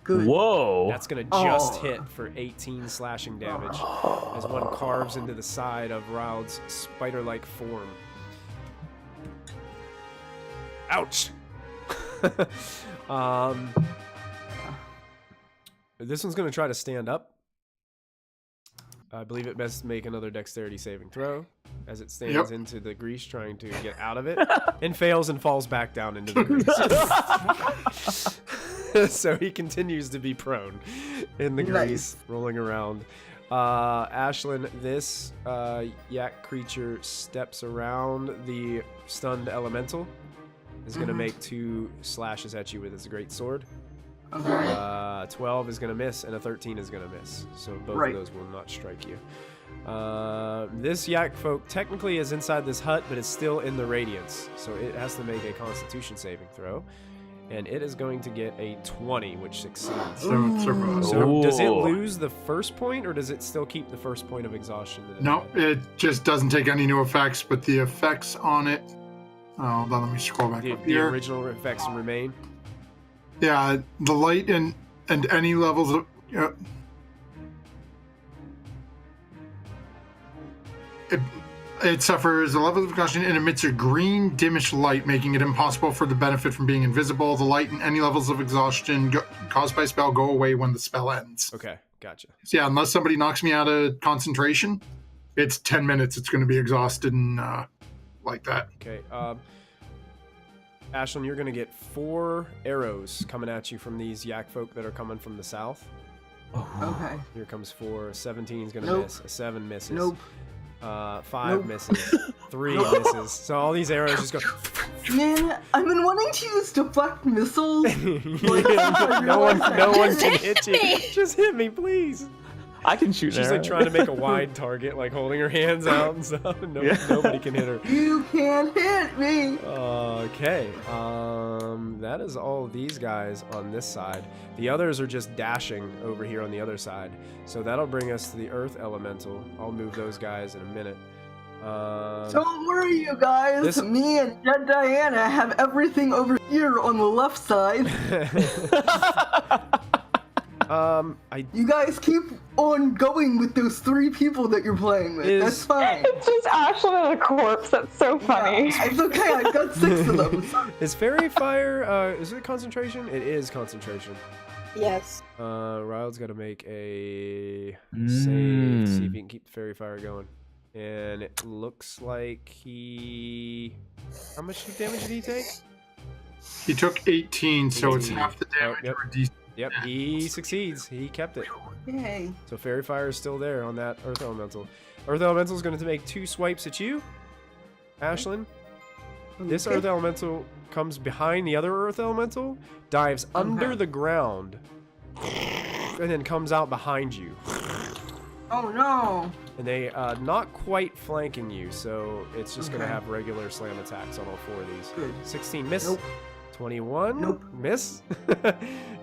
Good. Whoa. That's going to just Oh. hit for 18 slashing damage as one carves into the side of Ryled's spider-like form. Ouch! This one's going to try to stand up. I believe it best make another dexterity saving throw as it stands into the grease trying to get out of it and fails and falls back down into the grease. So he continues to be prone in the grease, rolling around. Ashlyn, this yak creature steps around the stunned elemental. Is going to make 2 slashes at you with its great sword. 12 is going to miss, and a 13 is going to miss. So both of those will not strike you. This Yakfolk technically is inside this hut, but it's still in the radiance. So it has to make a constitution saving throw. And it is going to get a 20, which succeeds. So does it lose the first point, or does it still keep the first point of exhaustion? No, it just doesn't take any new effects, but the effects on it... Oh, hold on, let me scroll back up The here. original effects remain? Yeah, the light and any levels of... It suffers a level of concussion and emits a green, dimmish light, making it impossible for the benefit from being invisible. The light and any levels of exhaustion caused by spell go away when the spell ends. Okay, gotcha. So yeah, unless somebody knocks me out of concentration, it's 10 minutes. It's going to be exhausted and like that. Okay. Ashlyn, you're gonna get 4 arrows coming at you from these Yakfolk that are coming from the south. Okay. Here comes 4. 17 is gonna Nope. miss. A 7 misses. Nope. 5 Nope. misses. 3 misses. So all these arrows just go. Man, I've been wanting to use deflect missiles. no one can hit you. me. Just hit me, please. I can shoot She's an like arrow. trying to make a wide target, like holding her hands out and stuff, and nobody can hit her. You can't hit me. Okay, that is all of these guys on this side. The others are just dashing over here on the other side. So that'll bring us to the Earth Elemental. I'll move those guys in a minute. Don't worry, you guys. Me and Jet Diana have everything over here on the left side. You guys keep on going with those 3 people that you're playing with. That's fine. It's just Ashlyn and a corpse. That's so funny. Yeah, it's okay. I've got 6 of them. Is Fairy Fire, is it concentration? It is concentration. Yes. Ryle's got to make a save to see if he can keep the Fairy Fire going. And it looks like he... How much damage did he take? He took 18, so it's 18. half the damage yep. or a D. Yep, he succeeds. He kept it. Yay. So Fairy Fire is still there on that Earth Elemental. Earth Elemental is going to make 2 swipes at you, Ashlyn. This Okay. Earth Elemental comes behind the other Earth Elemental, dives under the ground, and then comes out behind you. Oh no. And they not quite flanking you, so it's just going to Okay. have regular slam attacks on all 4 of these. Good. 16 miss. Nope. 21 Nope. miss.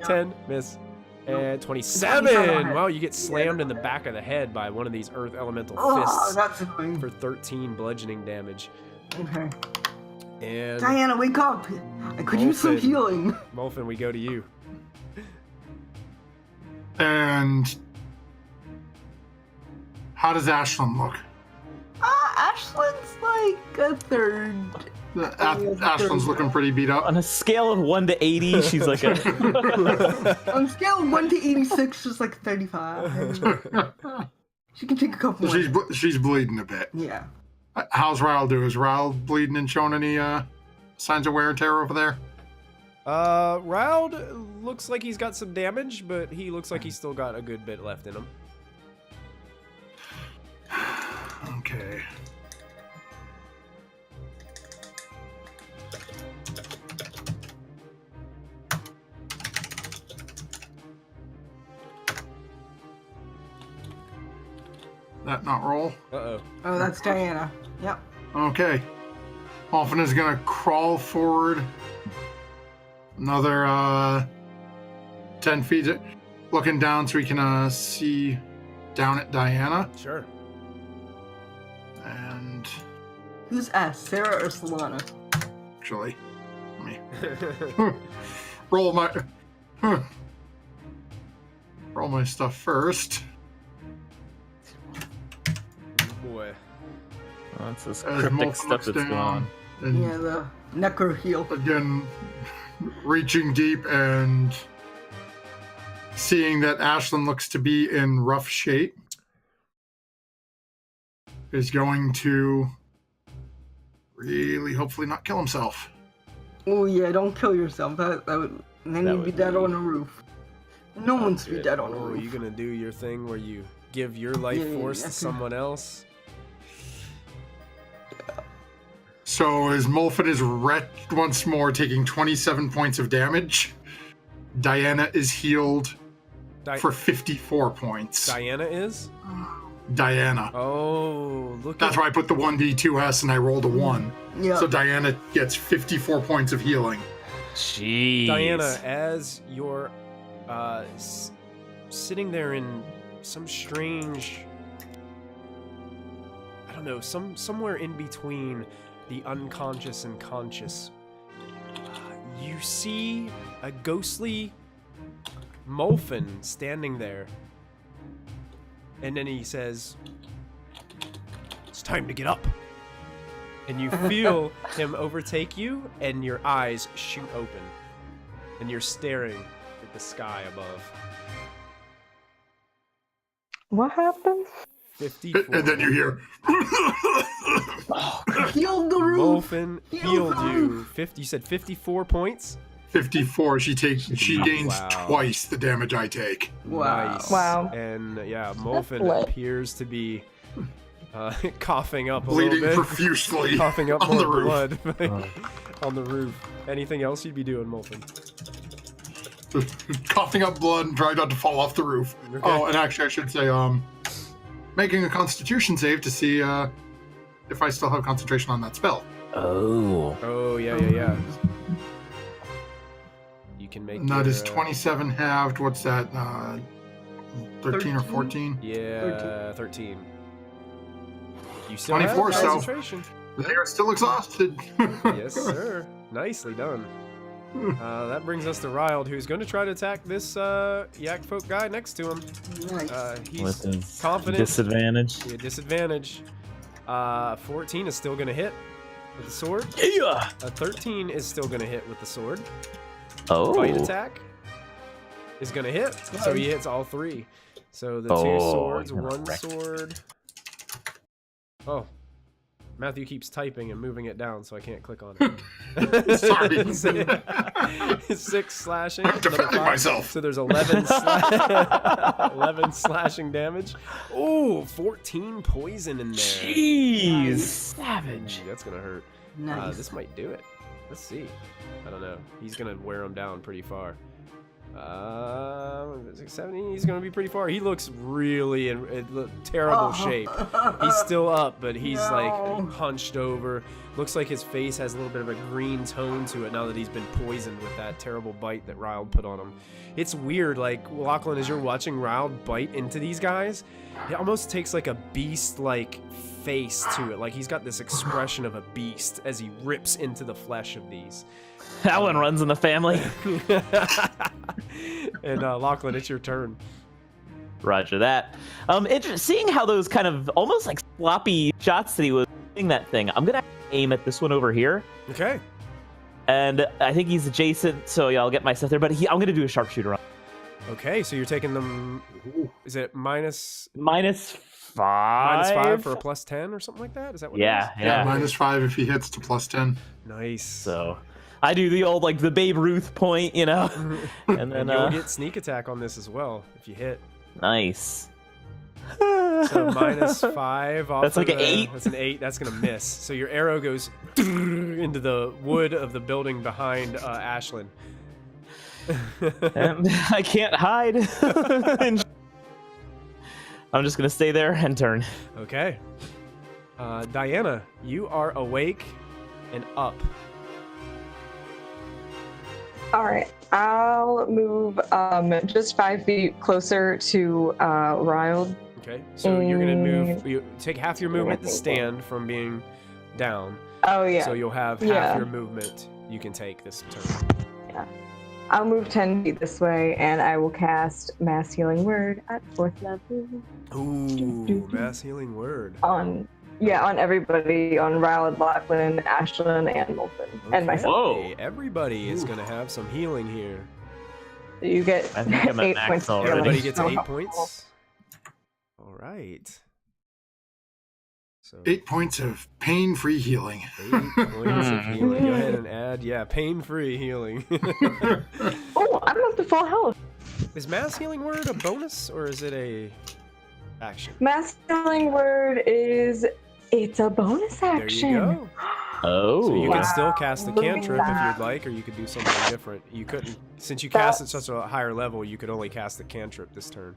10 miss. And 27. 27. Wow, you get slammed in the back of the head by one of these Earth Elemental Oh, fists that's annoying. for 13 bludgeoning damage. Okay. And Diana, wake up. I could use some Molfin. healing. Molfin, we go to you. And how does Ashlyn look? Ashlyn's like a 3rd. Ashlyn's looking pretty beat up. On a scale of 1 to 80, she's like a. On a scale of 1 to 86, she's like 35. She can take a couple more. She's bleeding a bit. Yeah. How's Ryle do? Is Ryle bleeding and showing any signs of wear and tear over there? Round looks like he's got some damage, but he looks like he's still got a good bit left in him. Okay. That not roll? Uh-oh. Oh, that's Diana. Yep. Okay. Molfin is gonna crawl forward another 10 feet, looking down so we can see down at Diana. Sure. And Who's S? Sarah or Solana? actually, let me roll my roll my stuff first. Boy. Oh, it's this As cryptic Molfin stuff looks that's going down, on. and Yeah, the necro heal. again, reaching deep and seeing that Ashlyn looks to be in rough shape, is going to really hopefully not kill himself. Oh yeah, don't kill yourself. That would. And then That you'd be would dead be- on the roof. No one's be good. dead on the Oh, are you roof. gonna do your thing where you give your life Yeah, force to yeah. someone else? So as Molfin is wrecked once more, taking 27 points of damage, Diana is healed for 54 points. Diana is? Diana. Oh, look That's at why I put the 1d2s and I rolled a 1. Yeah. So Diana gets 54 points of healing. Jeez. Diana, as you're sitting there in some strange, I don't know, somewhere in between the unconscious and conscious, you see a ghostly Molfin standing there, and then he says, "It's time to get up. And you feel him overtake you, and your eyes shoot open. And you're staring at the sky above. What happened? 54. And then you hear. Heal the roof. Molfin Heal healed the you. roof. 50. You said 54 points. 54. She gains Wow. twice the damage I take. Wow. Nice. Wow. And yeah, Molfin lit. appears to be coughing up a Bleeding little bit. profusely Coughing up on more the roof. blood on the roof. Anything else you'd be doing, Molfin? Coughing up blood and trying not to fall off the roof. Okay. Oh, and actually I should say, making a constitution save to see if I still have concentration on that spell. Oh. Oh, yeah. You can make And that your, is 27 halved. What's that? 13 or 14? Yeah, 13. You still 24, have so- concentration. They are still exhausted. Yes, sir. Nicely done. That brings us to Riled, who's going to try to attack this Yakfolk guy next to him. Nice. He's With his confident. disadvantage. Yeah, disadvantage. 14 is still going to hit with the sword. Yeah. A 13 is still going to hit with the sword. Oh. Fight attack is going to hit, so he hits all three. So the two Oh, swords, you're one wrecked. sword. Oh. Matthew keeps typing and moving it down, so I can't click on it. Sorry. 6 slashing. I'm another defending 5. myself. So there's 11, 11 slashing damage. Ooh, 14 poison in there. Jeez. Savage. Ooh, that's going to hurt. Nice. This might do it. Let's see. I don't know. He's going to wear him down pretty far. 70, he's going to be pretty far. He looks really in terrible shape. He's still up, but he's like No. hunched over. Looks like his face has a little bit of a green tone to it now that he's been poisoned with that terrible bite that Ryle put on him. It's weird, like, Lachlan, as you're watching Ryle bite into these guys, it almost takes like a beast-like face to it. Like he's got this expression of a beast as he rips into the flesh of these. That one runs in the family. And Lachlan, it's your turn. Roger that. Seeing how those kind of almost like sloppy shots that he was doing that thing, I'm gonna aim at this one over here. Okay. And I think he's adjacent, so yeah, I'll get my stuff there. But I'm gonna do a sharpshooter on Okay, so you're taking them. Is it minus -5. -5 for a +10 or something like that? Is that what Yeah, it is? yeah. -5 if he hits to +10. Nice. So I do the old like the Babe Ruth point, you know, and then And you'll get sneak attack on this as well if you hit. nice. So -5 off. That's of like an the- 8. That's an 8. That's gonna miss. So your arrow goes into the wood of the building behind Ashlyn. And I can't hide. I'm just gonna stay there and turn. Okay. Diana, you are awake and up. All right, I'll move just 5 feet closer to Riled. Okay. So you're gonna move. Mm. You take half your movement to stand from being down. Oh yeah. So you'll have half Yeah. your movement you can take this turn. I'll move 10 feet this way, and I will cast Mass Healing Word at 4th level Ooh, mass healing word. on everybody, on Riled, Lachlan, Ashlyn, and Molfin, and myself. Whoa. Everybody is gonna have some healing here. You get I think I'm at 8 max points. of already. healing. Everybody gets So 8 helpful. points. All right. So 8 points of pain-free healing. 8 points of healing. Go ahead and add, pain-free healing. Oh, I'm up to full health. Is mass healing word a bonus or is it a action? Mass Healing Word it's a bonus There action. you go. Oh. So you Wow. can still cast the Look at cantrip if that. you'd like, or you could do something different. You couldn't, since you cast at such a higher level, you could only cast the cantrip this turn.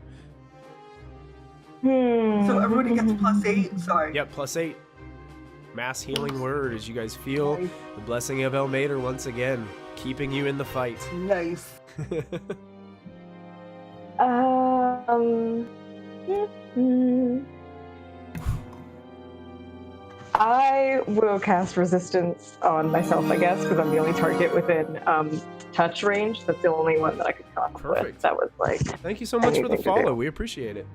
So everybody gets +8. Sorry. Yep, +8. Mass healing word as you guys feel the blessing of Elmater once again, keeping you in the fight. Nice. I will cast resistance on myself, I guess, because I'm the only target within touch range. That's the only one that I could come up with. Perfect. That was like, Thank you so much for the Anything to do. follow. We appreciate it.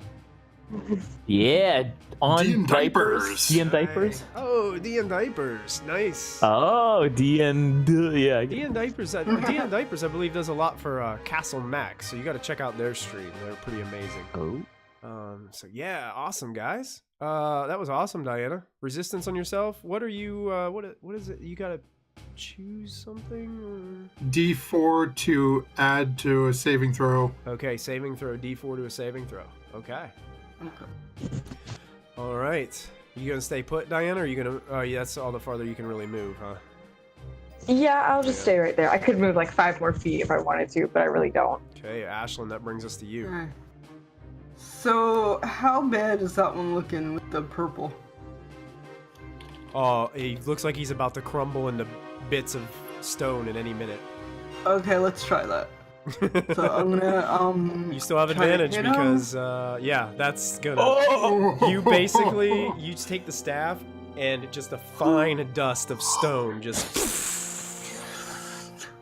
Yeah, on D and diapers. D and diapers. Oh, D and diapers, nice. Oh, D and yeah. D and diapers, I believe, does a lot for Castle Max. So you got to check out their stream. They're pretty amazing. Oh. So yeah, awesome guys. That was awesome, Diana. Resistance on yourself. What are you? What is it? You gotta choose something. D4 to add to a saving throw. Okay, saving throw. D4 to a saving throw. Okay. All right. You gonna stay put, Diana? Or are you gonna? Oh, yeah, that's all the farther you can really move, huh? Yeah, I'll just stay right there. I could move like 5 more feet if I wanted to, but I really don't. Okay, Ashlyn, that brings us to you. Okay. So, how bad is that one looking with the purple? Oh, he looks like he's about to crumble into bits of stone at any minute. Okay, let's try that. So I'm gonna You still have try to advantage hit him. because yeah, that's gonna. Oh! You basically you take the staff and just a fine dust of stone just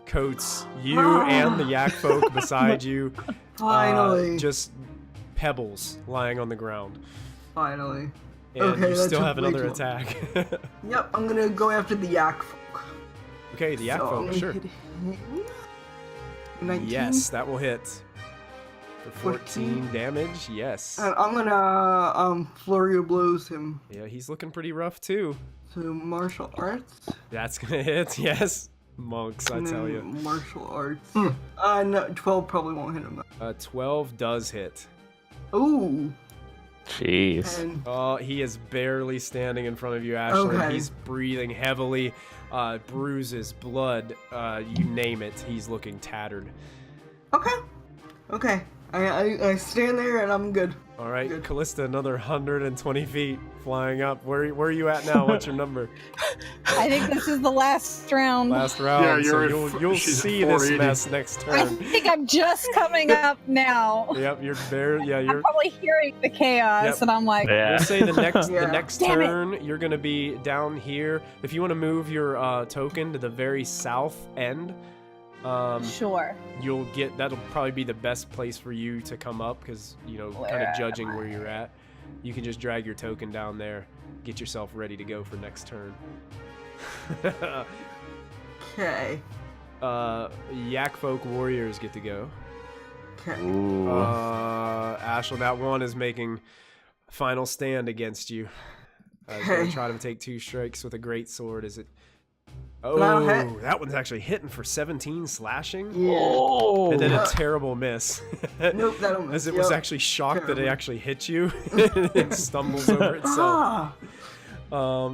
coats you and the Yakfolk beside you. Finally. Just pebbles lying on the ground. Finally. And Okay, you that still took have way another too long. attack. Yep, I'm gonna go after the Yakfolk. Okay, the So I'm Yakfolk, gonna sure. hit him. 19. Yes, that will hit. For 14 14. damage, yes. And I'm gonna flurry of blows him Yeah, he's looking pretty rough too. to martial arts. That's gonna hit, yes. Monks, I And tell then you. martial arts. No, 12 probably won't hit him. 12 does hit. Ooh. Jeez. And Oh, he is barely standing in front of you, Ashley. Okay. He's breathing heavily. Bruises, blood, you name it. He's looking tattered. okay. I stand there and I'm good. All right, Good. Callista, another 120 feet flying up. Where are you at now? What's your number? I think this is the last round. Last round. Yeah, so you're at you'll she's at see this 480. mess next I turn. think I'm just coming up now. Yep, you're there. Yeah, I'm you're. probably hearing the chaos, Yep. and I'm like, Yeah. We'll say the next Yeah. the next Damn it. turn you're gonna be down here. If you want to move your token to the very south end, sure. you'll get that'll probably be the best place for you to come up because kind Where of judging where you're at. You can just drag your token down there, get yourself ready to go for next turn. Okay. Yakfolk warriors get to go. Okay. Ooh. Ashla, that one is making final stand against you. He's gonna Okay. try to take 2 strikes with a great sword. Is it? That'll hit. Oh, that one's actually hitting for 17 slashing. Yeah. Oh. And then a Yeah. terrible miss. Nope, that'll miss. As it was Yep. actually shocked that it Terrible. actually hit you. It stumbles over itself. Ah.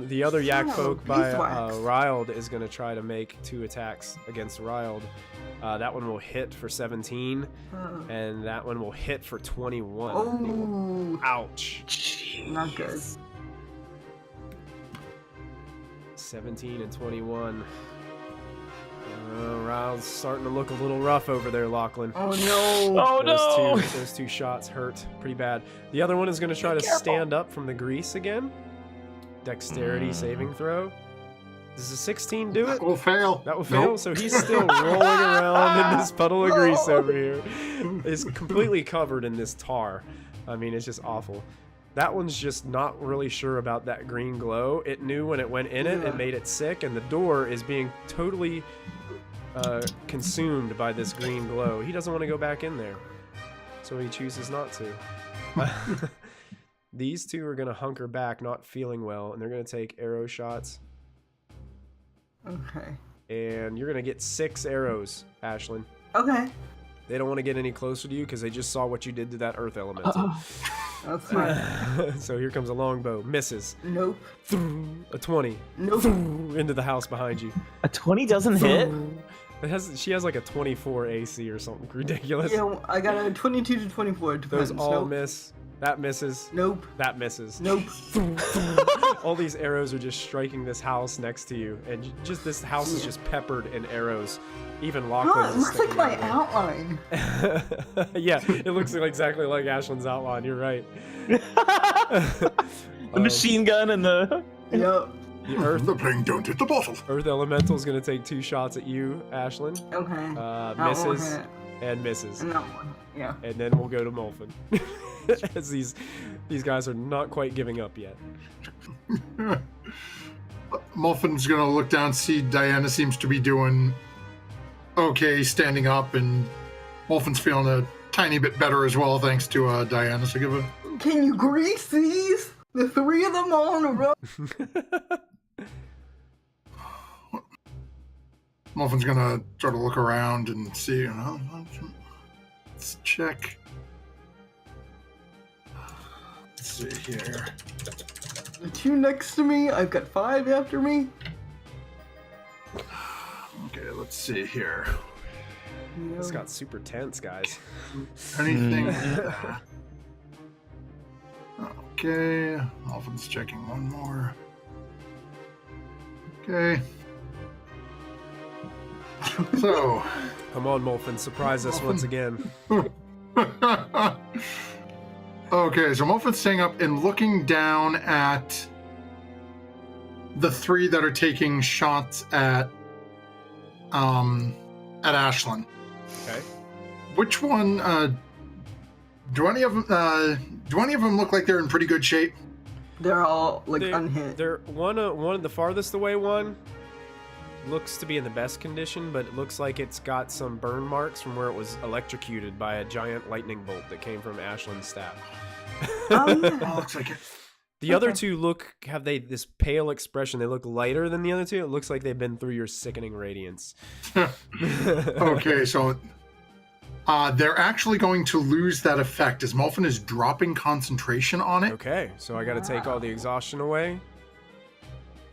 The other Yakfolk by beeswax. Ryled is going to try to make 2 attacks against Ryled. That one will hit for 17, and that one will hit for 21. Oh. Ouch. Not good. 17 and 21. Ryle's starting to look a little rough over there, Lachlan. Oh no. Oh no. Those two shots hurt pretty bad. The other one is going to try to stand up from the grease again. Dexterity saving throw. Does a 16 do it? That will fail. That will fail. Nope. So he's still rolling around in this puddle of grease over here. It's completely covered in this tar. I mean, it's just awful. That one's just not really sure about that green glow. It knew when it went in it, Yeah. it made it sick, and the door is being totally consumed by this green glow. He doesn't want to go back in there, so he chooses not to. These 2 are going to hunker back, not feeling well, and they're going to take arrow shots. Okay. And you're going to get 6 arrows, Ashlyn. Okay. They don't want to get any closer to you because they just saw what you did to that earth elemental. That's fine. So here comes a longbow. Misses. Nope. A 20. Nope. Into the house behind you. A 20 doesn't hit? She has like a 24 AC or something ridiculous. Yeah, I got a 22 to 24. It Those depends. all Nope. miss. That misses. Nope. That misses. Nope. All these arrows are just striking this house next to you, and just this house is just peppered in arrows. Even Lachlan Oh, it is looks like sticking my out outline. of it. Yeah, it looks exactly like Ashlyn's outline. You're right. The machine gun and the... Yep. The earth The plane don't hit the bottle. Earth Elemental is going to take 2 shots at you, Ashlyn. Okay. That one Misses hit. and misses. And that one. Yeah. And then we'll go to Molfin. as these guys are not quite giving up yet. Molfin's gonna look down, see Diana seems to be doing okay, standing up, and Molfin's feeling a tiny bit better as well, thanks to Diana. So give a. Can you grease these? The three of them all in a row? Molfin's gonna sort of look around and see. Let's check. Let's see here. The two next to me, I've got 5 after me. Okay, let's see here. This got super tense, guys. Anything? Okay, Molfin's checking one more. Okay. So. Come on, Molfin, surprise us once again. Okay, so Molfin's staying up and looking down at the 3 that are taking shots at Ashlyn. Okay. Which one? Do any of them look like they're in pretty good shape? They're all like unhit. They're one the farthest away one looks to be in the best condition, but it looks like it's got some burn marks from where it was electrocuted by a giant lightning bolt that came from Ashlyn's staff. Oh, looks like it. The other two have this pale expression. They look lighter than the other two. It looks like they've been through your sickening radiance. Okay, so they're actually going to lose that effect as Molfin is dropping concentration on it. Okay, so I got to take all the exhaustion away.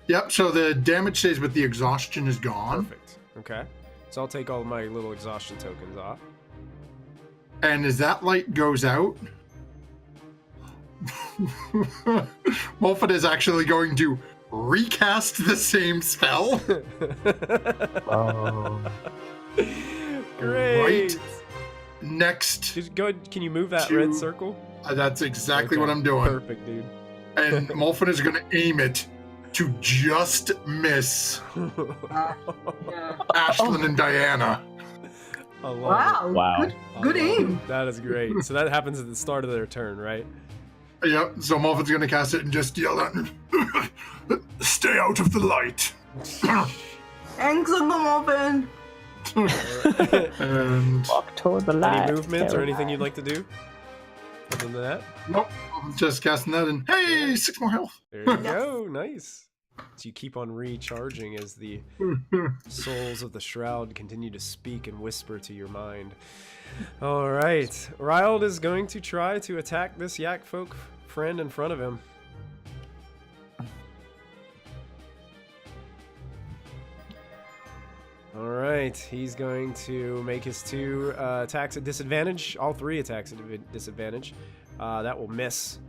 Yep, so the damage stays, but the exhaustion is gone. Perfect. Okay, so I'll take all my little exhaustion tokens off. And as that light goes out, Molfin is actually going to recast the same spell. Oh. Great. Right next. Just go ahead, can you move that red circle? That's exactly what I'm doing. Perfect, dude. And Molfin is going to aim it to just miss Ashlyn and Diana. I love Wow. Wow. Good, good aim. That is great. So that happens at the start of their turn, right? Yep, so Molfin's going to cast it and just yell at him, stay out of the light. Thanks, Uncle Molfin. And Walk toward the light. Any movements or anything you'd like to do? Other than that? nope, I'm just casting that and hey, 6 more health. There you go. Nice. So you keep on recharging as the souls of the shroud continue to speak and whisper to your mind. All right. Ryled is going to try to attack this Yakfolk friend in front of him. All right. He's going to make his 2 attacks at disadvantage. All 3 attacks at disadvantage. That will miss.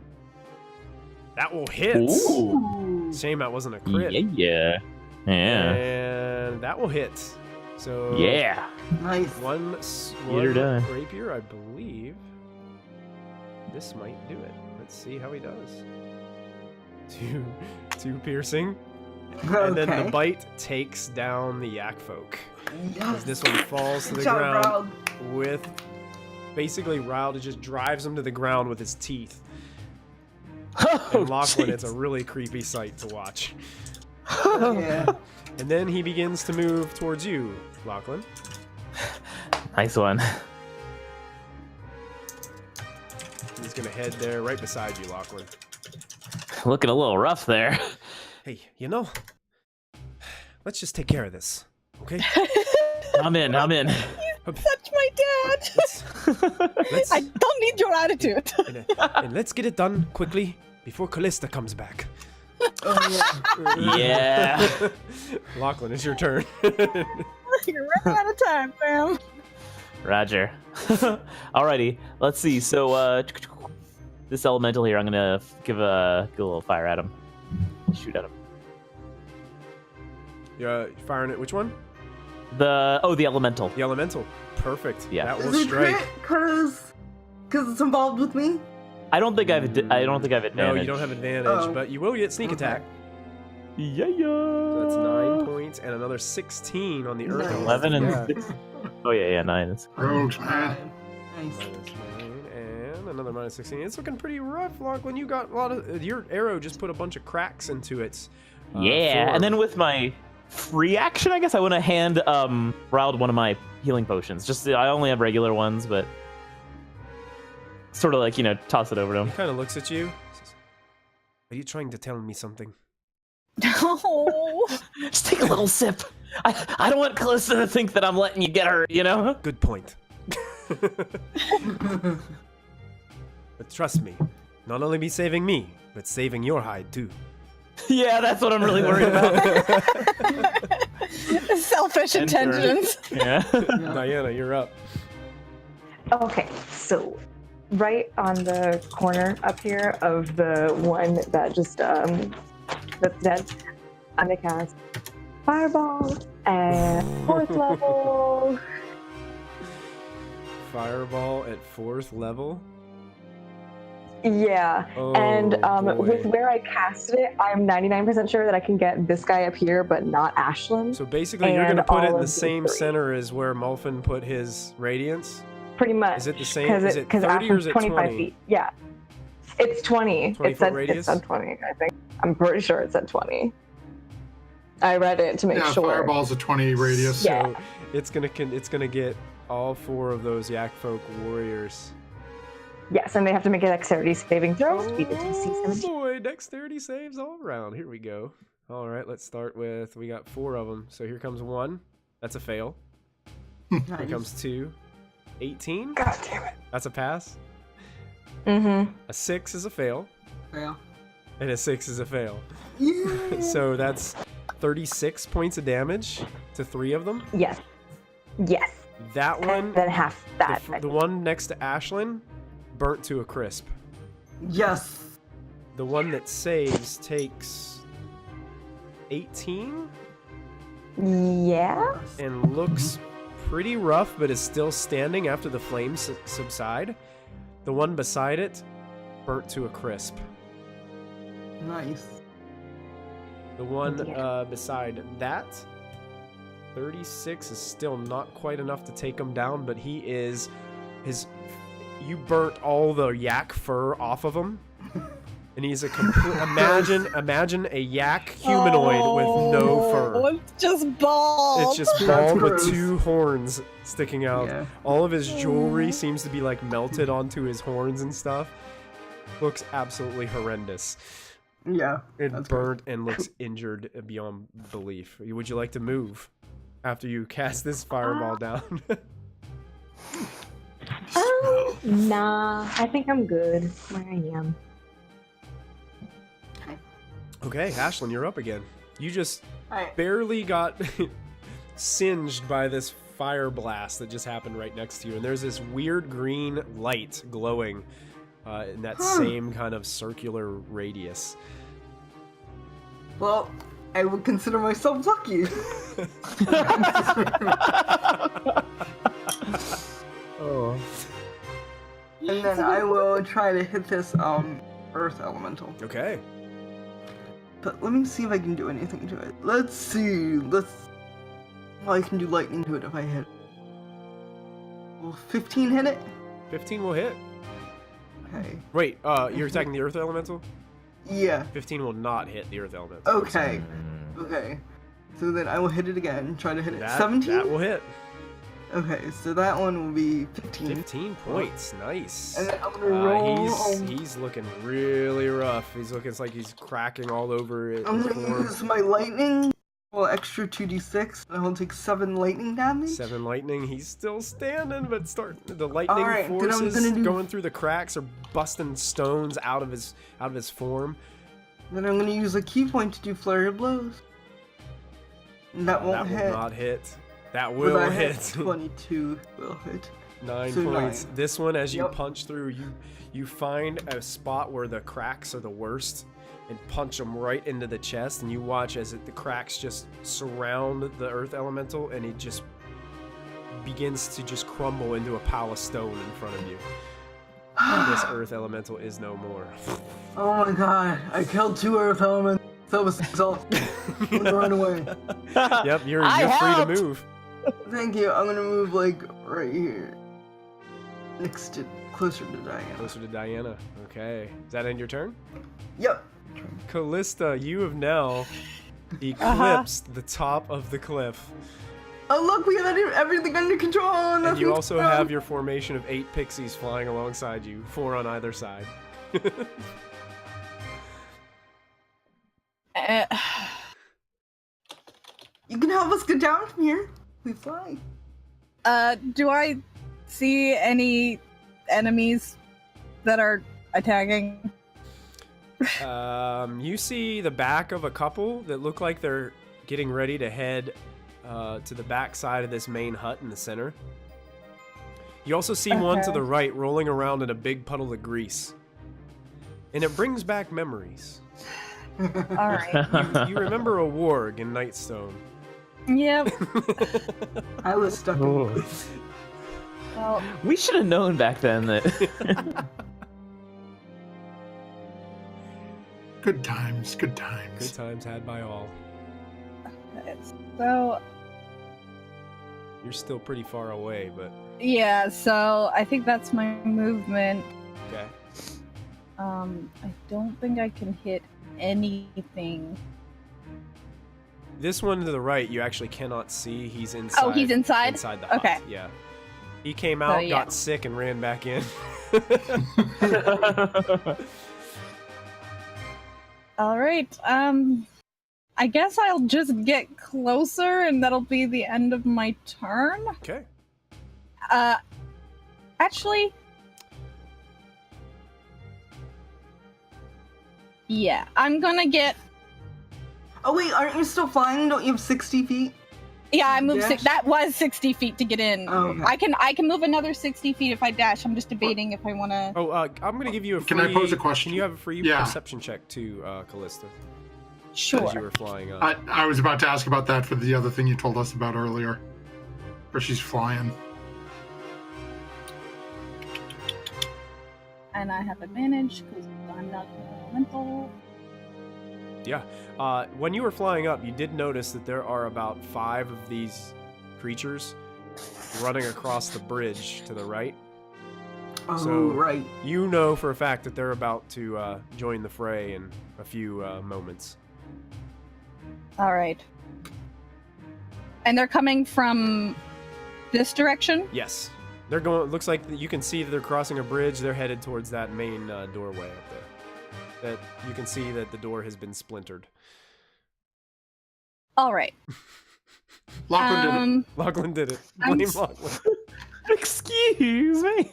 That will hit. Ooh. Shame that wasn't a crit. Yeah. And that will hit. So Yeah. Nice. one You're done. rapier, I believe. This might do it. Let's see how he does. 2 piercing. And then the bite takes down the Yakfolk. As this one falls to the Good job, ground Raoul. with basically Raoul just drives him to the ground with his teeth. And Lachlan, it's a really creepy sight to watch. Yeah. And then he begins to move towards you, Lachlan. Nice one. He's gonna head there right beside you, Lachlan. Looking a little rough there. Hey, let's just take care of this, okay? I'm in. Such my dad. Let's I don't need your attitude. and let's get it done quickly before Callista comes back. Yeah. Lachlan, it's your turn. You're running out of time, fam. Roger. Alrighty. Let's see. So, this elemental here, I'm gonna give a little fire at him. Shoot at him. You're firing at which one? The elemental. The elemental. Perfect. Yeah. That will Is it strike. crit because it's involved with me? I don't think I've advantage. No, you don't have advantage, Oh. but you will get sneak Okay. attack. Yeah. So that's 9 points and another 16 on the earth. Nice. 11 and Yeah. 6. Oh yeah, 9. That's Rogues, man. Nice. Minus 9 and And another minus 16. It's looking pretty rough, Lachlan. You got a lot of... Your arrow just put a bunch of cracks into its Yeah, form. and then with my free action, I guess I want to hand Riled one of my healing potions. Just I only have regular ones, but sort of like, toss it over to him. He kind of looks at you. Says, are you trying to tell me something? No. Just take a little sip. I don't want Callista to think that I'm letting you get her, Good point. But trust me, not only be saving me, but saving your hide too. Yeah, that's what I'm really worried about. Selfish intentions. Yeah. Diana, you're up. Okay, so right on the corner up here of the one that just that's dead, I'm gonna cast Fireball at 4th level. Fireball at 4th level. Yeah, and boy. with where I casted it, I'm 99% sure that I can get this guy up here, but not Ashland. So basically, you're And gonna put it all in the of these same three. center as where Molfin put his radiance. Pretty much. Is it the same? Is it 30 or Ashland's is it 25 20? feet. Yeah, it's 20. 20 It foot said radius? it said 20. I think I'm pretty sure it said 20. I read it to make Yeah, sure. fireball's a 20 radius. Yeah. So it's gonna get all 4 of those Yakfolk warriors. Yes, and they have to make a dexterity saving throw to beat the DC Oh 17. boy, dexterity saves all around. Here we go. All right, let's start with, we got 4 of them. So here comes 1. That's a fail. Here comes 2. 18. God damn it. That's a pass. Mm-hmm. A 6 is a fail. Yeah. And a 6 is a fail. Yeah. So that's 36 points of damage to 3 of them. Yes. Yes. That one, And then half that. the one next to Ashlyn, burnt to a crisp. Yes. The one that saves takes 18 Yeah. and looks pretty rough, but is still standing after the flames subside. The one beside it, burnt to a crisp. Nice. The one dear. beside that, 36 is still not quite enough to take him down, but he is you burnt all the yak fur off of him, and he's a complete. imagine a yak humanoid with no fur. It's just bald. It's just That's bald with gross. 2 horns sticking out. Yeah. All of his jewelry seems to be like melted onto his horns and stuff. Looks absolutely horrendous. Yeah. It That's burnt and looks injured beyond belief. Would you like to move after you cast this fireball down? Nah. I think I'm good where I am. Okay, Ashlyn, you're up again. You just Alright. barely got singed by this fire blast that just happened right next to you, and there's this weird green light glowing in that same kind of circular radius. Well, I would consider myself lucky. Oh. And then I will try to hit this earth elemental. Okay. But let me see if I can do anything to it. Let's see. Well, I can do lightning to it if I hit. Will 15 hit it? 15 will hit. Okay. Wait, you're attacking the earth elemental? Yeah. 15 will not hit the earth elemental. Okay. Okay. So then I will hit it again. Try to hit it. That, 17? that will hit. Okay, so that one will be 15. 15 points. Nice. And then I'm gonna roll. He's looking really rough. He's looking like he's cracking all over it. I'm his gonna form. use my lightning. Well, extra 2d6, and I'll take 7 lightning damage. 7 lightning. He's still standing, but the lightning Alright, then I'm forces gonna do- going through the cracks are busting stones out of his form. Then I'm gonna use a key point to do flurry of blows. And that won't That hit. will not hit. That But will I hit. 22 will hit. 9 So points. 9. This one, as you Yep. punch through, you find a spot where the cracks are the worst, and punch them right into the chest. And you watch as the cracks just surround the earth elemental, and it just begins to just crumble into a pile of stone in front of you. This earth elemental is no more. Oh my god, I killed 2 earth elements. That was exhausting. I'm gonna run away. Yep, you're I free to helped! move. Thank you, I'm gonna move like right here. Next to closer to Diana. Closer to Diana. Okay. Does that end your turn? Yep. Callista, you have now eclipsed the top of the cliff. Oh look, we have everything under control. And you nothing's also wrong. have your formation of 8 pixies flying alongside you, 4 on either side. You can help us get down from here. We fly. Do I see any enemies that are attacking? You see the back of a couple that look like they're getting ready to head to the back side of this main hut in the center. You also see one to Okay. the right rolling around in a big puddle of grease. And it brings back memories. All right. You remember a warg in Nightstone. Yep. I was stuck. Ooh. Well, We should have known back then that. Good times, good Good times. times had by all. so You're still pretty far away, but yeah, so I think that's my movement. okay. I don't think I can hit anything. This one to the right, you actually cannot see. He's inside. Oh, he's inside? Inside the hut. Okay. Yeah. He came out, yeah. got sick, and ran back in. All right. I guess I'll just get closer, and that'll be the end of my turn. Okay. Actually, yeah, I'm gonna get. Oh wait, aren't you still flying? Don't you have 60 feet? Yeah, I moved. Dash? That was 60 feet to get in. Oh, okay. I can move another 60 feet if I dash. I'm just debating if I want to. Oh, I'm going to give you a free... Can I pose a question? Can you have a free Yeah. perception check too, Callista? Sure. As you were flying up. I was about to ask about that for the other thing you told us about earlier. Where she's flying. And I have advantage because I'm not an elemental. Yeah. When you were flying up, you did notice that there are about 5 of these creatures running across the bridge to the right. Oh, So- right. You know for a fact that they're about to join the fray in a few moments. All right. And they're coming from this direction? Yes. They're going. Looks like you can see that they're crossing a bridge. They're headed towards that main doorway up there. That you can see that the door has been splintered. All right. Lachlan did it. Lachlan did it. I'm Blame s- Lachlan. Excuse me.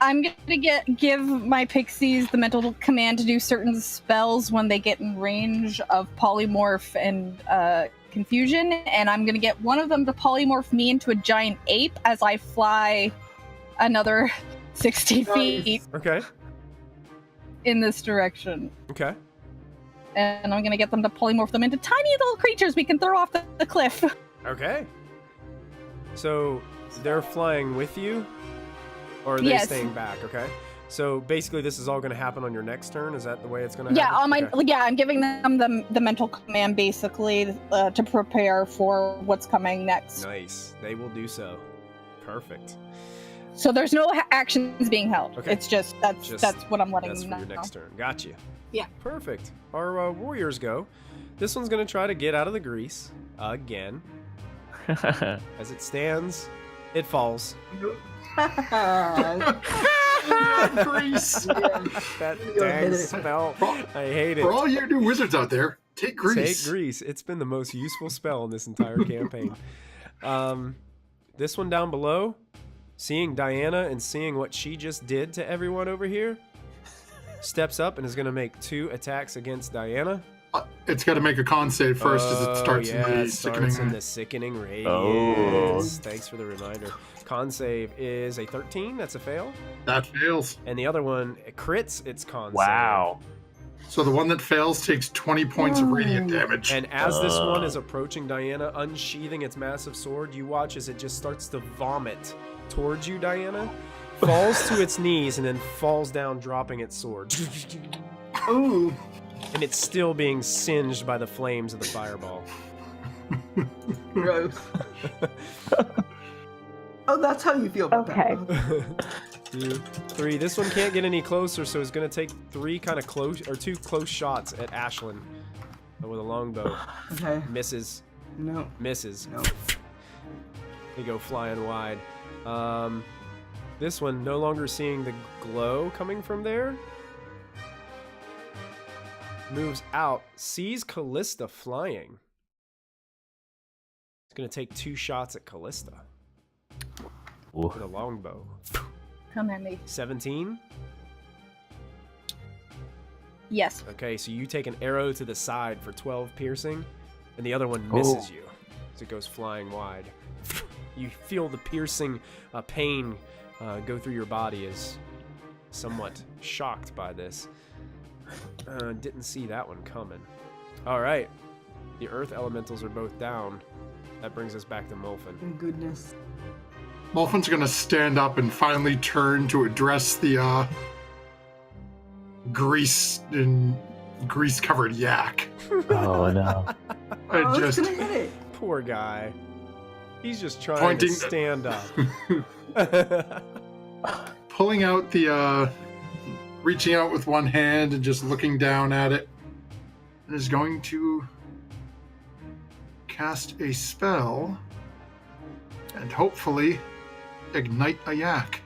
I'm gonna give my pixies the mental command to do certain spells when they get in range of polymorph and confusion, and I'm gonna get one of them to polymorph me into a giant ape as I fly another 60 feet Okay. in this direction. Okay. And I'm gonna get them to polymorph them into tiny little creatures we can throw off the cliff. Okay. So they're flying with you, or are they Yes. staying back? Okay. So basically, this is all going to happen on your next turn. Is that the way it's going to Yeah, happen? on my Okay. I'm giving them the mental command basically to prepare for what's coming next. Nice. They will do so. Perfect. So there's no actions being held. Okay. It's just that's what I'm letting That's them for know. your next turn. Got you. Yeah. Perfect. Our warriors go. This one's going to try to get out of the grease again. As it stands, it falls. Grease. That dang spell. I hate it. For all you new wizards out there, take grease. Take grease. It's been the most useful spell in this entire campaign. This one down below, seeing Diana and seeing what she just did to everyone over here, steps up and is going to make 2 attacks against Diana. It's got to make a con save first as it starts yeah, in the it starts in sickening. the sickening radiance. Oh. Thanks for the reminder. Con save is a 13. That's a fail. That fails. And the other one it crits its con Wow. So the one that fails takes 20 points of radiant damage. save. And as this one is approaching Diana, unsheathing its massive sword, you watch as it just starts to vomit towards you, Diana, falls to its knees, and then falls down, dropping its sword. Ooh. And it's still being singed by the flames of the fireball. Gross. Oh, that's how you feel about Okay. that. 2, 3. This one can't get any closer, so it's gonna take 3 kind of close, or 2 close shots at Ashlyn with a longbow. Okay. Misses. No. Misses. No. They go flying wide. This one, no longer seeing the glow coming from there, moves out, sees Callista flying. It's gonna take 2 shots at Callista with a longbow. Come at me. 17. Yes. Okay, so you take an arrow to the side for 12 piercing, and the other one misses you, so it goes flying wide. You feel the piercing pain go through your body, as somewhat shocked by this. Didn't see that one coming. All right, the earth elementals are both down. That brings us back to Molfin. Thank goodness. Molfin's gonna stand up and finally turn to address the grease-covered yak. Oh no. Oh, Just it's gonna hit it. Poor guy. He's just trying Pointing- to stand up. pulling out the reaching out with one hand and just looking down at it, and is going to cast a spell and hopefully ignite a yak.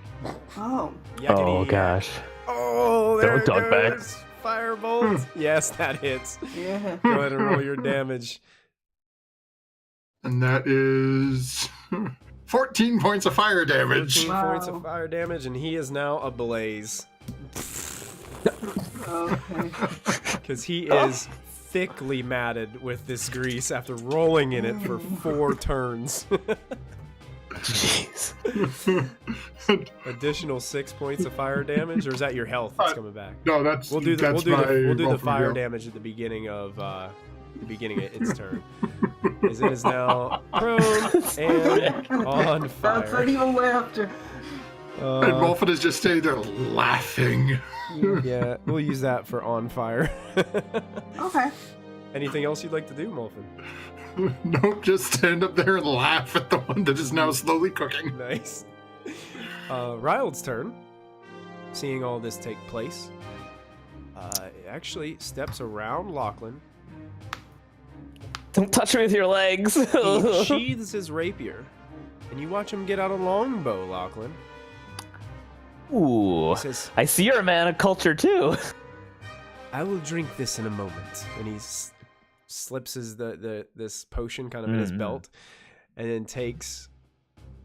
Oh. Oh gosh. Oh, there it Don't talk back. goes. Firebolt. Yes, that hits. Yeah. Go ahead and roll your damage. And that is 14 points of fire damage. 14 points of fire damage, and he is now ablaze. Okay. Because he is thickly matted with this grease after rolling in it for 4 turns. Jeez. Additional 6 points of fire damage, or is that your health that's coming back? No, that's We'll do the that's my roll from fire Gil. damage at the beginning of its turn. As it is now prone and on That's fire. not even laughter. And Molfin is just standing there laughing. Yeah, we'll use that for on fire. Okay. Anything else you'd like to do, Molfin? Nope, just stand up there and laugh at the one that is now slowly cooking. Nice. Ryald's turn. Seeing all this take place, actually steps around Lachlan. Don't touch me with your legs. He sheathes his rapier, and you watch him get out a longbow, Lachlan. Ooh. He says, I see you're a man of culture too. I will drink this in a moment. And he slips this potion kind of in his belt, and then takes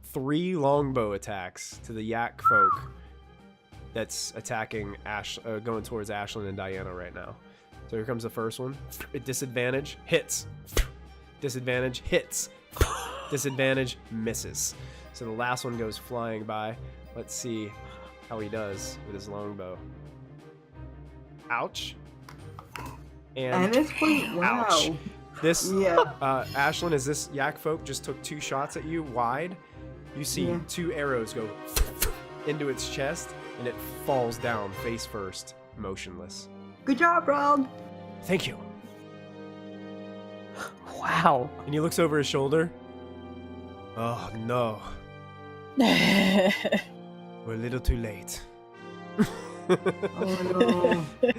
3 longbow attacks to the Yakfolk that's attacking going towards Ashlyn and Diana right now. So here comes the first one. At disadvantage, hits. Disadvantage, hits. Disadvantage, misses. So the last one goes flying by. Let's see how he does with his longbow. Ouch. And it's pretty wow. Ouch. This, Yeah. Ashlyn, as this Yakfolk just took 2 shots at you wide, you see 2 arrows go into its chest, and it falls down face first, motionless. Good job, Rob. Thank you. Wow. And he looks over his shoulder. Oh no, we're a little too late. Oh no.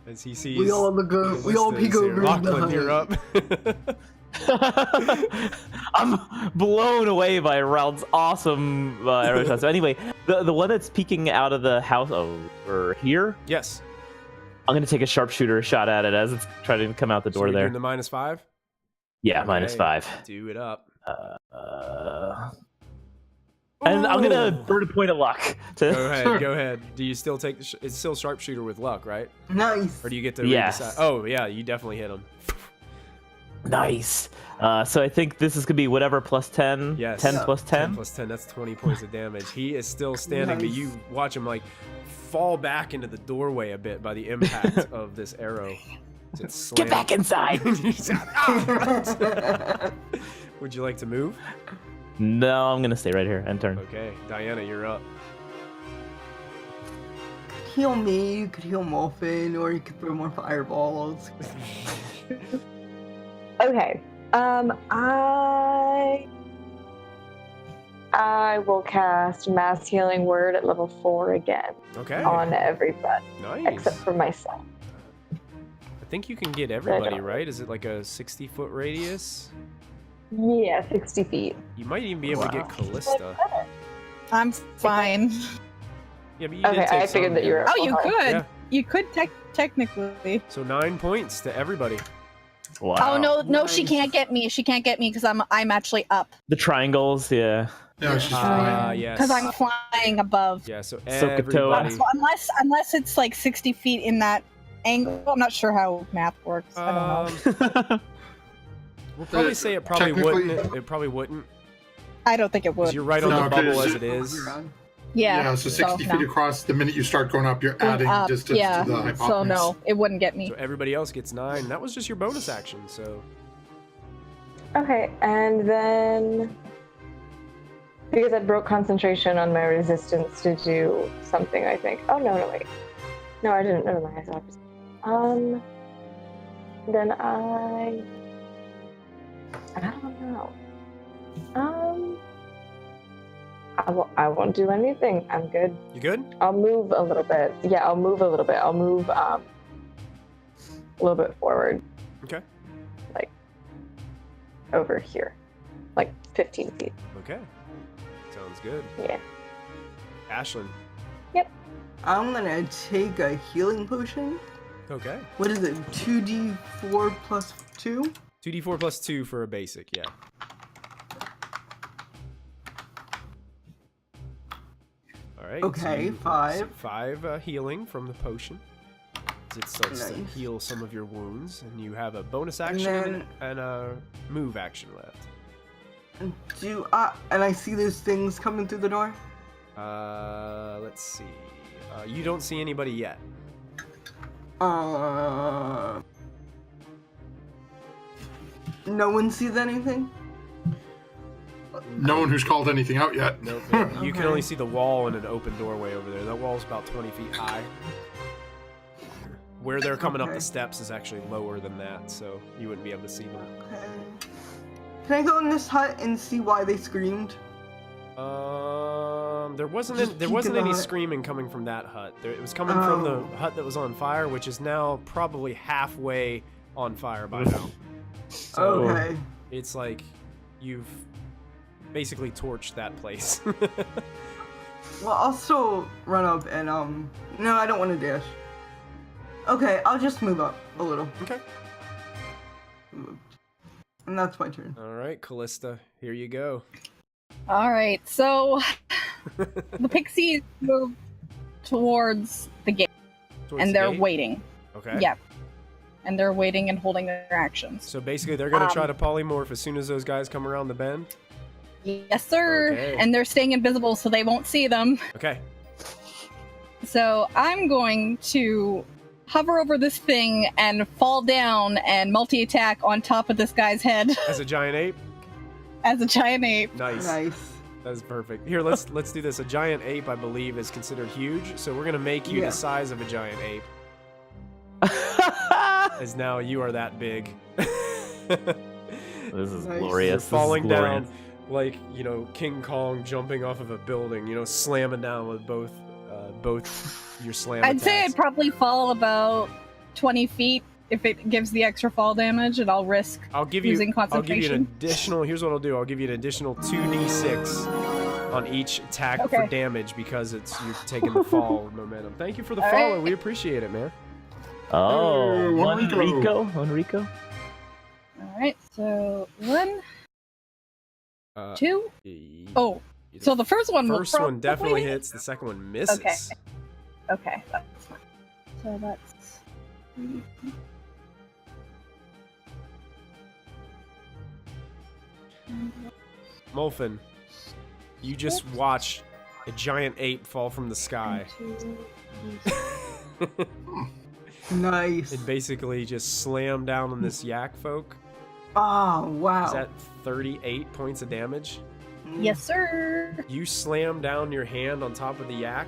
As he sees, We all look good. We all peek over. Lachlan, you're up. I'm blown away by Raoul's awesome arrow shot. So anyway, the one that's peeking out of the house over here, Yes. I'm gonna take a sharpshooter shot at it as it's trying to come out the So door you're there. doing the -5. Yeah, Okay. -5. Do it up. And I'm gonna Ooh. burn a point of luck. To... Go ahead. Go ahead. Do you still take the? It's still sharpshooter with luck, right? Nice. Or do you get to? Yes. Redecide? Oh yeah, you definitely hit him. Nice. So I think this is gonna be whatever plus 10. Yes. 10 plus 10. 10 plus 10. That's 20 points of damage. He is still standing, but Nice. you watch him like fall back into the doorway a bit by the impact of this arrow. As it slams. Get back inside. Ah! Would you like to move? No, I'm gonna stay right here and turn. Okay, Diana, you're up. Heal me. You could heal Molfin, or you could throw more fireballs. Okay. I I will cast Mass Healing Word at level 4 again Okay. on everybody, Nice. except for myself. I think you can get everybody, right? Is it like a 60-foot radius? Yeah, 60 feet. You might even be able to get Callista. I'm fine. Yeah, but you did Okay, take I figured some that you were. damage. Oh, you could. Yeah. You could technically. So 9 points to everybody. Wow. Oh no, she Nice. can't get me. She can't get me because I'm actually up. The triangles, yeah. Yeah, she's fine. Yes. Because I'm flying above. Yeah, so Soak a toe. everybody. So unless it's like 60 feet in that angle, I'm not sure how math works. I don't know. We'll probably say it probably Technically- wouldn't. It probably wouldn't. I don't think it Because would. you're right on No, the bubble because as it is. Yeah. So 60 no. feet across, the minute you start going up, you're Going adding up, distance yeah. to the hypotenuse. So no, it wouldn't get me. So everybody else gets 9. That was just your bonus action, so. Okay, and then because I broke concentration on my resistance to do something, I think. Oh no, wait. No, I didn't. Never mind. I thought. Then I don't know. I won't do anything. I'm good. You good? I'll move a little bit. Yeah, I'll move a little bit. I'll move a little bit forward. Okay. Like over here. Like 15 feet. Okay. Sounds good. Yeah. Ashlyn. I'm gonna take a healing potion. Okay. What is it? 2d4 plus 2? 2d4 plus 2 for a basic, yeah. Alright. Okay, 5. 5 healing from the potion. As it starts to Nice. heal some of your wounds, and you have a bonus And action then- and a move action left. And I see those things coming through the door? Let's see. You don't see anybody yet. No one sees anything? No one who's called anything out yet. Nope. You can Okay. only see the wall and an open doorway over there. That wall's about 20 feet high. Where they're coming up Okay. the steps is actually lower than that, so you wouldn't be able to see them. Okay. Can I go in this hut and see why they screamed? There wasn't Just there peek wasn't in the any hut. screaming coming from that hut. It was coming from the Oh. hut that was on fire, which is now probably halfway on fire by now. So Okay. it's like you've basically torched that place. Well, I'll still run up and, no, I don't want to dash. Okay, I'll just move up a little. Okay. And that's my turn. All right, Callista, here you go. All right, so the pixies move towards the gate, Towards and the they're gate? waiting. Okay. Yeah, and they're waiting and holding their actions. So basically, they're gonna try to polymorph as soon as those guys come around the bend. Yes, sir. Okay. And they're staying invisible, so they won't see them. Okay. So I'm going to hover over this thing and fall down and multi-attack on top of this guy's head As a giant ape. as a giant ape. Nice. Nice. That is perfect. Here, let's do this. A giant ape, I believe, is considered huge, so we're gonna make you Yeah. the size of a giant ape. As now you are that big. This is Nice. glorious. You're This is falling glorious. down like, you know, King Kong jumping off of a building, you know, slamming down with both your slam I'd say I'd attacks. probably fall about 20 feet if it gives the extra fall damage, and I'll risk I'll give you using I'll give you an concentration. additional, here's what I'll do. I'll give you an additional 2d6 on each attack for Okay. damage because you're taking the fall momentum. Thank you for the All follow. right. We appreciate it, man. Oh, One one Rico. Rico. One Rico. Alright, so 1, Uh, 2. e- Oh, so the first one will first one probably definitely hit. hits, the second one misses. Okay. Okay, that's fine. So that's 3. Molfin, you just watched a giant ape fall from the sky. Nice. It basically just slammed down on this Yakfolk. Oh, wow. Is that 38 points of damage? Yes, sir. You slam down your hand on top of the yak,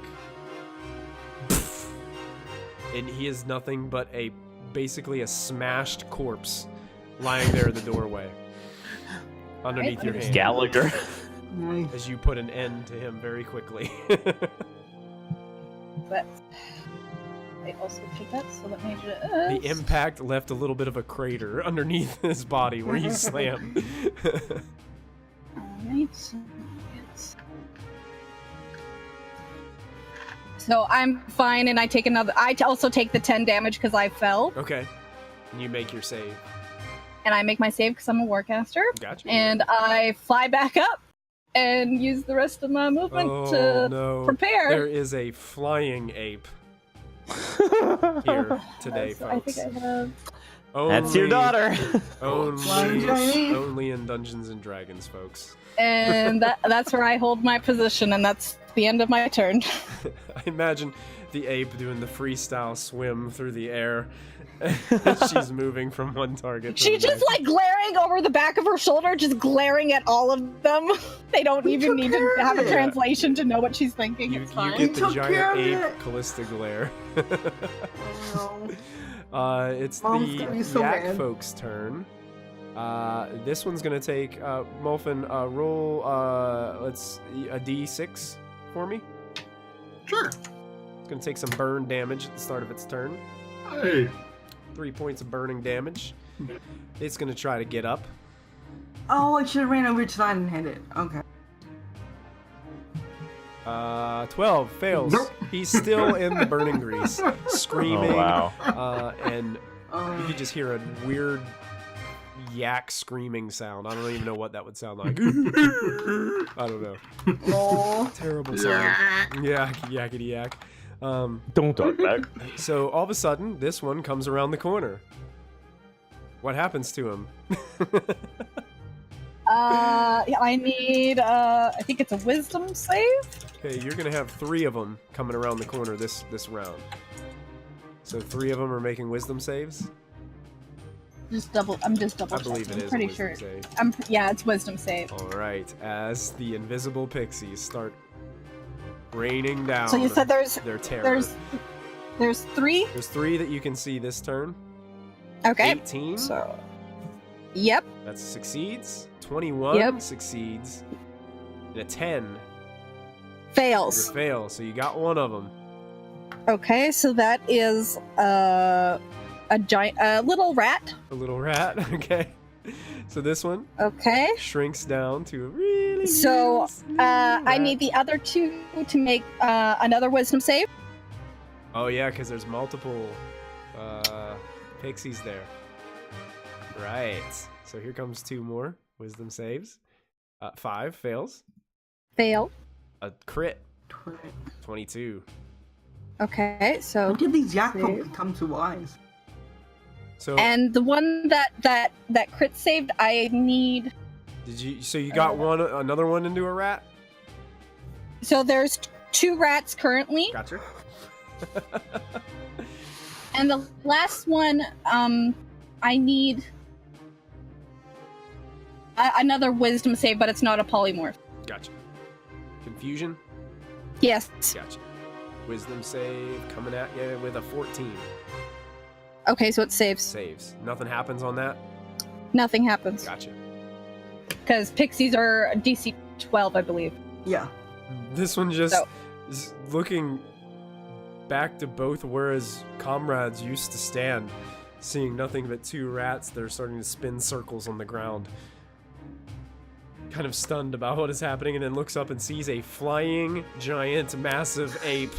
and he is nothing but basically a smashed corpse lying there in the doorway underneath your hand. Gallagher. Nice. as you put an end to him very quickly. But I also did that, so let me just... The impact left a little bit of a crater underneath his body where you slammed. Alright. So I'm fine, and I take another... I also take the 10 damage because I fell, Okay. And you make your save. and I make my save because I'm a warcaster, Gotcha. and I fly back up and use the rest of my movement Oh, to no. prepare. There is a flying ape here today, So I folks. think I have... That's your daughter. Only in Dungeons and Dragons, folks. And that's where I hold my position, and that's the end of my turn. I imagine the ape doing the freestyle swim through the air. She's moving from one target to She's the just next. like glaring over the back of her shoulder, just glaring at all of them. They don't even need to have a translation to know what she's thinking. You It's fine. get the took care giant of ape it. Callista glare. Oh, It's Mom's the gonna be so Yak mad. folks' turn. This one's gonna take Molfin. Roll a d6 for me. Sure. It's gonna take some burn damage at the start of its turn. Hey. 3 points of burning damage. It's gonna try to get up. Oh, I should have ran over to that and hit it. Okay. 12 fails. Nope. He's still in the burning grease, screaming. Oh, wow. And you could just hear a weird yak screaming sound. I don't even know what that would sound like. I don't know. Oh. Terrible sound. Yeah, yakety yak. Don't talk back. So all of a sudden, this one comes around the corner. What happens to him? I need, I think it's a wisdom save? Okay, you're gonna have 3 of them coming around the corner this round. So 3 of them are making wisdom saves. I'm just double I believe checking. it is I'm pretty a wisdom sure. save. Yeah, it's wisdom save. All right, as the invisible pixies start raining down. So you said there's their terror. there's 3? There's 3 that you can see this turn. Okay. 18. So, yep. That succeeds. 21 Yep. succeeds. And a 10. Fails. You fail. So you got one of them. Okay, so that is a little rat. A little rat. Okay. So this one Okay. shrinks down to a really. So, small I rat. need the other 2 to make another wisdom save. Oh yeah, because there's multiple pixies there. Right. So here comes 2 more wisdom saves. 5 fails. Fail. A crit. 22. Okay, so When did these Yakfolk Save. become so wise? So and the one that crit saved, I need. did you? So you got another one into a rat? So there's 2 rats currently, Gotcha. and the last one, I need another wisdom save, but it's not a polymorph. Gotcha. Confusion. Yes. Gotcha. Wisdom save coming at you with a 14. Okay, so it saves. Saves. Nothing happens on that. Nothing happens Gotcha. because pixies are DC 12, I believe. Yeah. This one just So- is looking back to both where his comrades used to stand, seeing nothing but 2 rats that are starting to spin circles on the ground. Kind of stunned about what is happening, and then looks up and sees a flying, giant, massive ape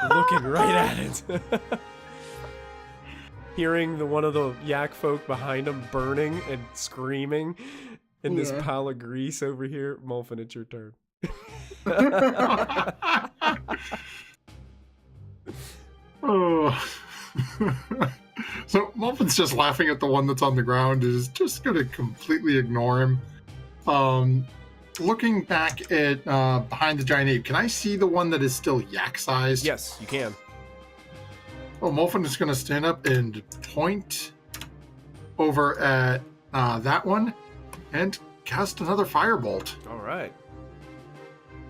looking right at it. Hearing one of the yak folk behind him burning and screaming in this Yeah. pile of grease over here. Molfin, it's your turn. Oh. So Molfin's just laughing at the one that's on the ground, is just going to completely ignore him. Looking back at behind the giant ape, can I see the one that is still yak-sized? Yes, you can. Well, Molfin is going to stand up and point over at that one and cast another firebolt. All right.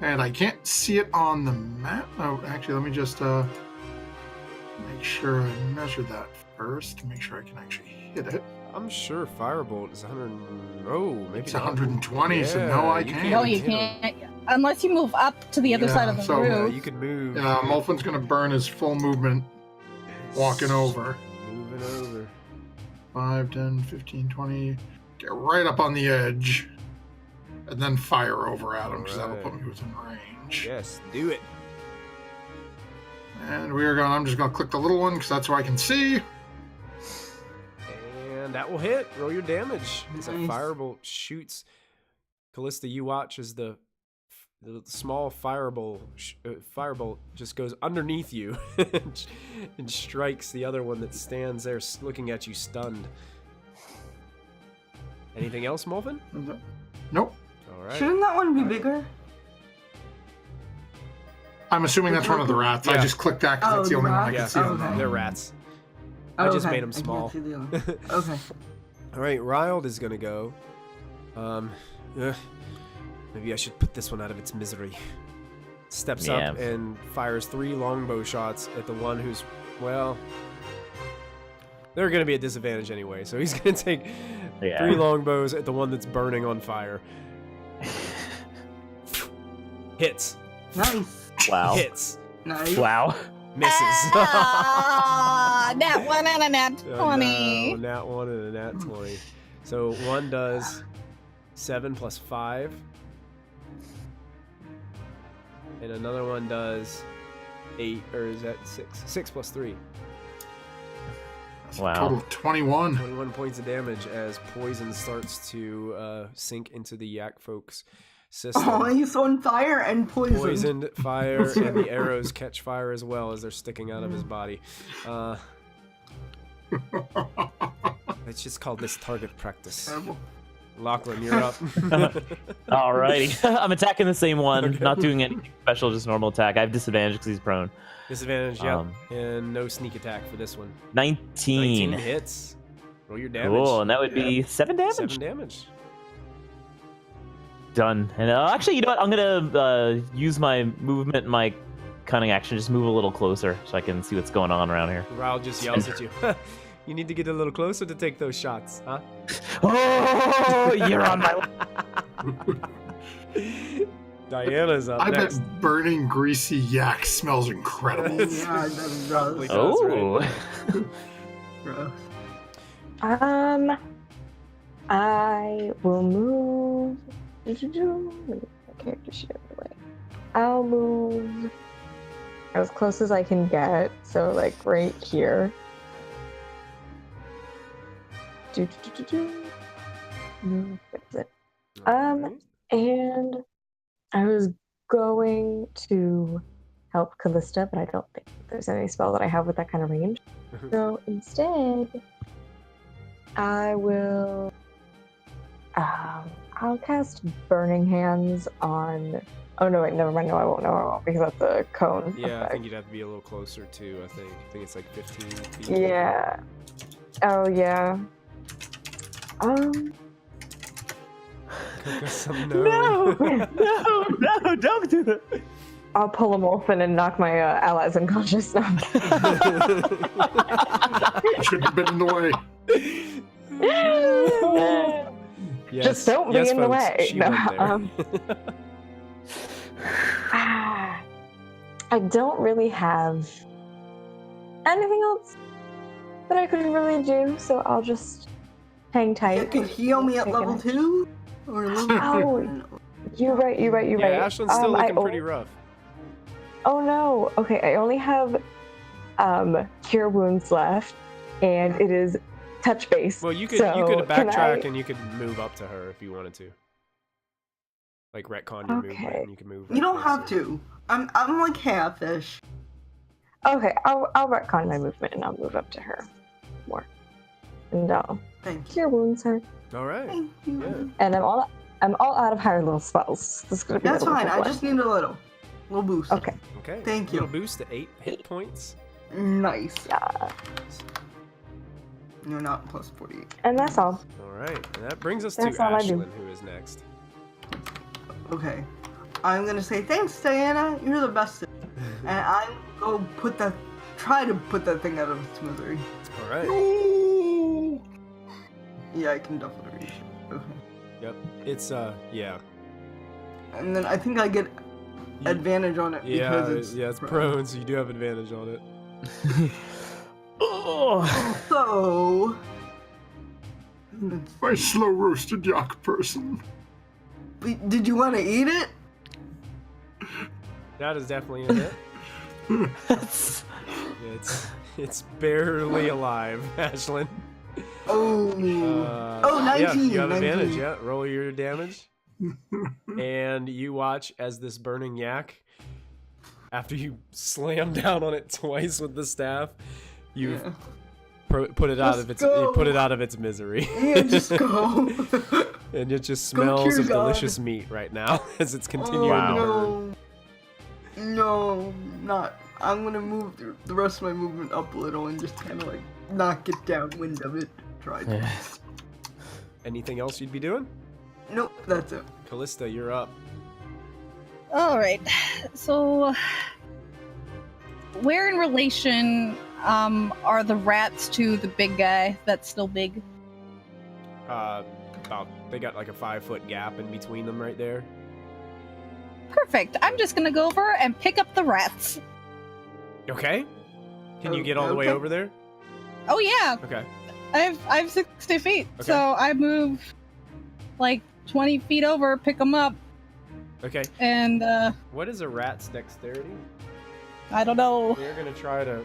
And I can't see it on the map. Oh, actually, let me just make sure I measure that first to make sure I can actually hit it. I'm sure Firebolt is 100. Oh, maybe It's not. 120, so Yeah, no, I you can't. can't. No, you hit him. can't. Unless you move up to the other Yeah, side of the so- Yeah, roof. you could move. Yeah, Molfin's gonna burn his full movement walking over. Moving over. 5, 10, 15, 20. Get right up on the edge. And then fire over at him, because that'll put me within range. Yes, do it. And I'm just gonna click the little one, because that's where I can see. And that will hit. Roll your damage. As that Nice. firebolt shoots. Callista, you watch as the small firebolt just goes underneath you and strikes the other one that stands there looking at you stunned. Anything else, Molfin? Nope. All right. Shouldn't that one be bigger? I'm assuming that's one of the rats. I Yeah. just clicked that because that's the Oh, only one I the can Yeah, see on okay. the they're rats. I just made them I can't small. see the other one. Okay. All right, Riled is gonna go. Maybe I should put this one out of its misery. Steps up Yeah. and fires 3 longbow shots at the one who's, well, they're gonna be at disadvantage anyway. So he's gonna take 3 longbows at the one that's burning on fire. Hits. Nice. Wow. Hits. Nice. Wow. Misses. Ah, nat 1 and a nat Oh, 20. no, nat 1 and a nat 20. So one does 7 plus 5. And another one does 8, or is that 6? 6 plus 3. That's Wow. a total of 21. 21 points of damage as poison starts to sink into the Yakfolk's system. Oh, he's on fire and poisoned. Poisoned, fire, and the arrows catch fire as well as they're sticking out of his body. Let's just call this target practice. Terrible. Lachlan, you're up. Alrighty. I'm attacking the same one. Not doing anything special, just normal attack. I have disadvantage because he's prone. Disadvantage, yeah. And no sneak attack for this one. 19. 19 hits. Roll your damage. Cool, and that would be 7 damage. 7 damage. Done. And actually, you know what? I'm gonna use my movement and my cunning action. Just move a little closer so I can see what's going on around here. Ral just yells at you. You need to get a little closer to take those shots, huh? Oh, you're on my. Diana's up I next. bet burning greasy yak smells incredible. Yeah, that Probably does. does, Oh. Gross. I will move. Let me get my character sheet out of the way. I'll move as close as I can get, so like right here. No, that's it. Alright. And I was going to help Callista, but I don't think there's any spell that I have with that kind of range. So instead, I will. I'll cast Burning Hands on. Oh no! Wait, never mind. No, I won't. No, I won't because that's a cone. Yeah, I effect. think you'd have to be a little closer too. I think it's like 15 feet. Yeah. Oh yeah. Cook us some No, no, don't do that. I'll pull a Molfin and knock my allies unconscious. No. Shouldn't have been in the way. Yes, Just don't be yes, in the folks, way. she No, went there. I don't really have anything else that I could really do, so I'll just hang You tight. could heal me at Take level it. 2? Or level Oh, you're right. You're right. Yeah, Ashland's still looking pretty rough. Oh no. Okay, I only have cure wounds left, and it is touch base. Well, you could so can backtrack I- and you could move up to her if you wanted to. Like retcon your movement, Okay. and you can move. You don't right have closer. to. I'm like half-ish. Okay, I'll retcon my movement and I'll move up to her more, and I'll Thank you. cure wounds her. All right. Thank you. Yeah. And I'm all out of higher level spells. This is gonna be That's a little fine. I bit just need a little boost. Okay. Okay. Thank you. Little boost to 8 hit points. Nice. Yeah. You're not plus 48. And that's all. All right, and that brings us That's to all I do. Ashlyn, who is next. Okay. I'm gonna say thanks, Diana. You're the best. And I'm go try to put that thing out of its misery. All right. No. Yeah, I can definitely reach it. Okay. Yep. It's yeah. And then I think I get advantage on it Yeah, because it's prone, so you do have advantage on it. Oh. So. My slow roasted yak person. Did you want to eat it? That is definitely a hit. It's barely alive, Ashlyn. Oh. 19. Yeah, you have 19. advantage. Yeah, roll your damage. And you watch as this burning yak, after you slam down on it twice with the staff, you put it out of its misery. Yeah, just go. And it just Go to smells your of god. delicious meat right now as it's continuing to burn. No, not. I'm gonna move the rest of my movement up a little and just kind of like not get downwind of it. Try to. Anything else you'd be doing? Nope, that's it. Callista, you're up. All right. So, where in relation are the rats to the big guy that's still big? They got like a 5-foot gap in between them right there. Perfect. I'm just gonna go over and pick up the rats. Okay. Can you get all the way Okay. over there? Oh yeah, Okay. I've 60 feet, Okay. so I move like 20 feet over, pick them up, Okay. and What is a rat's dexterity? I don't know. We're gonna try to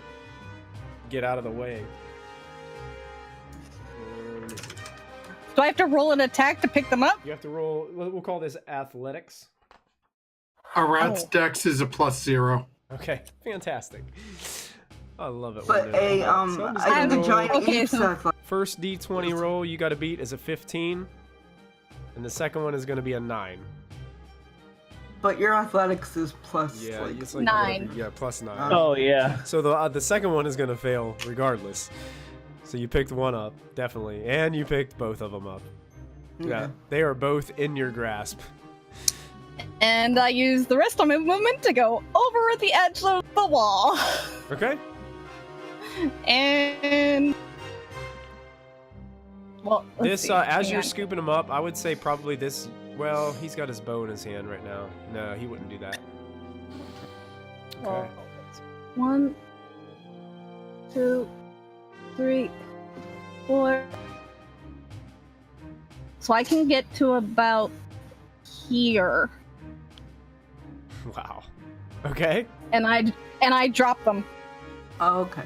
get out of the way. Do I have to roll an attack to pick them up? You have to roll. We'll call this athletics. A rat's Oh. dex is a +0. Okay. Fantastic. I love it. But when they do that. So I'm just I gonna think the roll- giant Okay, apes so- that's like. First D20 roll you got to beat is a 15, and the second one is going to be a 9. But your athletics is plus Yeah, like. it's like 9. whatever- Yeah, plus 9. Oh yeah. So the second one is going to fail regardless. So you picked one up, definitely, and you picked both of them up. Yeah, they are both in your grasp. And I use the rest of my movement to go over the edge of the wall. Okay. And well, let's This see. as Hang you're on. scooping him up, I would say probably this. Well, he's got his bow in his hand right now. No, he wouldn't do that. Well, Okay. it's 1, 2, 3, 4. So I can get to about here, Wow. Okay. and I drop them. Oh, okay.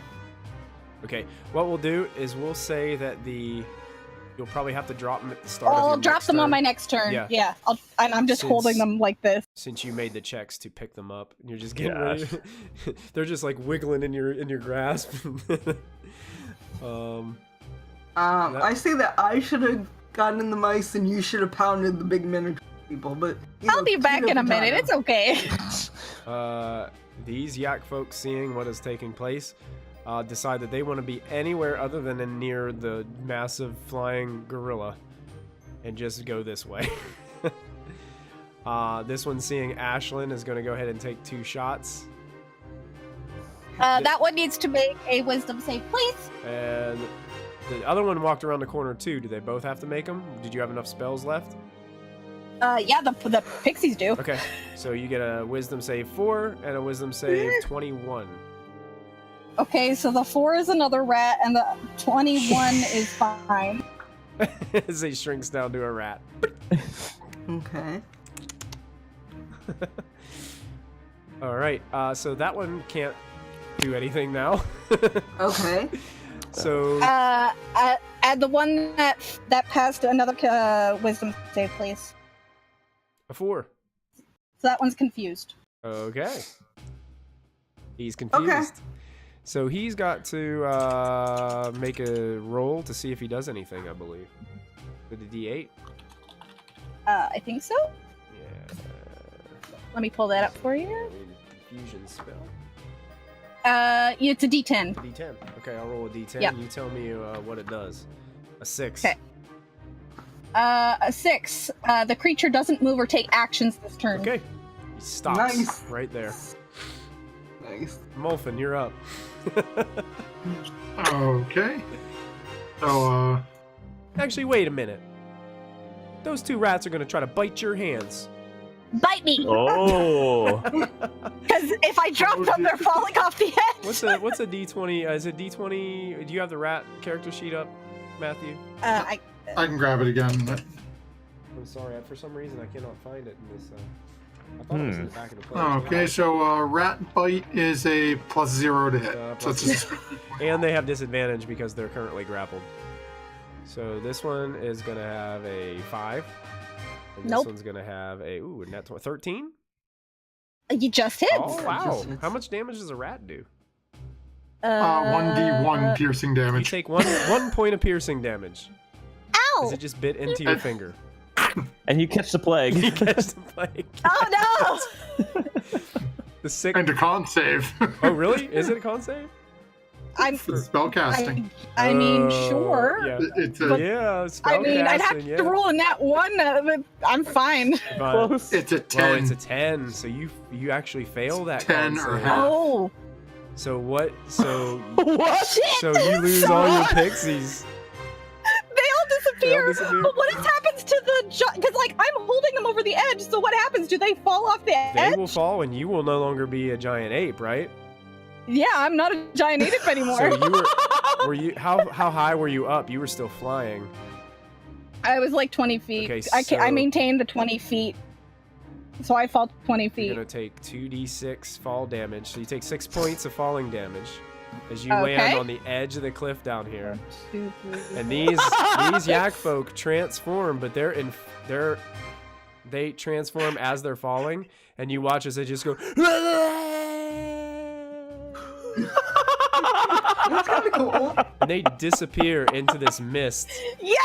Okay. What we'll do is we'll say that you'll probably have to drop them at the start. of I'll your drop next them on turn, my next turn. Yeah. Yeah. And I'm just Since- holding them like this. Since you made the checks to pick them up, and you're just getting Gosh. ready. They're just like wiggling in your grasp. I say that I should have gotten in the mice and you should have pounded the big miniature people, but I'll be back in a minute. It's okay. These Yakfolk, seeing what is taking place, decide that they want to be anywhere other than in near the massive flying gorilla, and just go this way. This one, seeing Ashlyn, is going to go ahead and take 2 shots, That one needs to make a wisdom save, please. and the other one walked around the corner too. Do they both have to make them? Did you have enough spells left? Yeah, the pixies do. Okay, so you get a wisdom save 4 and a wisdom save 21. Okay, so the 4 is another rat, and the 21 is fine. As he shrinks down to a rat. Okay. All right, so that one can't do anything now. Okay. So Add the one that passed another wisdom save, please. a 4. So that one's confused. Okay. He's confused. So he's got to make a roll to see if he does anything, I believe. With a D8? I think so. Yeah. Let me pull that up for you. I need a fusion spell. It's a D10. D10. Okay, I'll roll a D10. Yep. You tell me what it does. A 6. Okay. A 6. The creature doesn't move or take actions this turn. Okay. He stops Nice. right there. Nice. Molfin, you're up. Okay. So, Actually, wait a minute. Those two rats are gonna try to bite your hands. Bite me! Oh. Because if I drop them, they're falling off the edge. What's a D20? Is it D20? Do you have the rat character sheet up, Matthew? I can grab it again. But... I'm sorry. For some reason, I cannot find it in this. I thought it was in the back of the play. Okay, so rat bite is a +0 to hit. So it's just... And they have disadvantage because they're currently grappled. So this one is gonna have a 5. And this one's gonna have a net 13. You just hit. Oh wow! How much damage does a rat do? 1d1 piercing You damage. take one point of piercing damage. Ow! Because it just bit into your finger. And you catch the plague. You catch the plague. Oh no! The sick. And a con save. Oh really? Is it a con save? I'm. For spell casting. I mean, sure. Yeah. It's a, Yeah. I mean, I'd have spellcasting, to roll in that one, but I'm fine. Fine. Close. it's a 10. Well, it's a 10, so you actually fail that 10 con or save. half. Oh, So what? So What? shit! so you lose all your So- pixies. They all disappear. disappear. But what happens to the? Because like I'm holding them over the edge. So what happens? Do they fall off the edge? They will fall, and you will no longer be a giant ape, right? Yeah, I'm not a giant ape anymore. So you were you how high were you up? You were still flying. I was like 20 feet. Okay, I so- maintained the 20 feet. So I fall 20 You're feet. gonna take 2d6 fall damage. So you take 6 points of falling damage as you Okay. land on the edge of the cliff down here. 1, 2, 3. And these Yakfolk transform, but they transform as they're falling, and you watch as they just go. That's kind of cool. And they disappear into this mist. Yeah!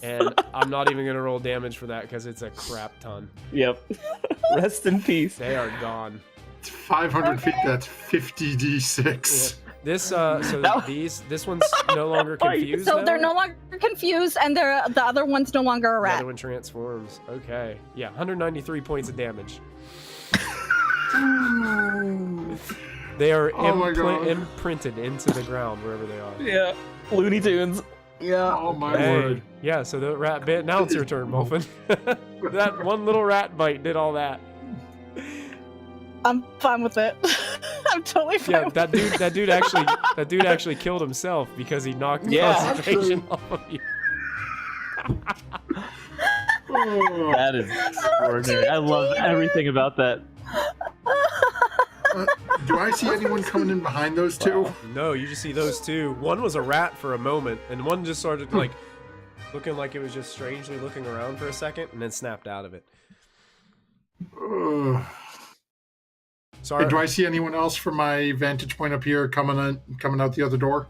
And I'm not even gonna roll damage for that because it's a crap ton. Yep. Rest in peace. They are gone. It's 500 feet, that's 50d6. This this one's no longer confused. So now? they're no longer confused, and the other one's no longer a The rat. other one transforms. Okay. Yeah, 193 points of damage. They are Oh my God. imprinted into the ground wherever they are. Yeah. Looney Tunes. Yeah. Oh my Hey, word. yeah, so the rat bit. Now it's your turn, Molfin. That one little rat bite did all that. I'm fine with it. I'm totally fine. Yeah, with that dude actually killed himself because he knocked the Yeah, concentration off of you. Oh. That is extraordinary. I love everything about that. Do I see anyone coming in behind those two? No, you just see those two. One was a rat for a moment, and one just started like looking like it was just strangely looking around for a second, and then snapped out of it. Sorry. And do I see anyone else from my vantage point up here coming out the other door?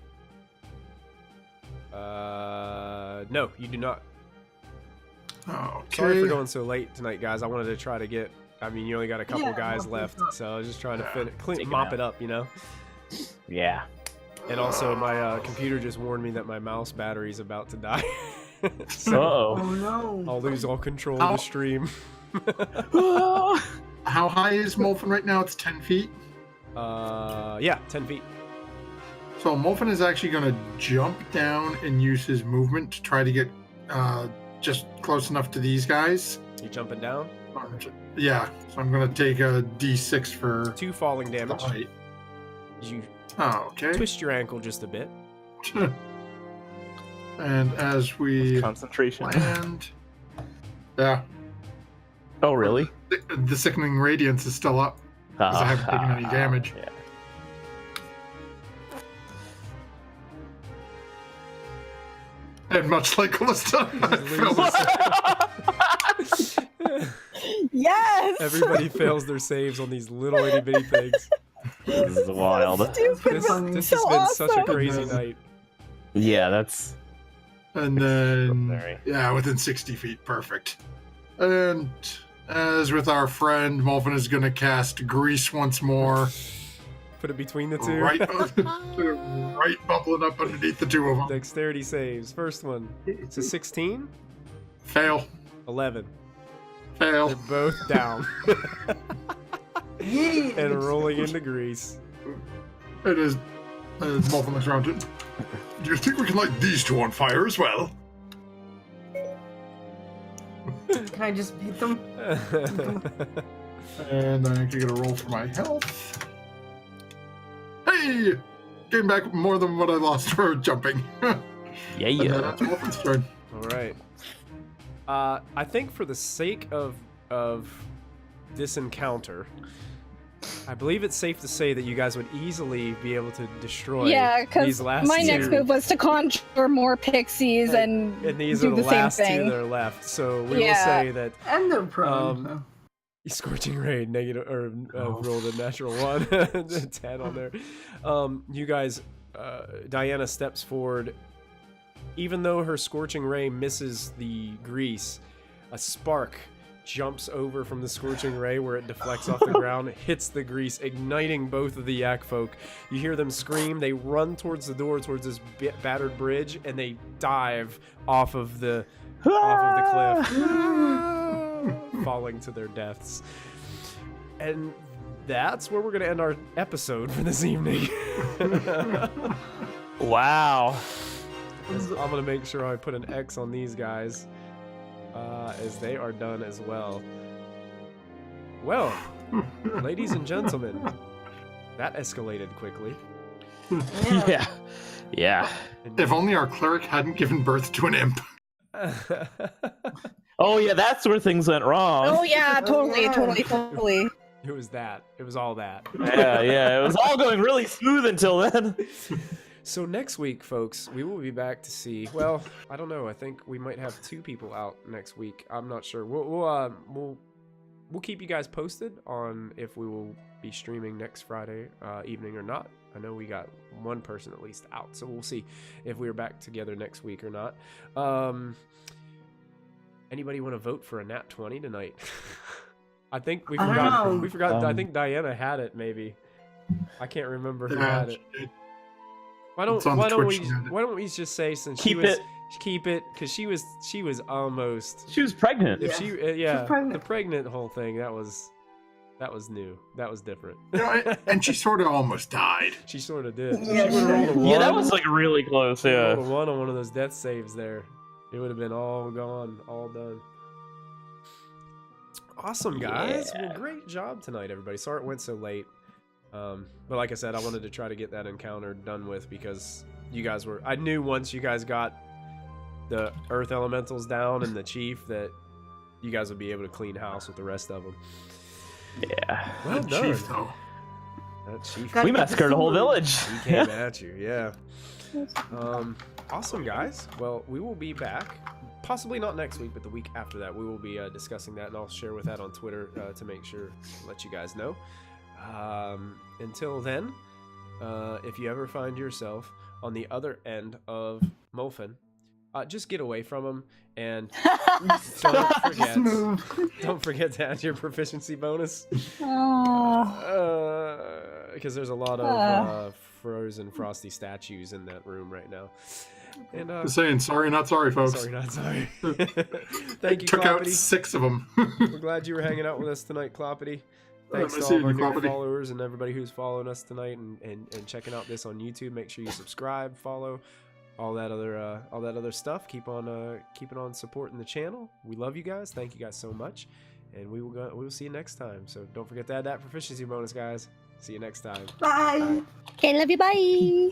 No, you do not. Okay. Sorry for going so late tonight, guys. I wanted to try to get. I mean, you only got a couple Yeah, guys mop left, this up. so I was just trying to Take it mop out. it up, you know. Yeah. And also, my computer just warned me that my mouse battery's about to die, so Uh-oh. Oh no. I'll lose all control of the stream. How high is Molfin right now? It's 10 feet. Yeah, 10 feet. So Molfin is actually going to jump down and use his movement to try to get just close enough to these guys. You jumping down? Yeah, so I'm going to take a d6 for 2 falling the damage. height. You Oh, okay. twist your ankle just a bit. And as we Concentration. land, yeah, Oh, really? the sickening radiance is still up. Because I haven't taken any damage. Yeah. And much like Callista, I failed this. Yes. Everybody fails their saves on these little itty bitty things. This is wild. Stupid. This funny. has So been such a awesome. crazy night. Yeah, that's And then, Very. yeah, within 60 feet, perfect. And as with our friend, Molfin is going to cast Grease once more. Put it between the two. Right, right bubbling up underneath the two of them. Dexterity saves. First one. It's a 16. Fail. 11. Fail. They're both down Yeah. and rolling into grease. It is. Molfin looks around. Do you think we can light these two on fire as well? Can I just beat them? And I actually get a roll for my health. Hey! Gained back more than what I lost for jumping. Yeah, And yeah. that's Wolfen's turn. All right. I think for the sake of this encounter, I believe it's safe to say that you guys would easily be able to destroy Yeah, these because last my two. next move was to conjure more pixies and these do are the the same last two thing. that are left. So we will Yeah. say that And they're prone. Um, Scorching Ray negative or rolled a natural 1, 10 on there. You guys, Diana steps forward. Even though her Scorching Ray misses the grease, a spark jumps over from the Scorching Ray where it deflects off the ground, hits the grease, igniting both of the Yakfolk. You hear them scream. They run towards the door, towards this battered bridge, and they dive off of the cliff, falling to their deaths. And that's where we're going to end our episode for this evening. Wow. I'm going to make sure I put an X on these guys as they are done as well. Well, ladies and gentlemen, that escalated quickly. Yeah. Yeah. If only our cleric hadn't given birth to an imp. Oh, yeah, that's where things went wrong. Oh yeah, totally. It was that. It was all that. Yeah. It was all going really smooth until then. So next week, folks, we will be back to see. Well, I don't know. I think we might have 2 people out next week. I'm not sure. We'll keep you guys posted on if we will be streaming next Friday evening or not. I know we got 1 person at least out, so we'll see if we're back together next week or not. Anybody want to vote for a nat 20 tonight? I think we I don't forgot. know. We forgot. I think Diana had it. Maybe I can't remember who had it. Why don't we just say since Keep it. keep it because she was almost She was pregnant. if Yeah. she yeah She's pregnant. the pregnant whole thing that was new, that was different. You know, and she sort of almost died. She sort of did. Yeah, She would've rolled a Yeah, that one. was like really close. Rolled Yeah. a 1 on one of those death saves there. It would have been all gone, all done. Awesome, guys. Yeah. Well, great job tonight, everybody. Sorry it went so late. But like I said, I wanted to try to get that encounter done with because you guys were... I knew once you guys got the Earth Elementals down and the Chief that you guys would be able to clean house with the rest of them. Yeah. Well The done. chief, though. That Chief, Got- We massacred a whole village. he came at you, yeah. Awesome, guys. Well, we will be back. Possibly not next week, but the week after that. We will be discussing that, and I'll share with that on Twitter to make sure, let you guys know. Until then, if you ever find yourself on the other end of Molfin, just get away from him and don't forget to add your proficiency bonus. Because there's a lot of frozen frosty statues in that room right now. And Just saying, sorry, not sorry, folks. sorry, not sorry. Thank you, Took out Cloppity. 6 of them. We're glad you were hanging out with us tonight, Cloppity. Thanks to nice all of seeing our you, new Cloppity. followers and everybody who's following us tonight and checking out this on YouTube. Make sure you subscribe, follow, all that other stuff. Keep on keeping on supporting the channel. We love you guys. Thank you guys so much, and we will see you next time. So don't forget to add that proficiency bonus, guys. See you next time. Bye. Okay, love you, bye.